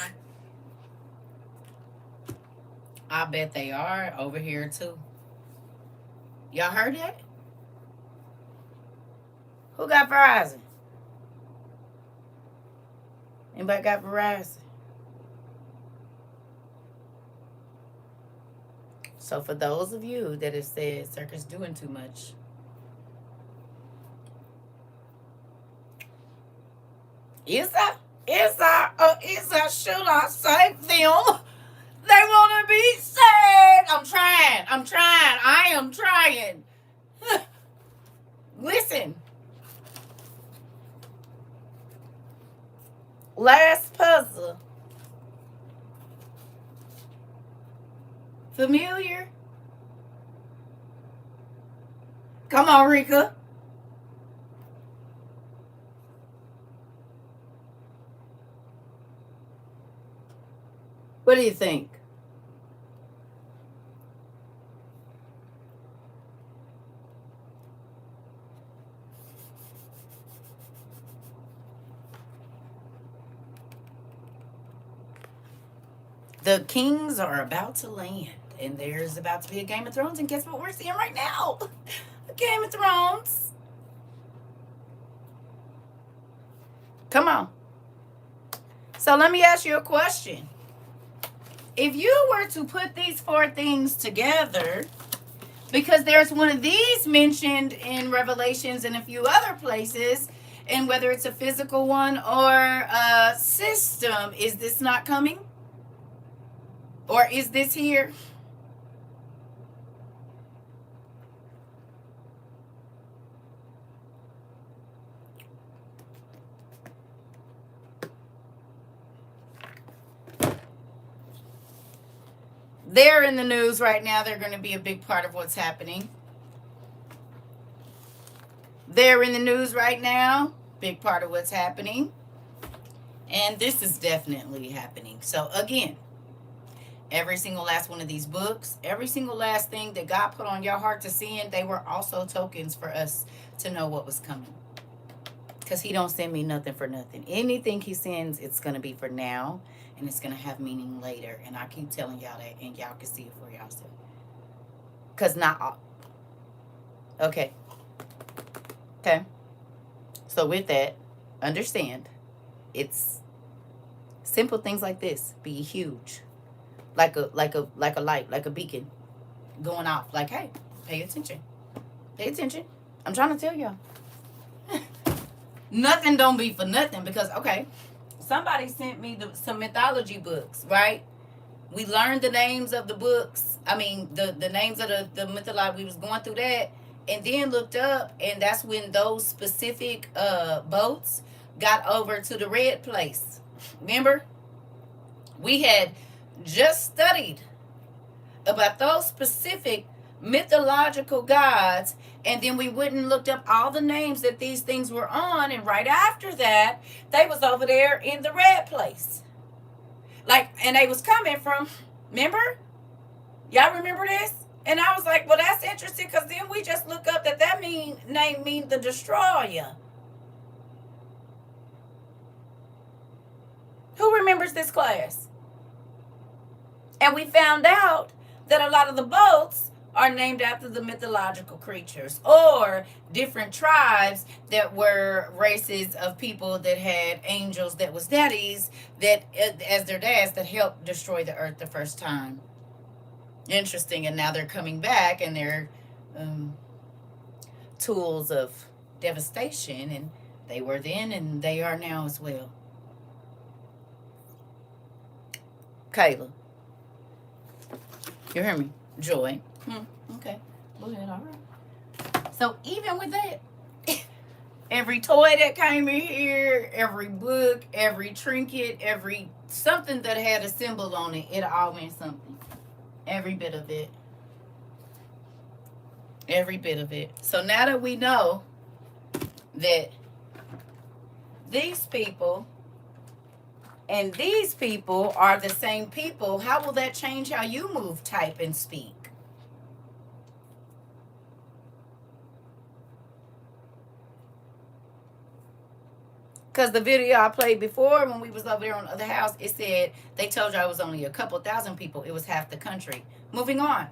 I bet they are over here too. Y'all heard that? Who got Verizon? Anybody got Verizon? So for those of you that have said CERCA's doing too much, is that should I say them? They want to be saved. I am trying. Listen. Last puzzle. Familiar? Come on, Rika. What do you think? The kings are about to land, and there's about to be a Game of Thrones, and guess what we're seeing right now? A Game of Thrones. Come on. So let me ask you a question. If you were to put these four things together, because there's one of these mentioned in Revelations and a few other places, and whether it's a physical one or a system, is this not coming? Or is this here? They're in the news right now. They're going to be a big part of what's happening. They're in the news right now. Big part of what's happening. And this is definitely happening. So again, every single last one of these books, every single last thing that God put on your heart to send, they were also tokens for us to know what was coming. Because he don't send me nothing for nothing. Anything he sends, it's going to be for now. And it's going to have meaning later. And I keep telling y'all that. And y'all can see it for yourself. Because not all. Okay. Okay. So with that, understand. It's simple things like this. Be huge. Like a light. Like a beacon. Going off. Like, hey, pay attention. Pay attention. I'm trying to tell y'all. Nothing don't be for nothing because, okay, somebody sent me some mythology books, right? We learned the names of the books. I mean, the names of the mythology. We was going through that. and then looked up, and that's when those specific boats got over to the red place. Remember, we had just studied about those specific mythological gods, and then we went and looked up all the names that these things were on, and right after that they was over there in the red place, like, and they was coming from, remember, y'all remember this? And I was like, well, that's interesting, because then we just look up that name means the destroyer. Who remembers this class? And we found out that a lot of the boats are named after the mythological creatures or different tribes that were races of people that had angels that was daddies, that as their dads, that helped destroy the earth the first time. Interesting. And now they're coming back, and they're tools of devastation, and they were then and they are now as well. Kayla, you hear me? Joy. Okay. Go ahead. All right. So even with that, every toy that came in here, every book, every trinket, every something that had a symbol on it, it all meant something. Every bit of it. Every bit of it. So now that we know that these people and these people are the same people, how will that change how you move, type, and speak? Because the video I played before when we was over there on the other house, it said they told you I was only a couple thousand people. It was half the country. Moving on.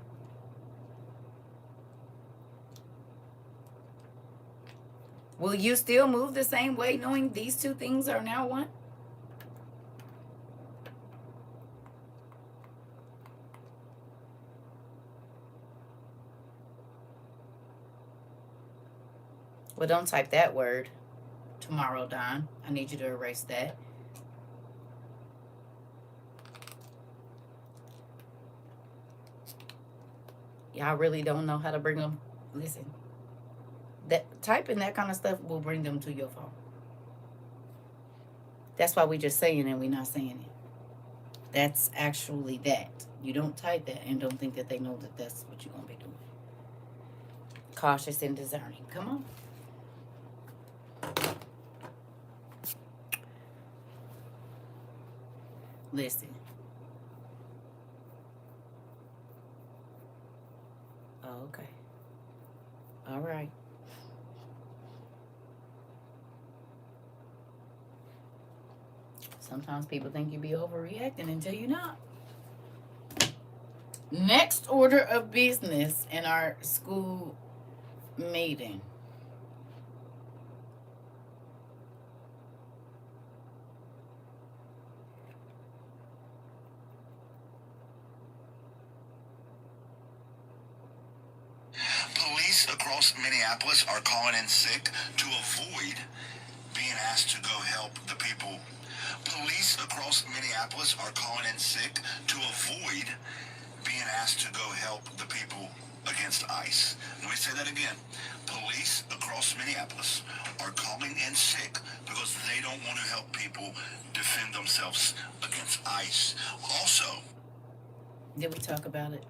Will you still move the same way knowing these two things are now one? Well, don't type that word tomorrow, Don. I need you to erase that. Y'all really don't know how to bring them. Listen, that typing that kind of stuff will bring them to your phone. That's why we just saying it, we not saying it. That's actually that. You don't type that and don't think that they know that that's what you're going to be doing. Cautious and discerning. Come on. Listen. Oh, okay. All right. Sometimes people think you be overreacting until you're not. Next order of business in our school meeting. Police across Minneapolis are calling in sick to avoid being asked to go help the people. Police across Minneapolis are calling in sick to avoid being asked to go help the people against ICE. Let me say that again. Police across Minneapolis are calling in sick because they don't want to help people defend themselves against ICE. Also, did we talk about it?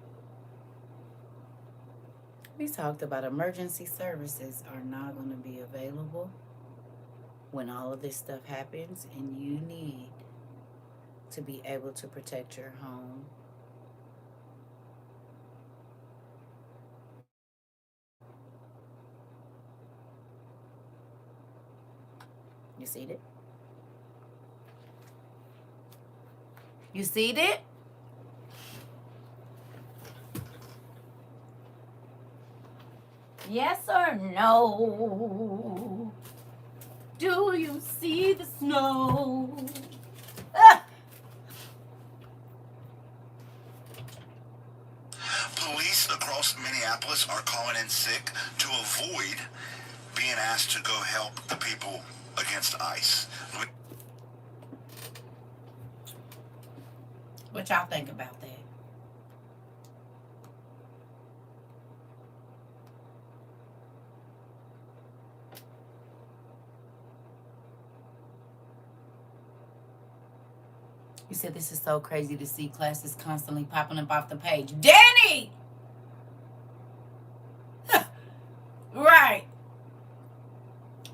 We talked about emergency services are not going to be available when all of this stuff happens, and you need to be able to protect your home. You see it? You see it? Yes or no? Do you see the snow? Ah! Police across Minneapolis are calling in sick to avoid being asked to go help the people against ICE. What y'all think about that? You said this is so crazy to see classes constantly popping up off the page. Danny! Right.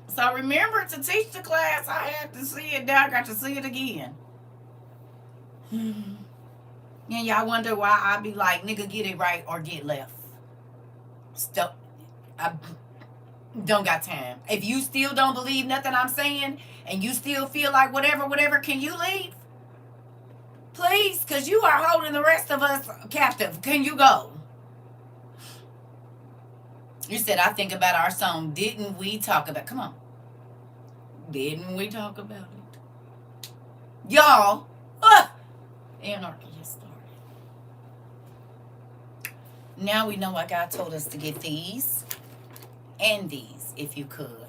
So remember to teach the class. I had to see it. Now I got to see it again. And y'all wonder why I be like, nigga, get it right or get left. Still, I don't got time. If you still don't believe nothing I'm saying and you still feel like whatever, can you leave? Please, because you are holding the rest of us captive. Can you go? You said, I think about our song. Didn't we talk about, come on. Didn't we talk about it? Y'all, anarchy has started. Now we know why God told us to get these and these, if you could.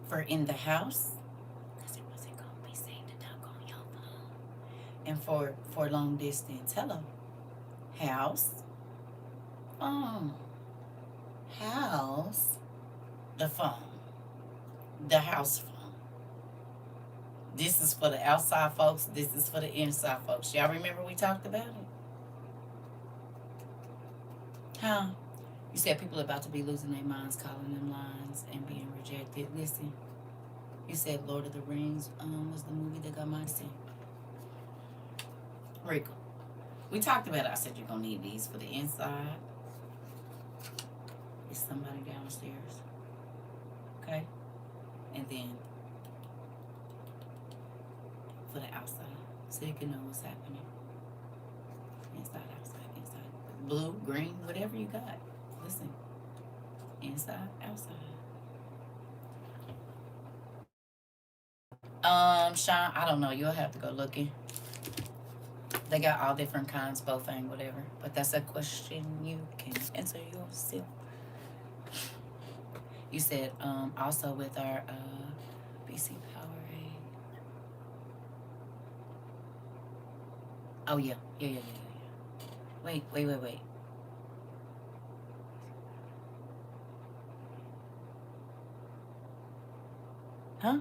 For in the house, because it wasn't going to be safe to talk on your phone. And for long distance, hello. House, phone. House, the phone. The house phone. This is for the outside folks. This is for the inside folks. Y'all remember we talked about it? Huh? You said people about to be losing their minds, calling them lines and being rejected. Listen, you said Lord of the Rings was the movie that got my sin. Rico, we talked about it. I said you're going to need these for the inside. It's somebody downstairs. Okay? And then for the outside, so you can know what's happening. Inside, outside, inside. Blue, green, whatever you got. Listen. Inside, outside. Sean, I don't know. You'll have to go looking. They got all different kinds, both and whatever. But that's a question you can answer yourself. You said also with our BC Powerade. Oh yeah. Wait. Huh?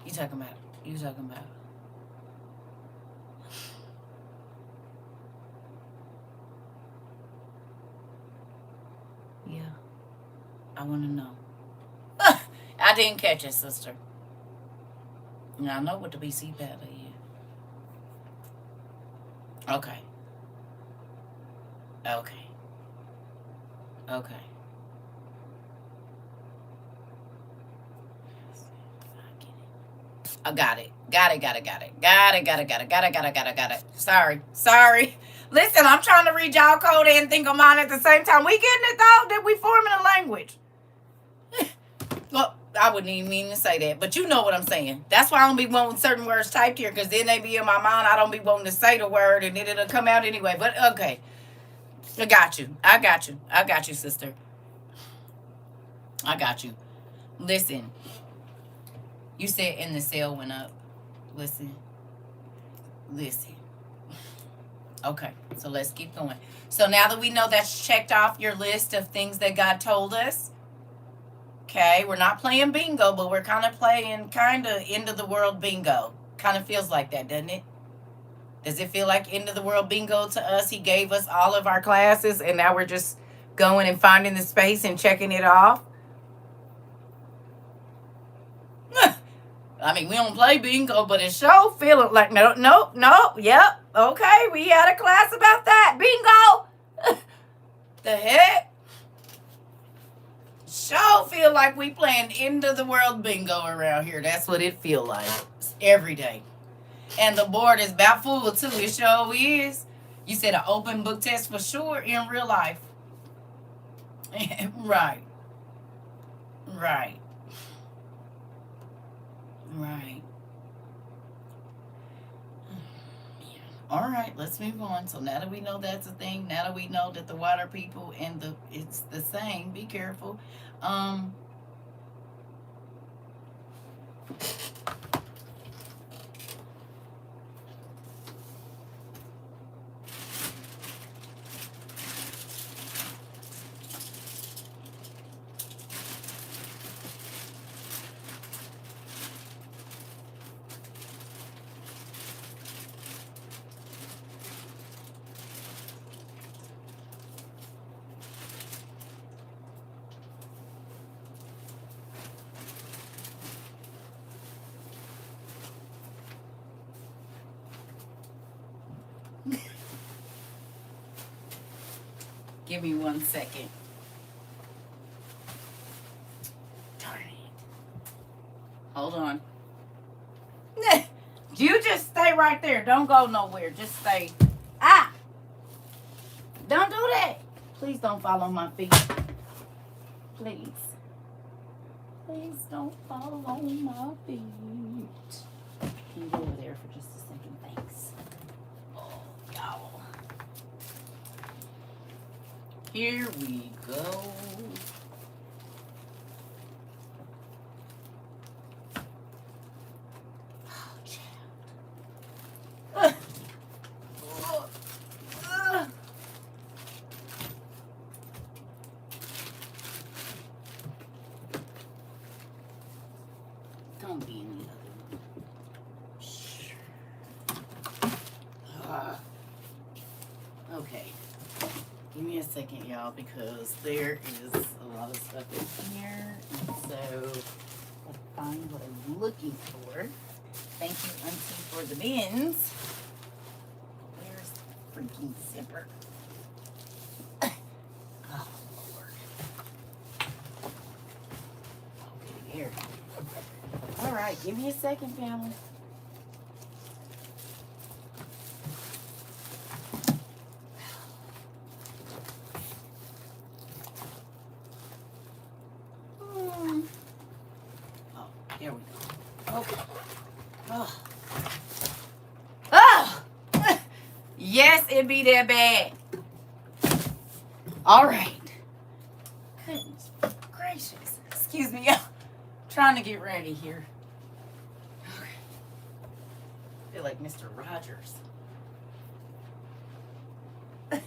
You talking about. Yeah. I want to know. I didn't catch it, sister. Now I know what the BC powder is. Okay. I got it. Got it. Sorry. Listen, I'm trying to read y'all code and think of mine at the same time. We getting it though? That we forming a language. Well, I wouldn't even mean to say that, but you know what I'm saying. That's why I don't be wanting certain words typed here, because then they be in my mind. I don't be wanting to say the word, and then it'll come out anyway. But okay. I got you, sister. I got you. Listen. You said and the sale went up. Listen. Okay, so let's keep going. So now that we know that's checked off your list of things that God told us, okay, we're not playing bingo, but we're kind of playing end of the world bingo. Kind of feels like that, doesn't it? Does it feel like end of the world bingo to us? He gave us all of our classes, and now we're just going and finding the space and checking it off. I mean, we don't play bingo, but it sure feeling like nope. Yep. Okay, we had a class about that. Bingo. The heck? Sure feel like we playing end of the world bingo around here. That's what it feel like every day. And the board is about full too. It sure is. You said an open book test for sure in real life. Right. All right, let's move on. So now that we know that's a thing, now that we know that the water people and it's the same, be careful. Give me 1 second. Darn it. Hold on. You just stay right there. Don't go nowhere. Just stay. Ah! Don't do that. Please don't fall on my feet. Please. Please don't fall on my feet. Can you go over there for just a second? Thanks. Oh, y'all. Here we go. Don't be in the other one. Okay. Give me a second, y'all, because there is a lot of stuff in here. And so, I'll find what I'm looking for. Thank you, Auntie, for the bins. Where's the freaking zipper? Oh, Lord. Okay, there. All right, give me a second, family. Oh, there we go. Okay. Oh. Oh! Yes, it be that bad. All right. Goodness gracious. Excuse me. I'm trying to get ready here. Okay. I feel like Mr. Rogers. Okay.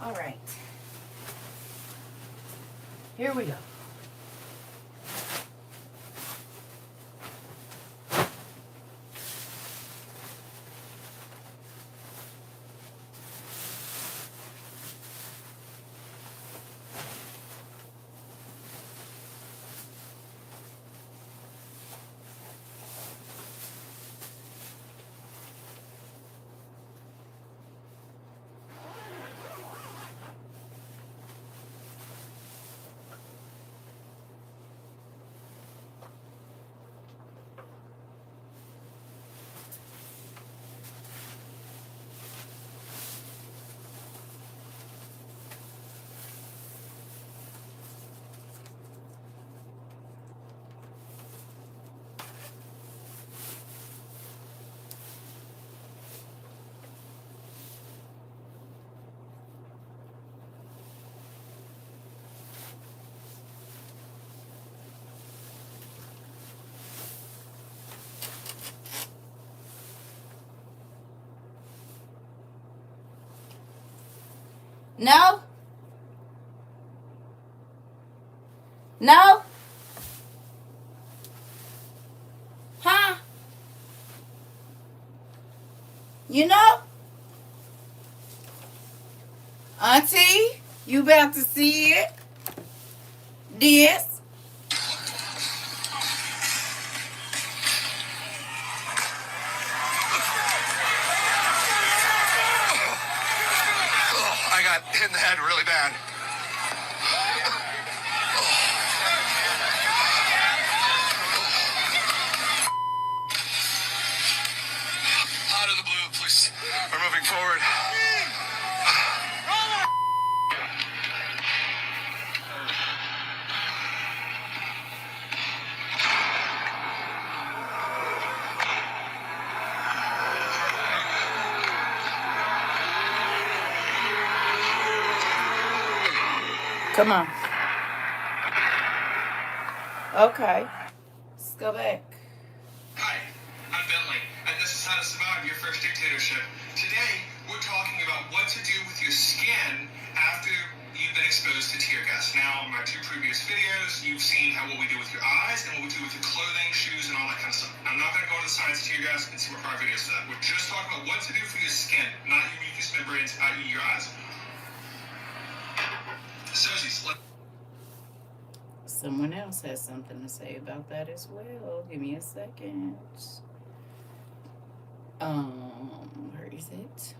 All right. Here we go. No? No? Huh? You know? Auntie, you about to see it? This? I got hit in the head really bad. Out of the blue, please. We're moving forward. Come on. Okay. Let's go back. Hi, I'm Bentley, and this is how to survive your first dictatorship. Today, we're talking about what to do with your skin after you've been exposed to tear gas. Now, in my two previous videos, you've seen what we do with your eyes and what we do with your clothing, shoes, and all that kind of stuff. I'm not going to go into the science of tear gas and see what prior videos for that. We're just talking about what to do for your skin, not your mucous membranes, i.e. your eyes. Someone else has something to say about that as well. Give me a second. Where is it?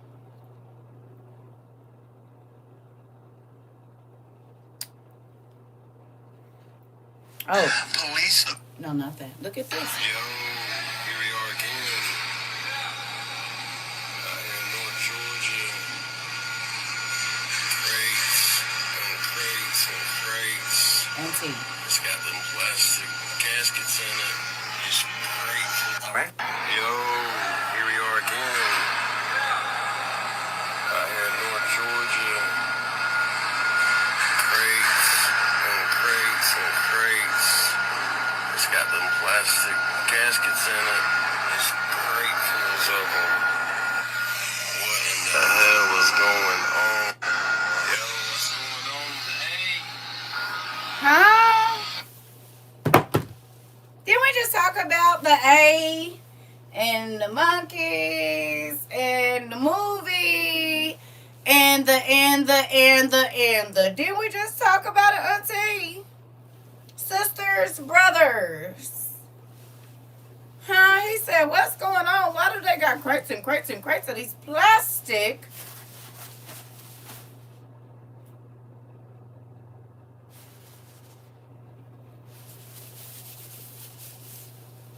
Oh, Police. no, not that. Look at this. Yo, here we are again. Out here in North Georgia. Crates and crates. Auntie. It's got them plastic gaskets in it. It's great. All right. Yo, here we are again. Out here in North Georgia. Crates and crates. It's got them plastic gaskets in it. It's great full of them. What in the hell is going on? Yo, what's going on today? Huh? Didn't we just talk about the A and the monkeys and the movie and the didn't we just talk about it, Auntie? Sisters, brothers. Huh? He said, what's going on? Why do they got crates and crates and crates of these plastic?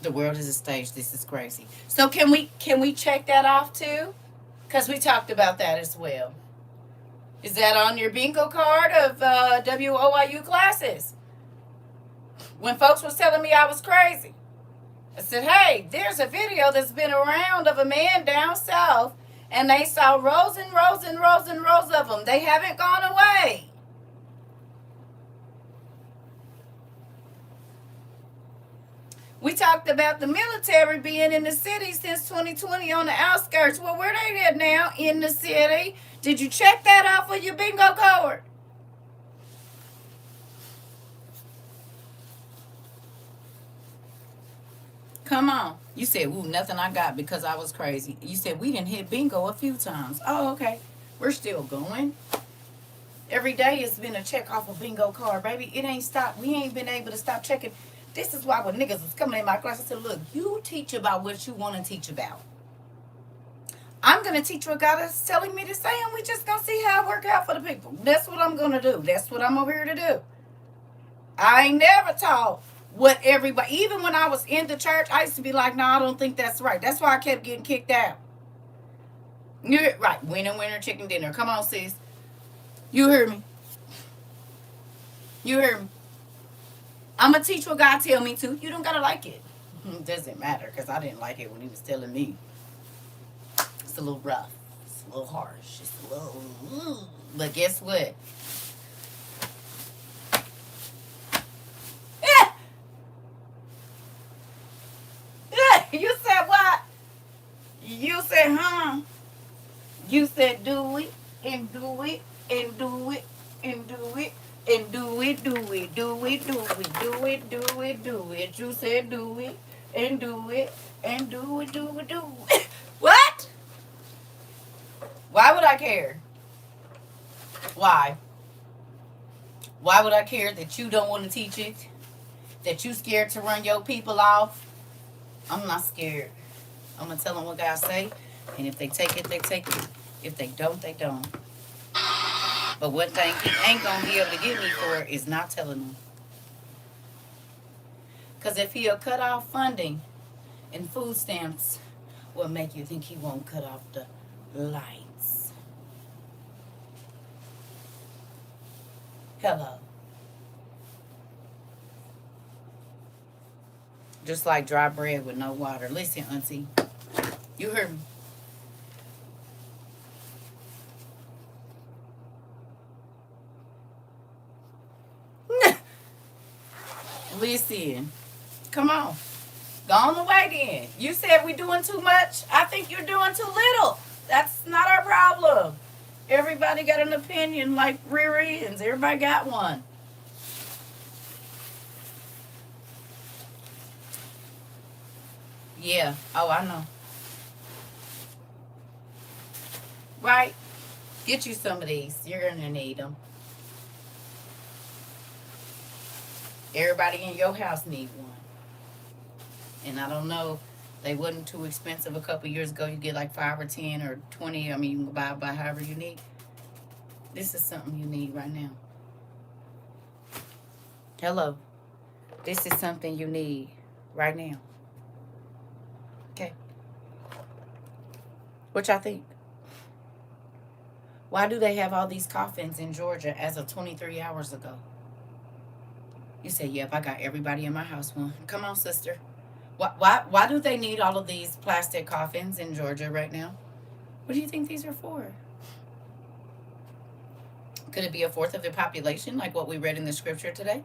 The world is a stage. This is crazy. So can we check that off too? Because we talked about that as well. Is that on your bingo card of WOIU classes? When folks was telling me I was crazy, I said, hey, there's a video that's been around of a man down south, and they saw rows and rows and rows and rows of them. They haven't gone away. We talked about the military being in the city since 2020 on the outskirts. Well, where they at now? In the city. Did you check that off of your bingo card? Come on. You said, ooh, nothing I got because I was crazy. You said we didn't hit bingo a few times. Oh, okay. We're still going. Every day it's been a check off a bingo card, baby. It ain't stopped. We ain't been able to stop checking. This is why when niggas was coming in my class, I said, look, you teach about what you want to teach about. I'm going to teach what God is telling me to say, and we just going to see how it work out for the people. That's what I'm going to do. That's what I'm over here to do. I ain't never taught what everybody, even when I was in the church, I used to be like, no, I don't think that's right. That's why I kept getting kicked out. You're right. Winner, chicken dinner. Come on, sis. You hear me? You hear me? I'm going to teach what God tell me to. You don't got to like it. It doesn't matter because I didn't like it when he was telling me. It's a little rough. It's a little harsh. It's a little... But guess what? You said what? You said, huh? You said do it, and do it, and do it, and do it. And do it, do it, do it, do it, do it, do it, do it. You said do it, and do it, and do it, do it, do it. What? Why would I care? Why? Why would I care that you don't want to teach it? That you scared to run your people off? I'm not scared. I'm going to tell them what God say. And if they take it, they take it. If they don't, they don't. But one thing he ain't going to be able to get me for is not telling them. Because if he'll cut off funding and food stamps, what make you think he won't cut off the lights? Hello. Just like dry bread with no water. Listen, auntie. You heard me. Listen. Come on. Go on the way then. You said we doing too much. I think you're doing too little. That's not our problem. Everybody got an opinion like rear ends. Everybody got one. Yeah. Oh, I know. Right? Get you some of these. You're going to need them. Everybody in your house need one. And I don't know, they wasn't too expensive a couple years ago. You get like 5 or 10 or 20. I mean, you can buy however you need. This is something you need right now. Hello. This is something you need right now. Okay. What y'all think? Why do they have all these coffins in Georgia as of 23 hours ago? You say, yep, I got everybody in my house one. Come on, sister. Why do they need all of these plastic coffins in Georgia right now? What do you think these are for? Could it be a fourth of the population, like what we read in the scripture today?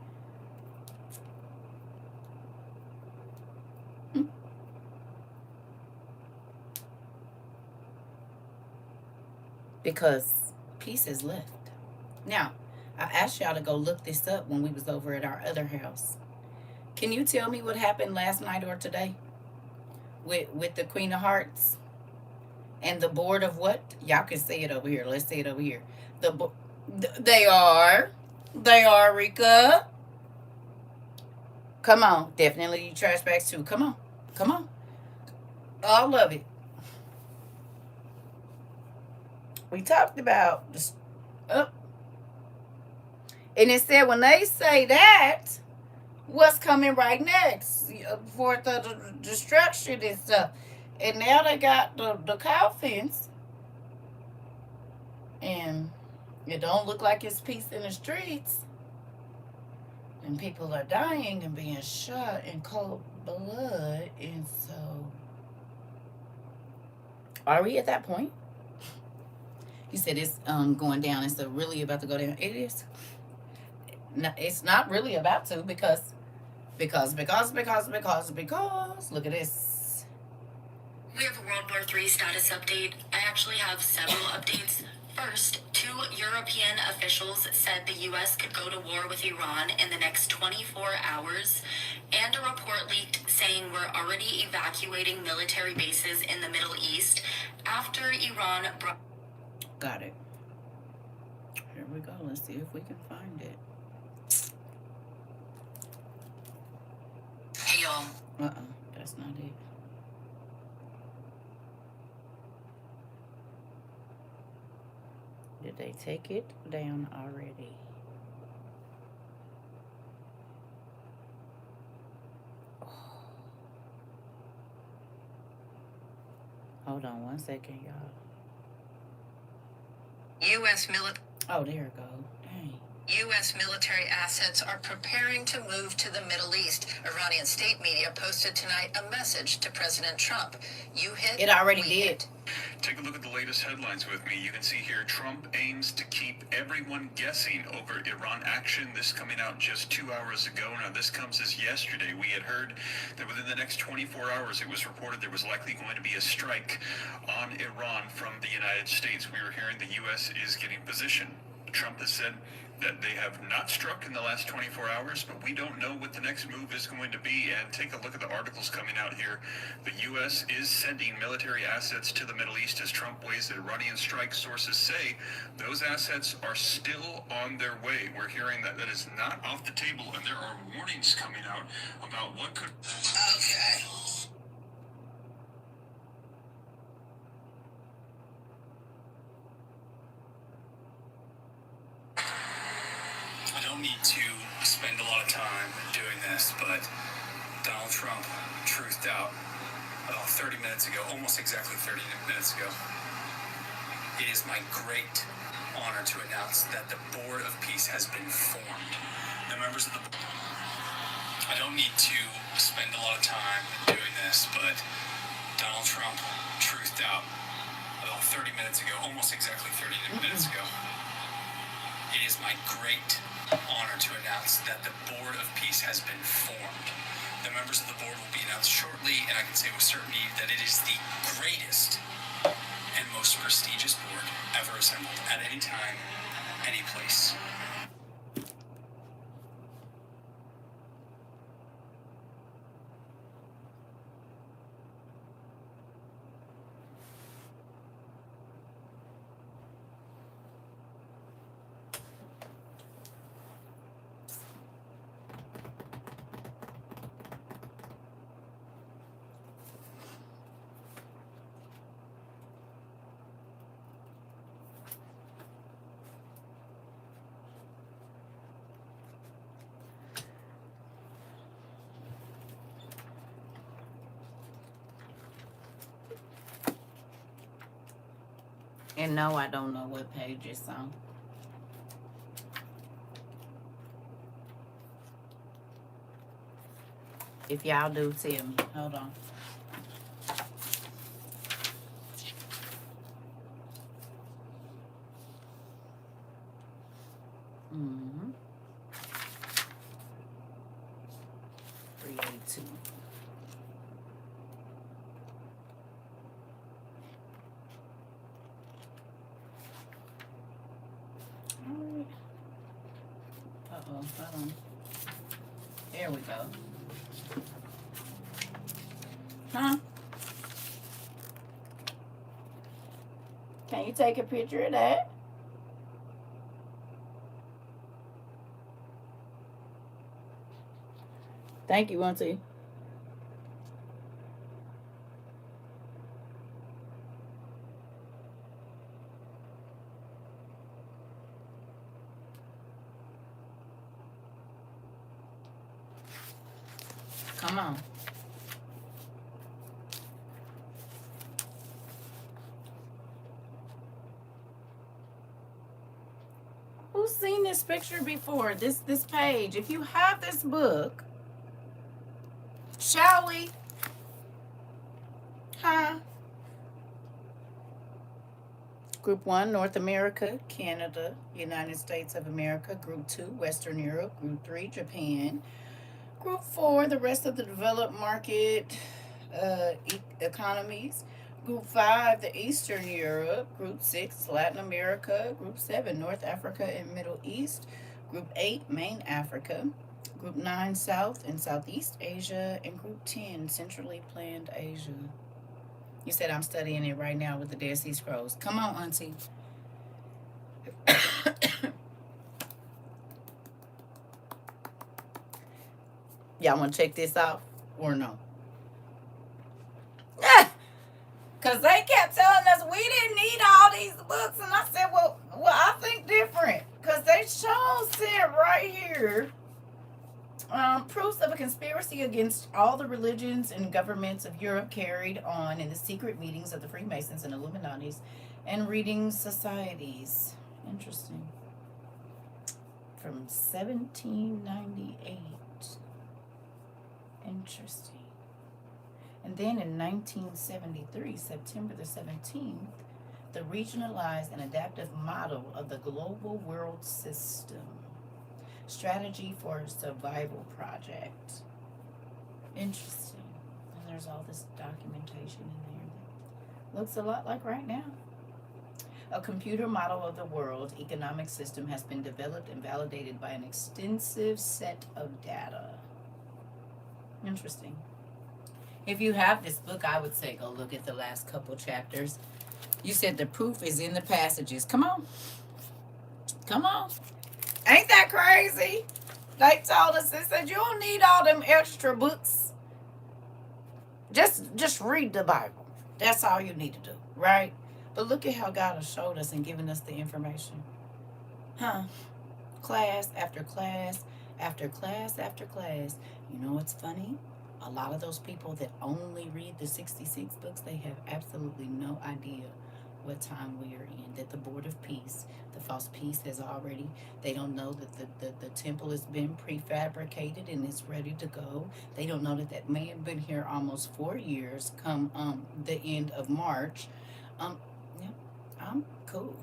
Hmm? Because peace is left. Now, I asked y'all to go look this up when we was over at our other house. Can you tell me what happened last night or today with the Queen of Hearts and the board of what? Y'all can say it over here. Let's say it over here. They are Rika. Come on, definitely you trash bags too. Come on, come on, all of it. We talked about this. Oh. And it said when they say that, what's coming right next for the destruction and stuff. And now they got the coffins, and it don't look like it's peace in the streets. And people are dying and being shot in cold blood. And so, are we at that point? You said it's going down. It's really about to go down. It is. No, it's not really about to because look at this. We have a World War III status update. I actually have several updates. First, 2 European officials said the U.S. could go to war with Iran in the next 24 hours, and a report leaked saying we're already evacuating military bases in the Middle East after Iran brought... Got it. Here we go. Let's see if we can find it. Hey, y'all. That's not it. Did they take it down already? Oh. Hold on one second, y'all. U.S. military... Oh, there it go. Dang. U.S. military assets are preparing to move to the Middle East. Iranian state media posted tonight a message to President Trump. You hit... It already did. Take a look at the latest headlines with me. You can see here, Trump aims to keep everyone guessing over Iran action. This coming out just 2 hours ago. Now, this comes as yesterday. We had heard that within the next 24 hours, it was reported there was likely going to be a strike on Iran from the United States. We were hearing the U.S. is getting position. Trump has said that they have not struck in the last 24 hours, but we don't know what the next move is going to be. And take a look at the articles coming out here. The U.S. is sending military assets to the Middle East as Trump weighs the Iranian strike. Sources say those assets are still on their way. We're hearing that that is not off the table, and there are warnings coming out about what could... Okay. I don't need to spend a lot of time doing this, but Donald Trump truthed out about 30 minutes ago, almost exactly 30 minutes ago. It is my great honor to announce that the Board of Peace has been formed. The members of the... I don't need to spend a lot of time doing this, but Donald Trump truthed out about 30 minutes ago, almost exactly 30 minutes ago. It is my great honor to announce that the Board of Peace has been formed. The members of the board will be announced shortly, and I can say with certainty that it is the greatest and most prestigious board ever assembled at any time, any place. And no, I don't know what page it's on. If y'all do, tell me. Hold on. Mm-hmm. 382. All right. Uh-oh, hold on. There we go. Huh? Can you take a picture of that? Thank you, Auntie. Come on. Who's seen this picture before? This page. If you have this book, shall we? Huh? Group 1, North America, Canada, United States of America. Group 2, Western Europe. Group 3, Japan. Group 4, the rest of the developed market economies. Group 5, the Eastern Europe. Group 6, Latin America. Group 7, North Africa and Middle East. Group 8, Main Africa. Group 9, South and Southeast Asia. And Group 10, Centrally Planned Asia. You said I'm studying it right now with the Dead Sea Scrolls. Come on, Auntie. Y'all want to check this out or no? Because they kept telling us we didn't need all these books. And I said, well I think different. Because they sure said right here, proofs of a conspiracy against all the religions and governments of Europe carried on in the secret meetings of the Freemasons and Illuminatis and reading societies. Interesting. From 1798. Interesting. And then in 1973, September the 17th, the regionalized and adaptive model of the global world system. Strategy for Survival Project. Interesting. And there's all this documentation in there that looks a lot like right now. A computer model of the world economic system has been developed and validated by an extensive set of data. Interesting. If you have this book, I would say go look at the last couple chapters. You said the proof is in the passages. Come on. Come on. Ain't that crazy? They told us, they said, you don't need all them extra books. Just read the Bible. That's all you need to do, right? But look at how God has showed us and given us the information. Huh? Class after class after class after class. You know what's funny? A lot of those people that only read the 66 books, they have absolutely no idea what time we are in. That the Board of Peace, the false peace has already, they don't know that the temple has been prefabricated and it's ready to go. They don't know that that man been here almost 4 years come the end of March. Yeah, I'm cool.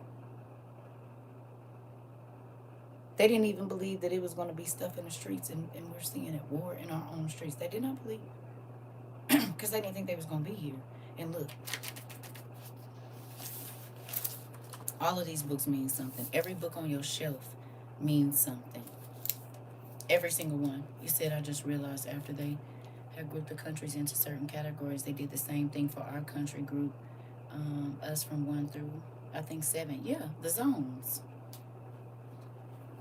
They didn't even believe that it was going to be stuff in the streets, and we're seeing it, war in our own streets. They did not believe because they didn't think they was going to be here. And look, all of these books mean something. Every book on your shelf means something. Every single one. You said, I just realized after they had grouped the countries into certain categories, they did the same thing for our country group, us from 1 through, I think, 7. Yeah, the zones.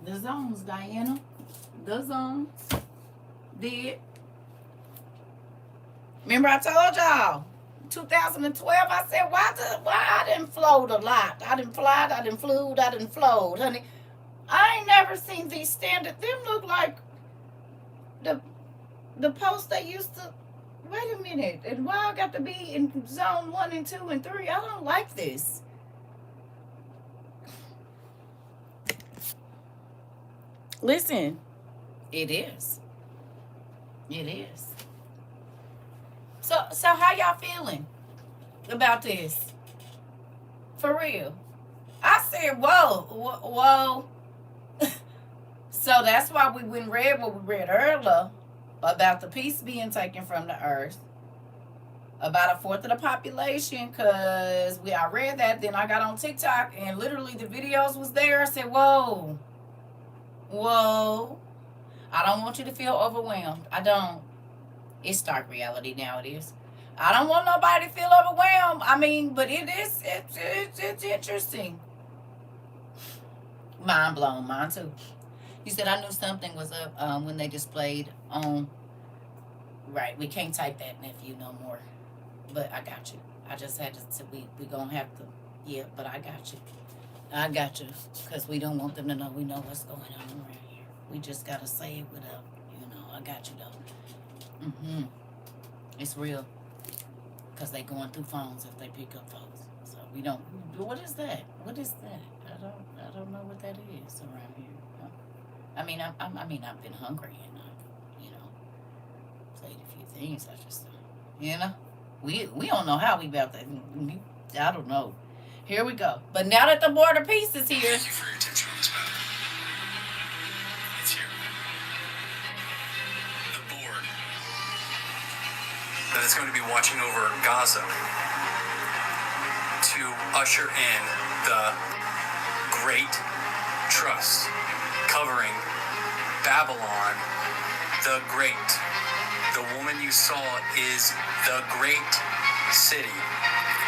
The zones, Diana. The zones. Did. Remember I told y'all, 2012, I said, why I didn't float a lot? I didn't fly, I didn't flew, I didn't float, honey. I ain't never seen these standard. Them look like the posts they used to. Wait a minute. And why I got to be in zone 1 and 2 and 3? I don't like this. Listen, it is. It is. So how y'all feeling about this? For real. I said, whoa. So that's why we went and read what we read earlier about the peace being taken from the earth, about a fourth of the population, because I read that, then I got on TikTok and literally the videos was there. I said, whoa. I don't want you to feel overwhelmed. I don't. It's stark reality now. It is. I don't want nobody to feel overwhelmed. I mean, but it's interesting. Mind blown. Mine too. You said I knew something was up when they displayed on. Right. We can't type that, nephew, no more. But I got you. I just had to. We gonna have to. Yeah, but I got you. I got you. Because we don't want them to know we know what's going on around here. We just gotta say it without. I got you though. It's real. Because they going through phones if they pick up phones. So we don't. What is that? What is that? I don't know what that is around here. I mean, I've been hungry and played a few things. I just, we don't know how we about that. I don't know. Here we go. But now that the Board of Peace is here. Thank you for your attention on this matter. It's here. The board that is going to be watching over Gaza to usher in the Great Trust, covering Babylon the Great. The woman you saw is the Great City.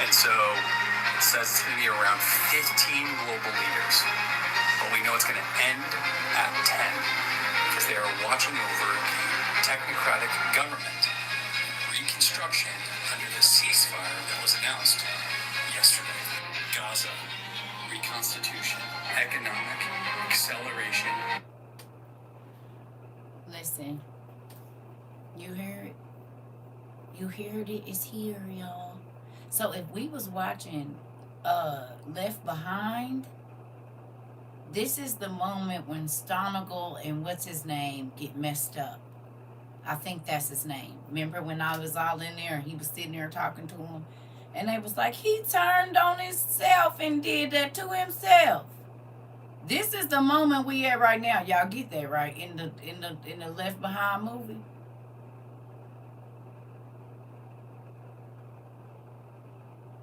And so it says it's going to be around 15 global leaders. But we know it's going to end at 10 because they are watching over the technocratic government reconstruction under the ceasefire that was announced yesterday. Gaza, reconstitution, economic acceleration. Listen, you heard it. You heard it. It's here, y'all. So if we was watching Left Behind, this is the moment when Stonegal and what's his name get messed up. I think that's his name. Remember when I was all in there and he was sitting there talking to him, and they was like, he turned on himself and did that to himself. This is the moment we at right now. Y'all get that right in the Left Behind movie.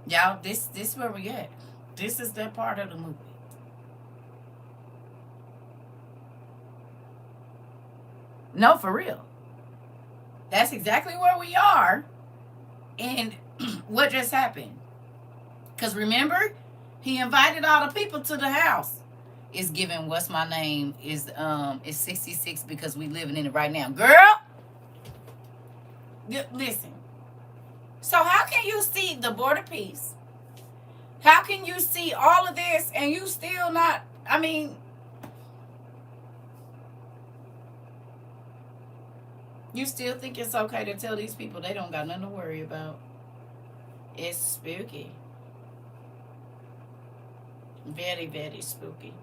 Y'all, this where we at. This is that part of the movie. No, for real. That's exactly where we are. And what just happened? Because remember, he invited all the people to the house. It's given what's my name is 66 because we living in it right now. Girl, listen. So how can you see the Board of Peace? How can you see all of this and you still not, you still think it's okay to tell these people they don't got nothing to worry about? It's spooky. Very, very spooky.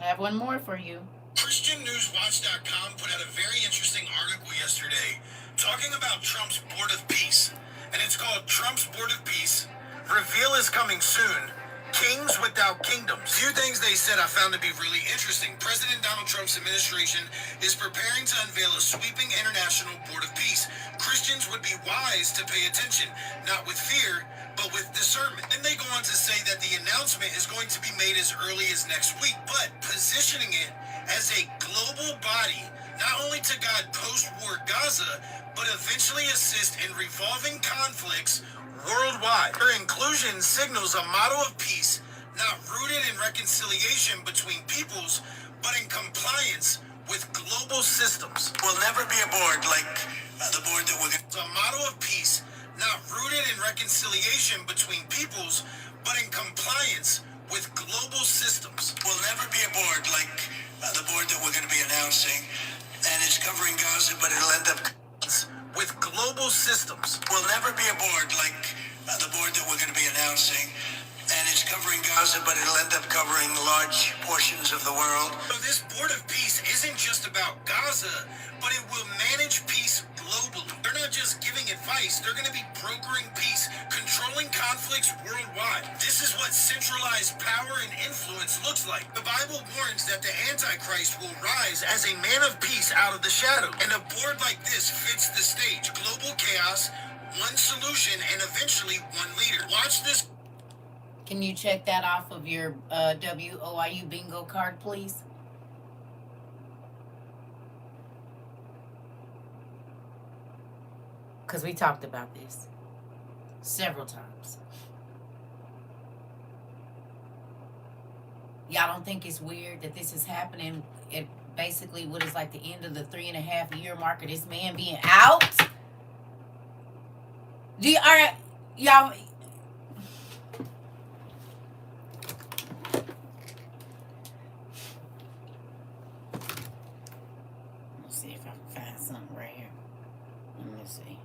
I have one more for you. ChristianNewsWatch.com put out a very interesting article yesterday talking about Trump's Board of Peace. And it's called Trump's Board of Peace. Reveal is coming soon. Kings without kingdoms. Few things they said I found to be really interesting. President Donald Trump's administration is preparing to unveil a sweeping international Board of Peace. Christians would be wise to pay attention, not with fear, but with discernment. Then they go on to say that the announcement is going to be made as early as next week, but positioning it as a global body, not only to guide post-war Gaza, but eventually assist in revolving conflicts worldwide. Their inclusion signals a model of peace not rooted in reconciliation between peoples, but in compliance with global systems. Will never be a board like the board that we're going to... A model of peace not rooted in reconciliation between peoples, but in compliance with global systems. Will never be a board like the board that we're going to be announcing, and it's covering Gaza, but it'll end up with global systems. Will never be a board like the board that we're going to be announcing, and it's covering Gaza, but it'll end up covering large portions of the world. So this board of peace isn't just about Gaza, but it will manage peace globally. They're not just giving advice, they're going to be brokering peace, controlling conflicts worldwide. This is what centralized power and influence looks like. The Bible warns that the Antichrist will rise as a man of peace out of the shadow. And a board like this fits the stage. Global chaos, one solution, and eventually one leader. Watch this. Can you check that off of your WOIU bingo card, please? Because we talked about this several times. Y'all don't think it's weird that this is happening at basically what is like the end of the 3.5-year mark of this man being out? Y'all... Let's see if I can find something right here. Let me see.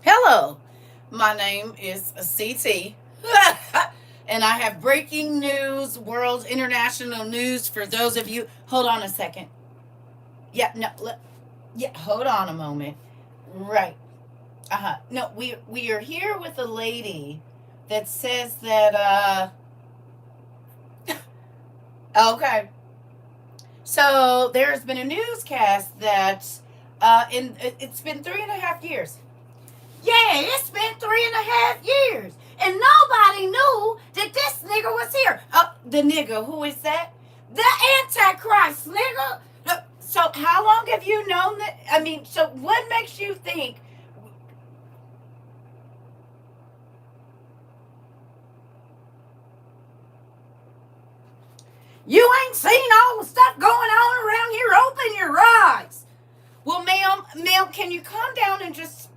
Hello, my name is CT, and I have breaking news, world international news for those of you. Hold on a second. Hold on a moment. Right. No, we are here with a lady that says that, okay. So there's been a newscast that, it's been 3.5 years. Yeah, it's been 3.5 years. And nobody knew that this nigga was here. The nigga, who is that? The Antichrist, nigga. So how long have you known that? I mean, so what makes you think? You ain't seen all the stuff going on around here. Open your eyes. Well, ma'am, can you calm down and just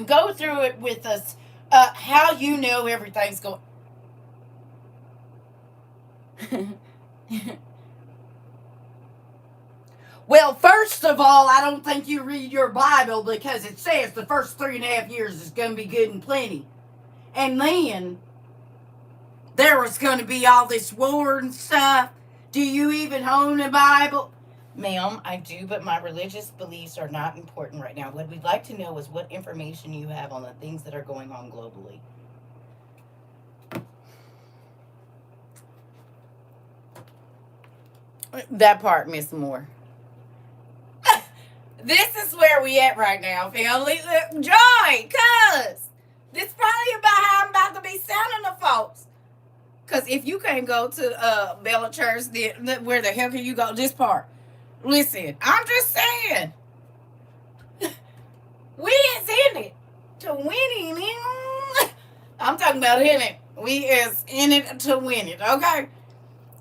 go through it with us, how you know everything's going. Well, first of all, I don't think you read your Bible, because it says the first 3.5 years is going to be good and plenty. And then there was going to be all this war and stuff. Do you even own a Bible? Ma'am, I do, but my religious beliefs are not important right now. What we'd like to know is what information you have on the things that are going on globally. That part, Miss Moore. This is where we at right now, family. Joy, cuz. This probably about how I'm about to be sounding to folks. Because if you can't go to Bella Church, then where the hell can you go? This part. Listen, I'm just saying. We is in it to win it. I'm talking about in it. We is in it to win it, okay?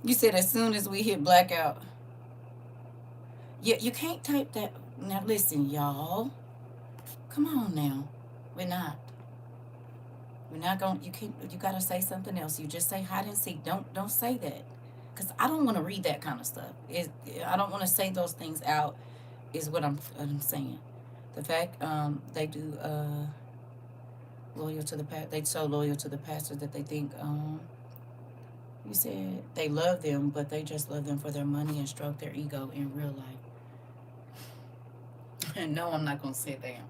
You said as soon as we hit blackout. Yeah, you can't type that. Now listen, y'all. Come on now. We're not going. You gotta say something else. You just say hide and seek. Don't say that. Because I don't want to read that kind of stuff. I don't want to say those things out, is what I'm saying. The fact they do loyal to the they so loyal to the pastor that they think you said they love them, but they just love them for their money and stroke their ego in real life. And no, I'm not gonna say that.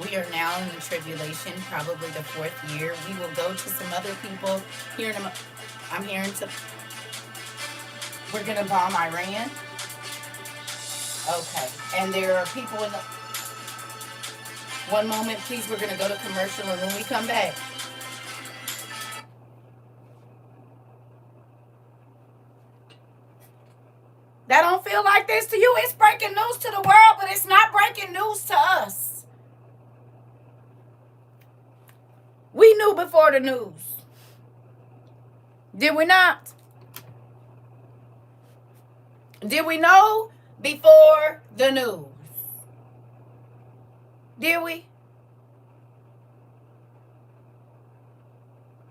We are now in the tribulation, probably the 4th year. We will go to some other people here in I'm hearing we're going to bomb Iran. Okay. And there are people in the... One moment, please. We're going to go to commercial, and when we come back... That don't feel like this to you. It's breaking news to the world, but it's not breaking news to us. We knew before the news. Did we not? Did we know before the news? Did we?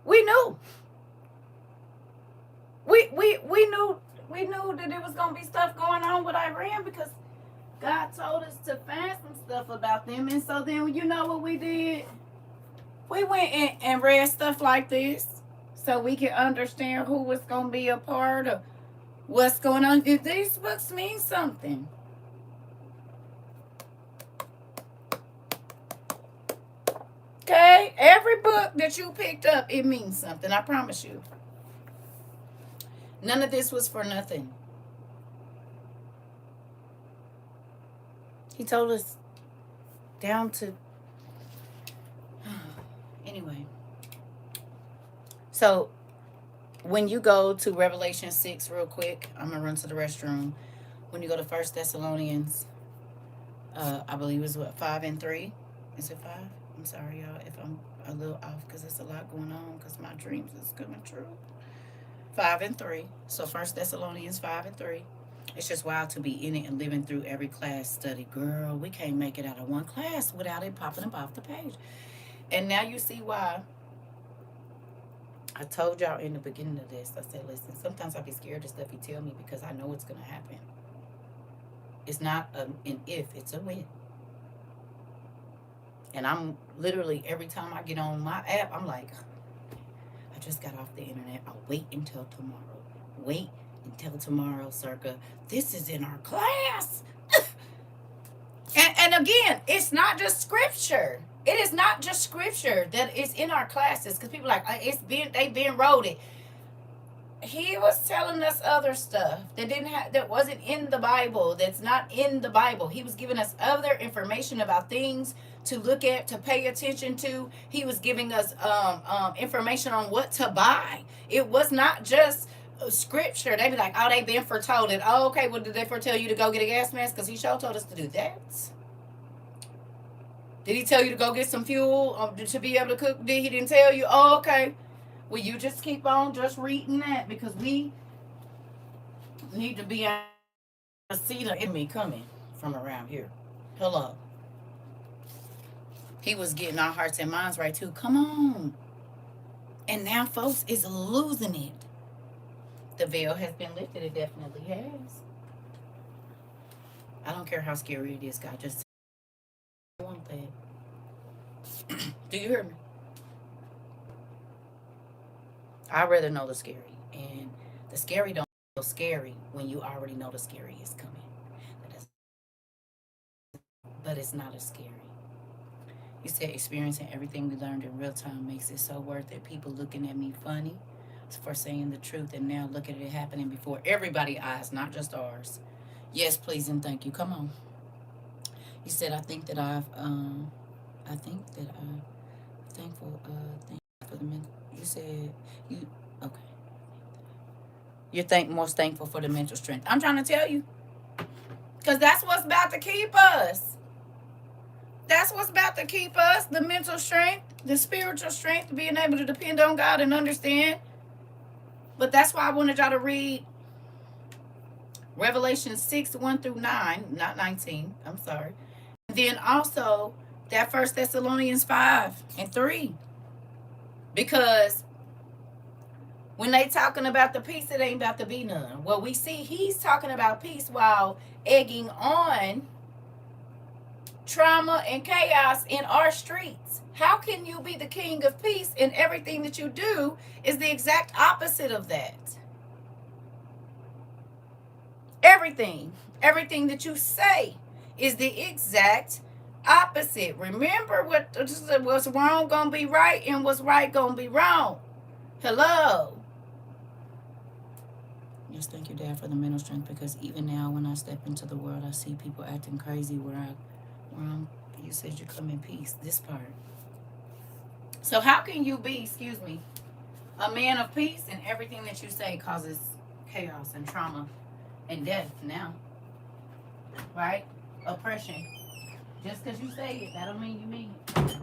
We knew. We knew that there was gonna be stuff going on with Iran because God told us to find some stuff about them. And so then you know what we did? We went and read stuff like this so we can understand who was gonna be a part of what's going on. These books mean something. Okay? Every book that you picked up, it means something. I promise you. None of this was for nothing. He told us down to... Anyway. So, when you go to Revelation 6 real quick, I'm going to run to the restroom. When you go to 1 Thessalonians, I believe it's what, 5 and 3? Is it 5? I'm sorry, y'all, if I'm a little off because there's a lot going on because my dreams is coming true. 5 and 3. So 1 Thessalonians 5 and 3. It's just wild to be in it and living through every class study. Girl, we can't make it out of one class without it popping up off the page. And now you see why. I told y'all in the beginning of this, I said, listen, sometimes I be scared of stuff you tell me because I know it's going to happen. It's not an if, it's a when. And I'm literally, every time I get on my app, I'm like, I just got off the internet. I'll wait until tomorrow. Wait until tomorrow, CERCA. This is in our class. and again, it's not just scripture. It is not just scripture that is in our classes. Because people are like, they've been wrote it. He was telling us other stuff that wasn't in the Bible, that's not in the Bible. He was giving us other information about things to look at, to pay attention to. He was giving us information on what to buy. It was not just scripture. They'd be like, oh, they've been foretold it. Oh, okay, well, did they foretell you to go get a gas mask? Because he sure told us to do that. Did he tell you to go get some fuel to be able to cook? He didn't tell you? Oh, okay. Well, you just keep on just reading that because we need to be able to see the enemy coming from around here. Hello. He was getting our hearts and minds right too. Come on. And now folks is losing it. The veil has been lifted. It definitely has. I don't care how scary it is, God. Just want that. Do you hear me? I'd rather know the scary. And the scary don't feel scary when you already know the scary is coming. But it's not as scary. You said experiencing everything we learned in real time makes it so worth it. People looking at me funny for saying the truth, and now look at it happening before everybody's eyes, not just ours. Yes, please, and thank you. Come on. You said, thankful, thank you for the men. You said, okay. You're most thankful for the mental strength. I'm trying to tell you. Because that's what's about to keep us. That's what's about to keep us. The mental strength, the spiritual strength, being able to depend on God and understand. But that's why I wanted y'all to read Revelation 6, 1 through 9. Not 19. I'm sorry. And then also that 1 Thessalonians 5 and 3. Because when they talking about the peace, it ain't about to be none. Well, we see he's talking about peace while egging on trauma and chaos in our streets. How can you be the king of peace and everything that you do is the exact opposite of that? Everything that you say is the exact opposite. Remember what's wrong gonna be right and what's right gonna be wrong. Hello. Just thank you, Dad, for the mental strength, because even now when I step into the world, I see people acting crazy you said you come in peace. This part. So how can you be, a man of peace and everything that you say causes chaos and trauma and death now, right? Oppression. Just because you say it, that don't mean you mean it.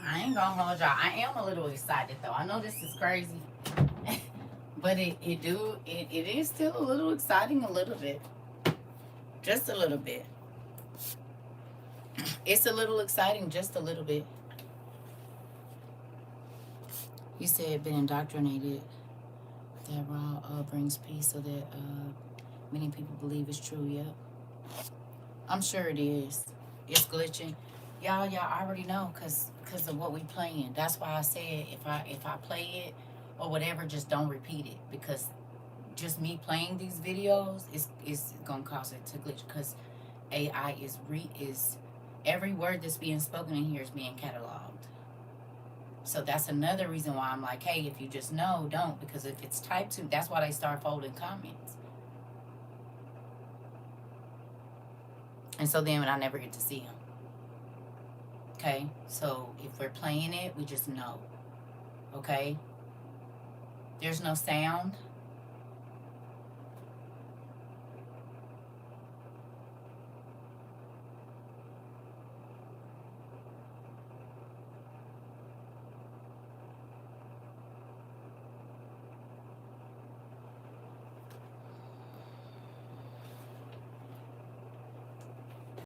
I ain't gonna hold y'all. I am a little excited though. I know this is crazy, but it is still a little exciting, a little bit, just a little bit. It's a little exciting, just a little bit. You said been indoctrinated that raw brings peace, so that many people believe it's true. Yep, I'm sure it is. It's glitching. Y'all already know, cause of what we playing. That's why I said if I play it or whatever, just don't repeat it, because just me playing these videos is gonna cause it to glitch, because AI is every word that's being spoken in here is being cataloged. So that's another reason why I'm like, hey, if you just know, don't, because if it's typed to, that's why they start folding comments. And so then I never get to see them. Okay, so if we're playing it, we just know. Okay, there's no sound.